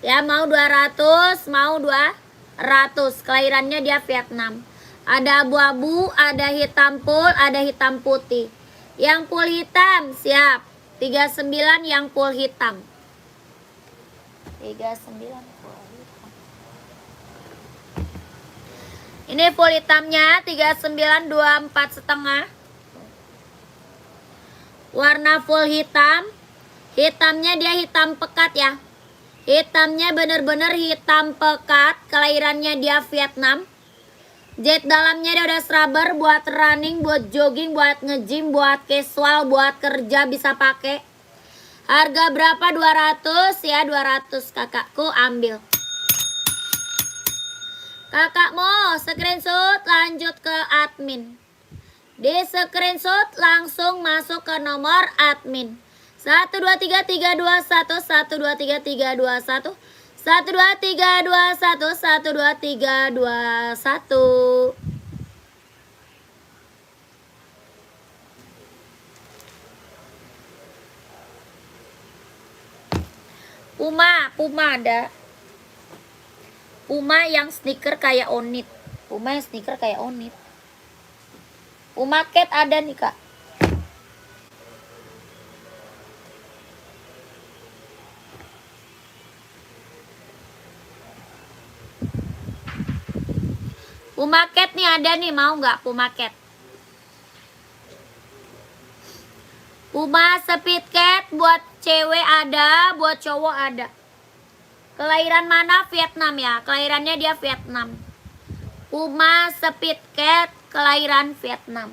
Ya, mau 200, mau 200. Kelahirannya dia Vietnam. Ada abu-abu, ada hitam full, ada hitam putih. Yang full hitam, siap. 39 yang full hitam. 39 full hitam. Ini full hitamnya 39 24,5. Warna full hitam. Hitamnya dia hitam pekat ya. Hitamnya bener-bener hitam pekat. Kelahirannya dia Vietnam. Jet dalamnya dia udah rubber. Buat running, buat jogging, buat nge-gym, buat casual, buat kerja bisa pakai. Harga berapa? 200 ya, 200 kakakku, ambil. Kakak mau screenshot lanjut ke admin. Di screenshot langsung masuk ke nomor admin. 12331 12331 12321 12321. Puma ada. Puma yang sneaker kayak Onit. Puma yang sneaker kayak Onit. Puma Cat ada nih kak. Puma Cat nih ada nih, mau nggak Puma Cat? Puma Speed Cat buat cewek ada, buat cowok ada. Kelahiran mana? Vietnam ya. Kelahirannya dia Vietnam. Puma Speed Cat kelahiran Vietnam.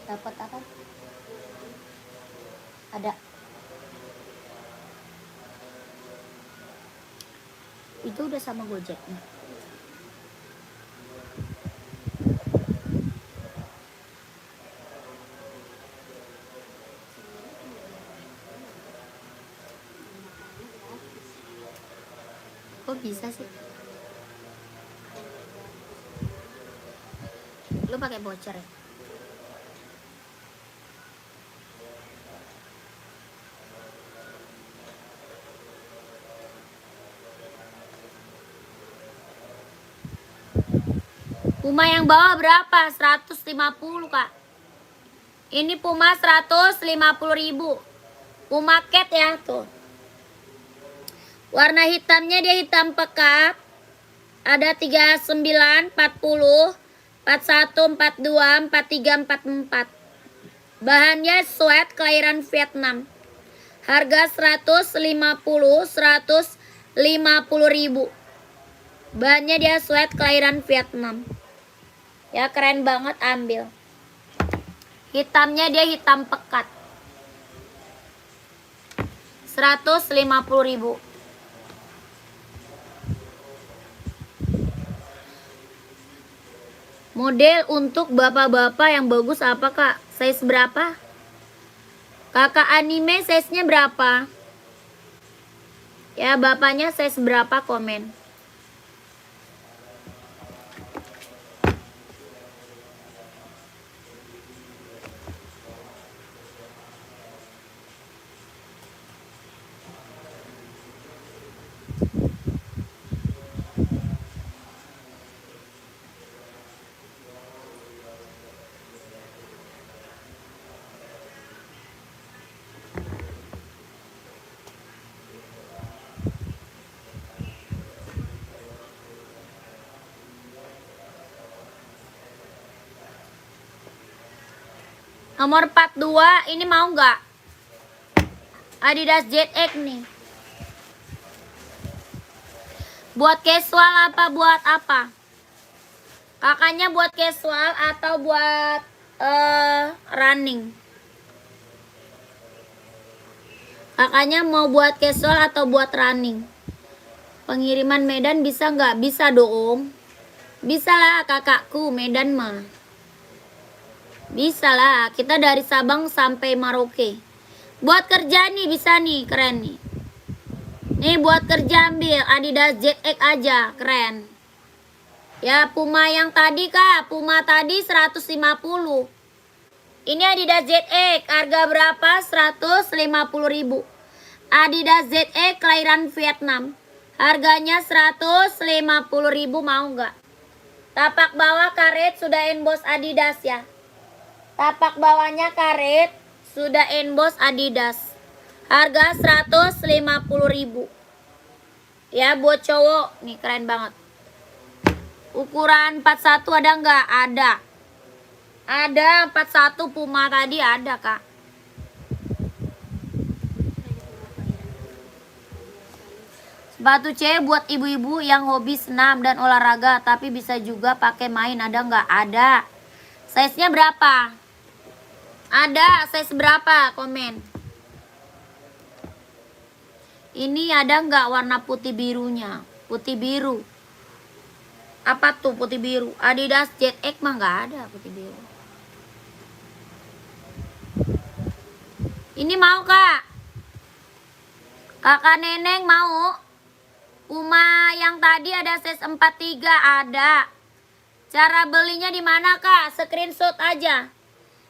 Dapat apa? Ada. Itu udah sama Gojeknya. Kok bisa sih? Lu pakai voucher ya? Puma yang bawah berapa? 150 kak. Ini Puma 150.000. Puma Cat ya tuh. Warna hitamnya dia hitam pekat. Ada 39, 40, 41, 42, 43, 44. Bahannya sweat kelahiran Vietnam. Harga 150 ribu. Bahannya dia sweat kelahiran Vietnam. Ya keren banget, ambil. Hitamnya dia hitam pekat. 150 ribu. Model untuk bapak-bapak yang bagus apa kak? Size berapa? Kakak anime size-nya berapa? Ya bapaknya size berapa, komen. Nomor 42, ini mau nggak? Adidas ZX nih. Buat casual apa buat apa? Kakaknya buat casual atau buat running? Kakaknya mau buat casual atau buat running? Pengiriman Medan bisa nggak? Bisa dong. Bisa lah kakakku, Medan mah. Bisa lah, kita dari Sabang sampai Merauke. Buat kerja nih bisa nih, keren nih. Nih buat kerja ambil Adidas ZX aja, keren. Ya Puma yang tadi kak, Puma tadi 150. Ini Adidas ZX, harga berapa? 150 ribu. Adidas ZX kelahiran Vietnam. Harganya 150 ribu, mau nggak? Tapak bawah karet sudah emboss Adidas ya. Tapak bawahnya karet, sudah emboss Adidas. Harga 150 ribu. Ya buat cowok, nih keren banget. Ukuran 41 ada nggak? Ada. Ada 41 Puma tadi ada kak. Sepatu cewek buat ibu-ibu yang hobi senam dan olahraga, tapi bisa juga pakai main, ada nggak? Ada. Size-nya berapa? Ada, size berapa? Komen. Ini ada nggak warna putih birunya? Putih biru. Apa tuh putih biru? Adidas ZX mah nggak ada putih biru. Ini mau kak? Kakak Neneng mau? Puma yang tadi ada size 43 ada. Cara belinya di mana kak? Screenshot aja.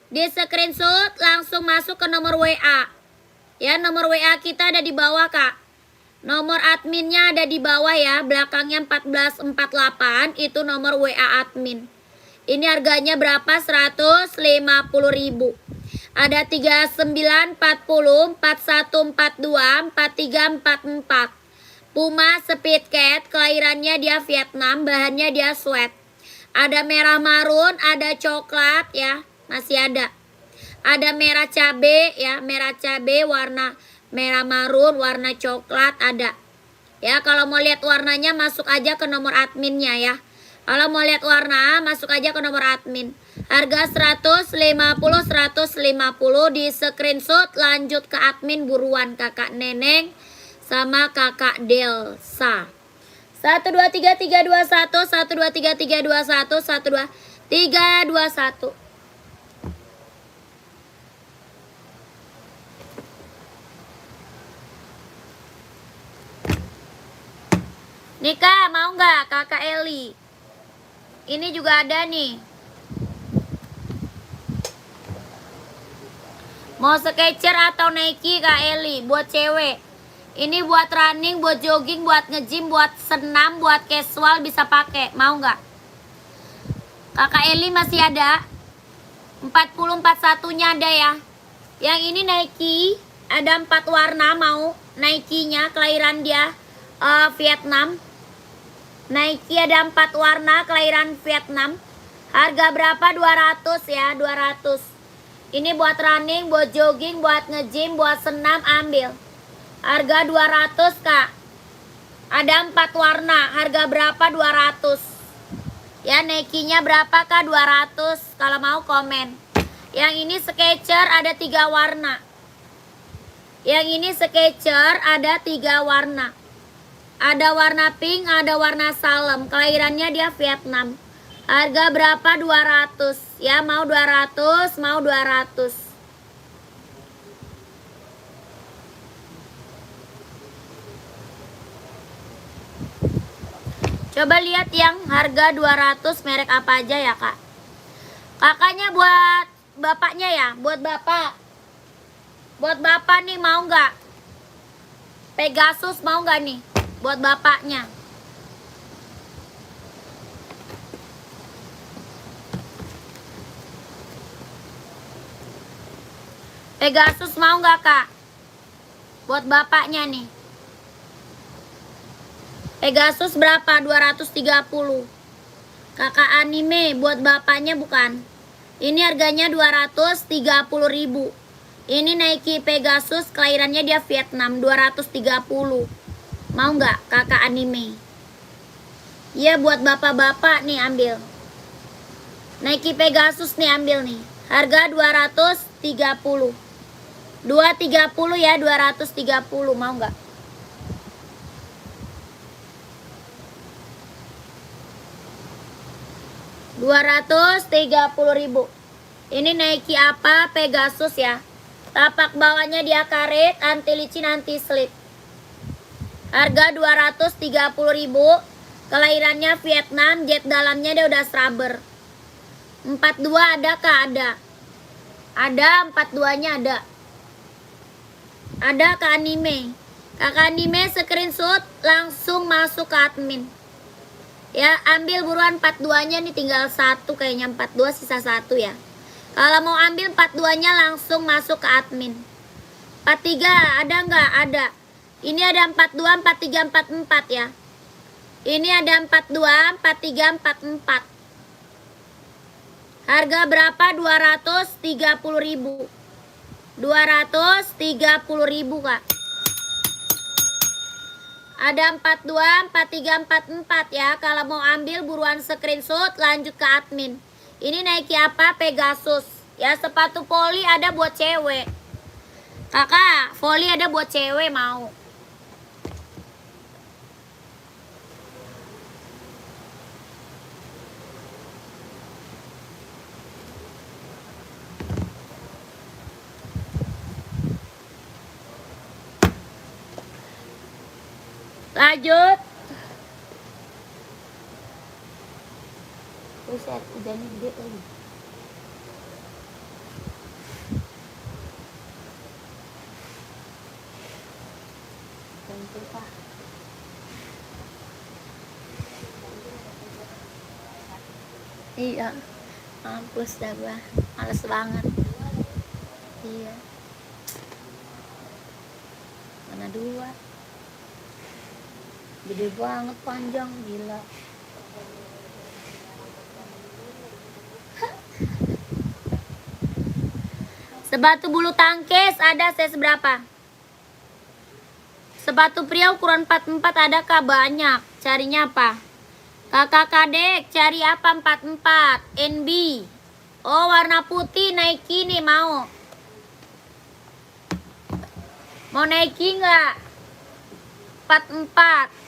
Di screenshot langsung masuk ke nomor WA. Ya, nomor WA kita ada di bawah kak. Nomor adminnya ada di bawah ya. Belakangnya 1448 itu nomor WA admin. Ini harganya berapa? 150 ribu. Ada 39, 40, 41, 42, 43, 44. Puma Speed Cat, kelahirannya dia Vietnam, bahannya dia sweat. Ada merah marun, ada coklat ya. Masih ada. Ada merah cabe ya, merah cabe warna merah marun, warna coklat ada. Ya, kalau mau lihat warnanya masuk aja ke nomor adminnya ya. Kalau mau lihat warna masuk aja ke nomor admin. Harga 150 di screenshot, lanjut ke admin buruan kakak Neneng sama kakak Delsa. 123321 123321 12321. Nika mau nggak kakak Eli? Ini juga ada nih. Mau Skechers atau Nike kak Eli? Buat cewek. Ini buat running, buat jogging, buat nge-gym, buat senam, buat casual bisa pakai. Mau nggak? Kakak Eli masih ada. 4041-nya ada ya. Yang ini Nike, ada 4 warna mau. Nike-nya kelahiran dia Vietnam. Nike ada 4 warna, kelahiran Vietnam. Harga berapa? 200 ya, 200. Ini buat running, buat jogging, buat nge-gym, buat senam, ambil. Harga 200 kak. Ada 4 warna, harga berapa? 200. Ya, Nike-nya berapa kak? 200. Kalau mau komen. Yang ini Skechers ada 3 warna. Yang ini Skechers ada 3 warna. Ada warna pink, ada warna salem. Kelahirannya dia Vietnam. Harga berapa? 200. Ya, mau 200, mau 200. Coba lihat yang harga 200 merek apa aja ya kak. Kakaknya buat bapaknya ya, buat bapak. Buat bapak nih mau nggak? Pegasus mau nggak nih? Buat bapaknya. Pegasus mau nggak kak? Buat bapaknya nih. Pegasus berapa? 230. Kakak anime buat bapaknya bukan? Ini harganya 230.000. Ini Nike Pegasus, kelahirannya dia Vietnam, 230. Mau nggak kakak anime? Iya, buat bapak-bapak nih ambil. Nike Pegasus nih ambil nih. Harga 230. 230 ya, 230. Mau nggak? Rp230.000. Ini Nike apa? Pegasus ya. Tapak bawahnya dia karet, anti licin, anti slip. Harga 230.000. Kelahirannya Vietnam, jet dalamnya dia udah rubber. 42 ada kah? Ada. Ada 42-nya ada. Ada ke anime. Kakak anime screenshot langsung masuk ke admin. Ya, ambil buruan 42-nya nih, tinggal 1 kayaknya, 42 sisa 1 ya. Kalau mau ambil 42-nya langsung masuk ke admin. 43 ada nggak? Ada. Ini ada 42, 43, 44 ya. Ini ada 42, 43, 44. Harga berapa? 230.000. 230.000 kak. Ada 42, 43, 44 ya. Kalau mau ambil buruan screenshot, lanjut ke admin. Ini Nike apa? Pegasus. Ya, sepatu poli ada buat cewek. Kakak, poli ada buat cewek mau. Lanjut. Buset, hujannya gede lagi. Ganti pak. Iya. Mampus dah gua. Males banget. Iya. Mana 2? Gede banget, panjang, gila. Sepatu bulu tangkis ada size berapa? Sepatu pria ukuran 44 ada kah? Banyak. Carinya apa? Kakak kadek cari apa? 44 NB. Oh, warna putih Nike nih mau. Mau Nike nggak? 44.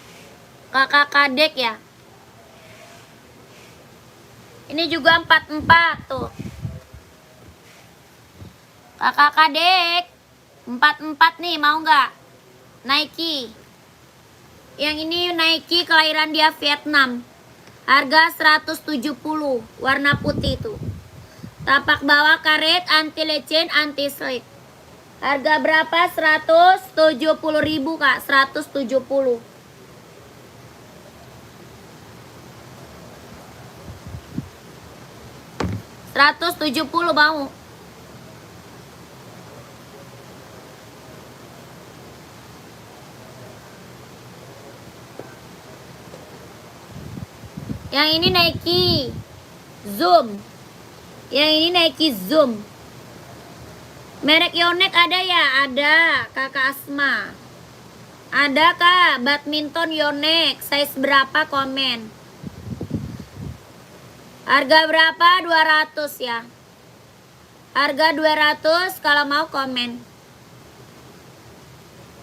Kakak kadek ya. Ini juga 44 tuh. Kakak kadek 44 nih, mau nggak? Nike. Yang ini Nike, kelahiran dia Vietnam. Harga 170, warna putih tuh. Tapak bawah karet, anti lecin, anti slip. Harga berapa? 170.000 kak, 170. $170 mau. Yang ini Nike Zoom. Yang ini Nike Zoom. Merek Yonex ada ya? Ada, Kakak Asma. Ada Kak, badminton Yonex. Size berapa komen? Harga berapa? 200 ya. Harga 200 kalau mau komen.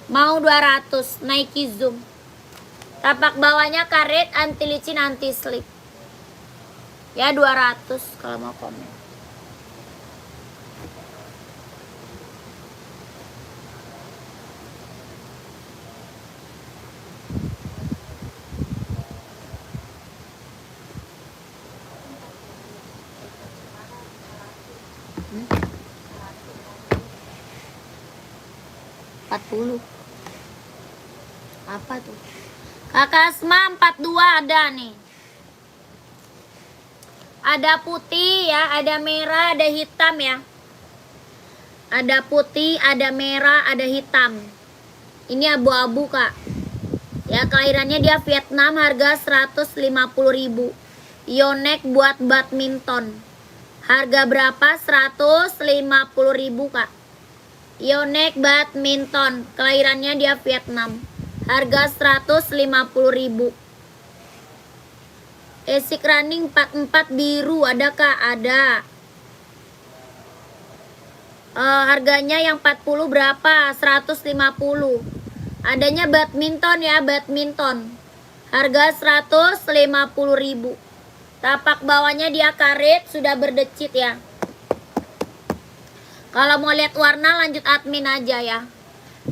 Mau 200 Nike Zoom. Tapak bawahnya karet, anti licin, anti slip. Ya 200 kalau mau komen. Hmm? 40. Apa tuh? Kakak Asma 42 ada nih. Ada putih ya, ada merah, ada hitam ya. Ada putih, ada merah, ada hitam. Ini abu-abu Kak. Ya kelahirannya dia Vietnam, harga 150.000. Yonex buat badminton. Harga berapa? 150.000 Kak. Yonex badminton. Kelahirannya dia Vietnam. Harga 150.000. Esik running 44 biru ada Kak? Ada. Harganya yang 40 berapa? 150. Adanya badminton ya, badminton. Harga 150.000. Tapak bawahnya dia karet, sudah berdecit ya. Kalau mau lihat warna lanjut admin aja ya.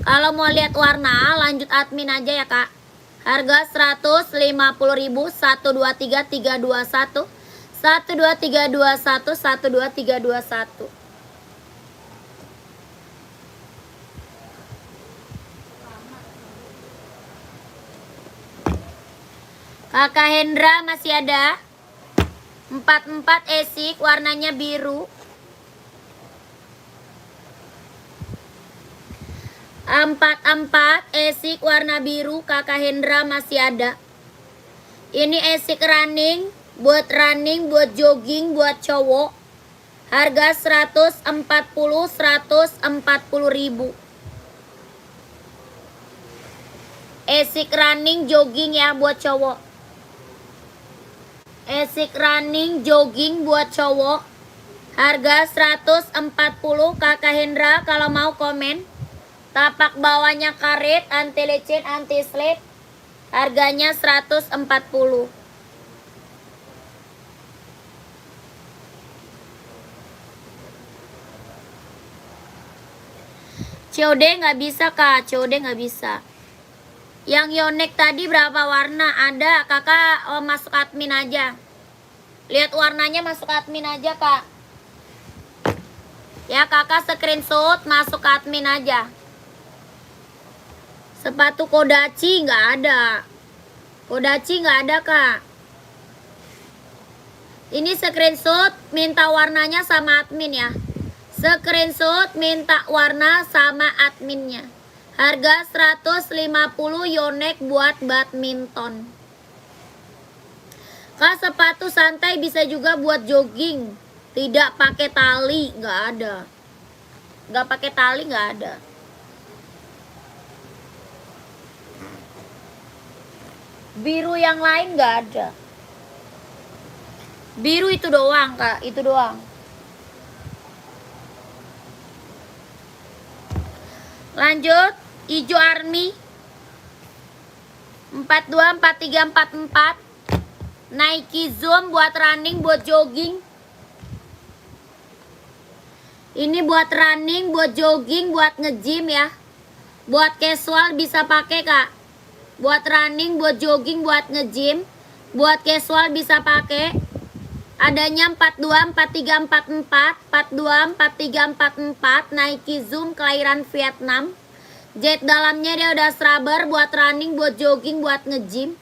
Kalau mau lihat warna lanjut admin aja ya Kak. Harga 150.000. 123321 12321 12321. Kakak Hendra masih ada. 44 esik warnanya biru. 44 esik warna biru, Kakak Hendra masih ada. Ini esik running, buat jogging, buat cowok. Harga 140.000. Esik running jogging ya buat cowok. Esik running jogging buat cowok. Harga 140 Kakak Hendra kalau mau komen. Tapak bawahnya karet, anti licin, anti slip. Harganya 140. COD nggak bisa Kak, COD nggak bisa. Yang Yonex tadi berapa warna? Ada, Kakak masuk admin aja. Lihat warnanya, masuk admin aja Kak. Ya Kakak screenshot, masuk admin aja. Sepatu Kodachi nggak ada. Kodachi nggak ada Kak. Ini screenshot, minta warnanya sama admin ya. Screenshot, minta warna sama adminnya. Harga 150 Yonex buat badminton. Kak, sepatu santai bisa juga buat jogging. Tidak pakai tali, nggak ada. Nggak pakai tali, nggak ada. Biru yang lain nggak ada. Biru itu doang Kak, itu doang. Lanjut, hijau army 42, 43, 44. Nike Zoom buat running, buat jogging. Ini buat running, buat jogging, buat nge-gym ya. Buat casual bisa pakai Kak. Buat running, buat jogging, buat nge-gym. Buat casual bisa pakai. Adanya 42, 43, 44. 42, 43, 44. Nike Zoom kelahiran Vietnam. Jet dalamnya dia udah rubber. Buat running, buat jogging, buat nge-gym.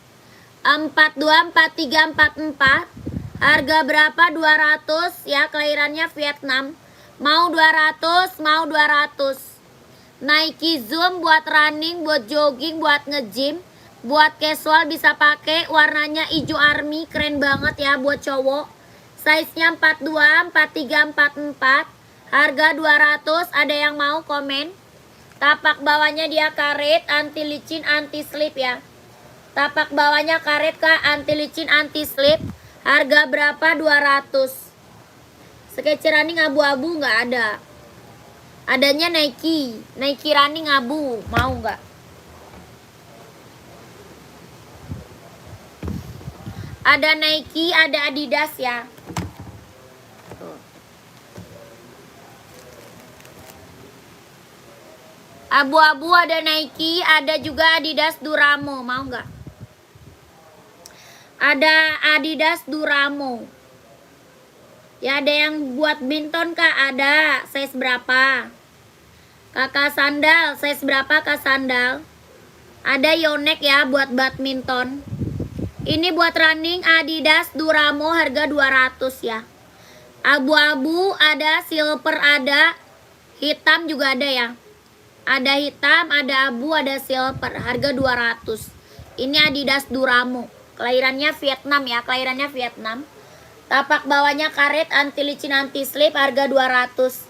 42, 43, 44. Harga berapa? 200 ya, kelahirannya Vietnam. Mau 200, mau 200. Nike Zoom buat running, buat jogging, buat nge-gym. Buat casual bisa pakai, warnanya hijau army, keren banget ya buat cowok. Size-nya 42, 43, 44. Harga 200, ada yang mau komen? Tapak bawahnya dia karet, anti licin, anti slip ya. Tapak bawahnya karet Kak, anti licin, anti slip. Harga berapa? 200. Sketch running abu-abu nggak ada. Adanya Nike running abu, mau nggak? Ada Nike, ada Adidas ya. Abu-abu ada Nike, ada juga Adidas Duramo, mau nggak? Ada Adidas Duramo. Ya ada yang buat binton Kak, ada. Size berapa? Kakak sandal, size berapa Kak sandal? Ada Yonex ya buat badminton. Ini buat running Adidas Duramo, harga 200 ya. Abu-abu ada, silver ada, hitam juga ada ya. Ada hitam, ada abu, ada silver, harga 200. Ini Adidas Duramo. Kelahirannya Vietnam ya, kelahirannya Vietnam. Tapak bawahnya karet, anti licin, anti slip, harga 200.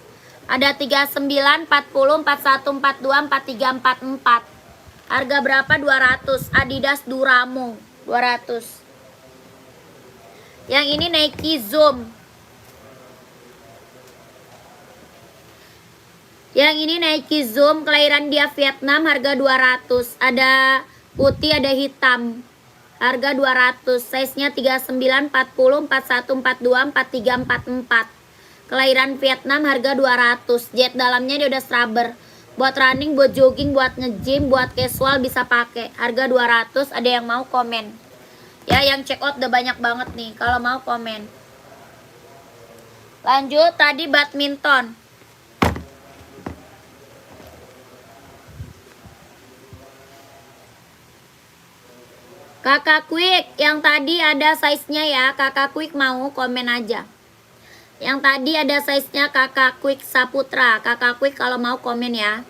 Ada 39, 40, 41, 42, 43, 44. Harga berapa? 200. Adidas Duramo, 200. Yang ini Nike Zoom. Yang ini Nike Zoom, kelahiran dia Vietnam, harga 200. Ada putih, ada hitam. Harga 200. Size-nya 39, 40, 41, 42, 43, 44. Kelahiran Vietnam, harga 200. Jet dalamnya dia udah scrubber. Buat running, buat jogging, buat nge-gym, buat casual bisa pakai. Harga 200. Ada yang mau komen? Ya, yang check out udah banyak banget nih. Kalau mau komen. Lanjut, tadi badminton. Kakak Quick, yang tadi ada size-nya ya. Kakak Quick mau komen aja. Yang tadi ada size-nya Kakak Quick Saputra. Kakak Quick kalau mau komen ya.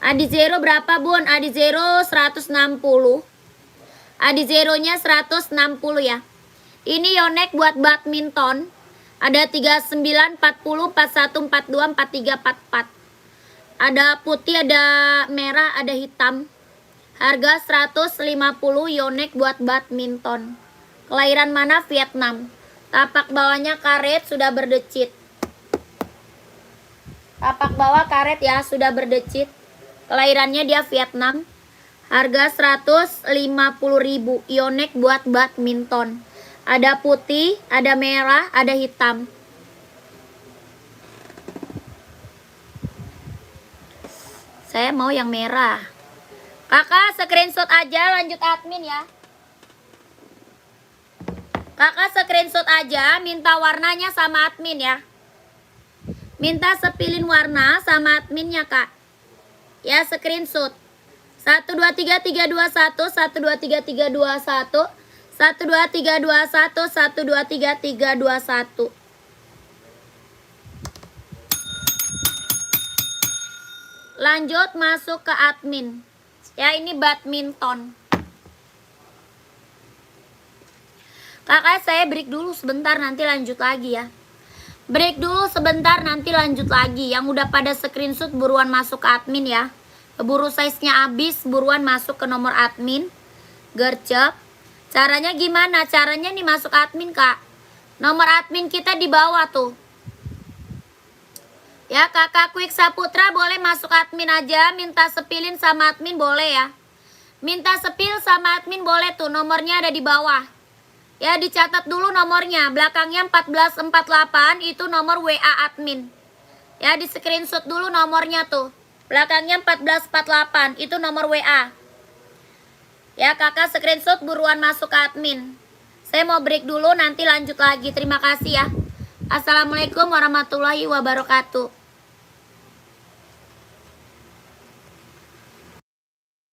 Adi Zero berapa Bun? Adi Zero 160. Adi Zero-nya 160 ya. Ini Yonex buat badminton. Ada 39, 40, 41, 42, 43, 44. Ada putih, ada merah, ada hitam. Harga 150 Yonex buat badminton. Kelahiran mana? Vietnam. Tapak bawahnya karet, sudah berdecit. Tapak bawah karet ya, sudah berdecit. Kelahirannya dia Vietnam. Harga 150.000 Yonex buat badminton. Ada putih, ada merah, ada hitam. Saya mau yang merah. Kakak screenshot aja, lanjut admin ya. Kakak screenshot aja, minta warnanya sama admin ya. Minta sepilin warna sama adminnya Kak. Ya screenshot. 1 2 3 3 2 1 1 2 3 3 2 1 1 2 3 2 1 1 2 3 3 2 1. Lanjut masuk ke admin. Ya ini badminton. Kakak saya break dulu sebentar, nanti lanjut lagi ya. Break dulu sebentar, nanti lanjut lagi. Yang udah pada screenshot buruan masuk ke admin ya. Keburu size-nya habis, buruan masuk ke nomor admin. Gercep. Caranya gimana? Caranya nih masuk admin Kak. Nomor admin kita di bawah tuh. Ya Kakak Quick Saputra boleh masuk admin aja. Minta sepilin sama admin boleh ya. Minta sepil sama admin boleh tuh. Nomornya ada di bawah. Ya dicatat dulu nomornya. Belakangnya 1448 itu nomor WA admin. Ya di screenshot dulu nomornya tuh. Belakangnya 1448 itu nomor WA. Ya kakak screenshot buruan masuk ke admin. Saya mau break dulu, nanti lanjut lagi. Terima kasih ya. Assalamualaikum warahmatullahi wabarakatuh.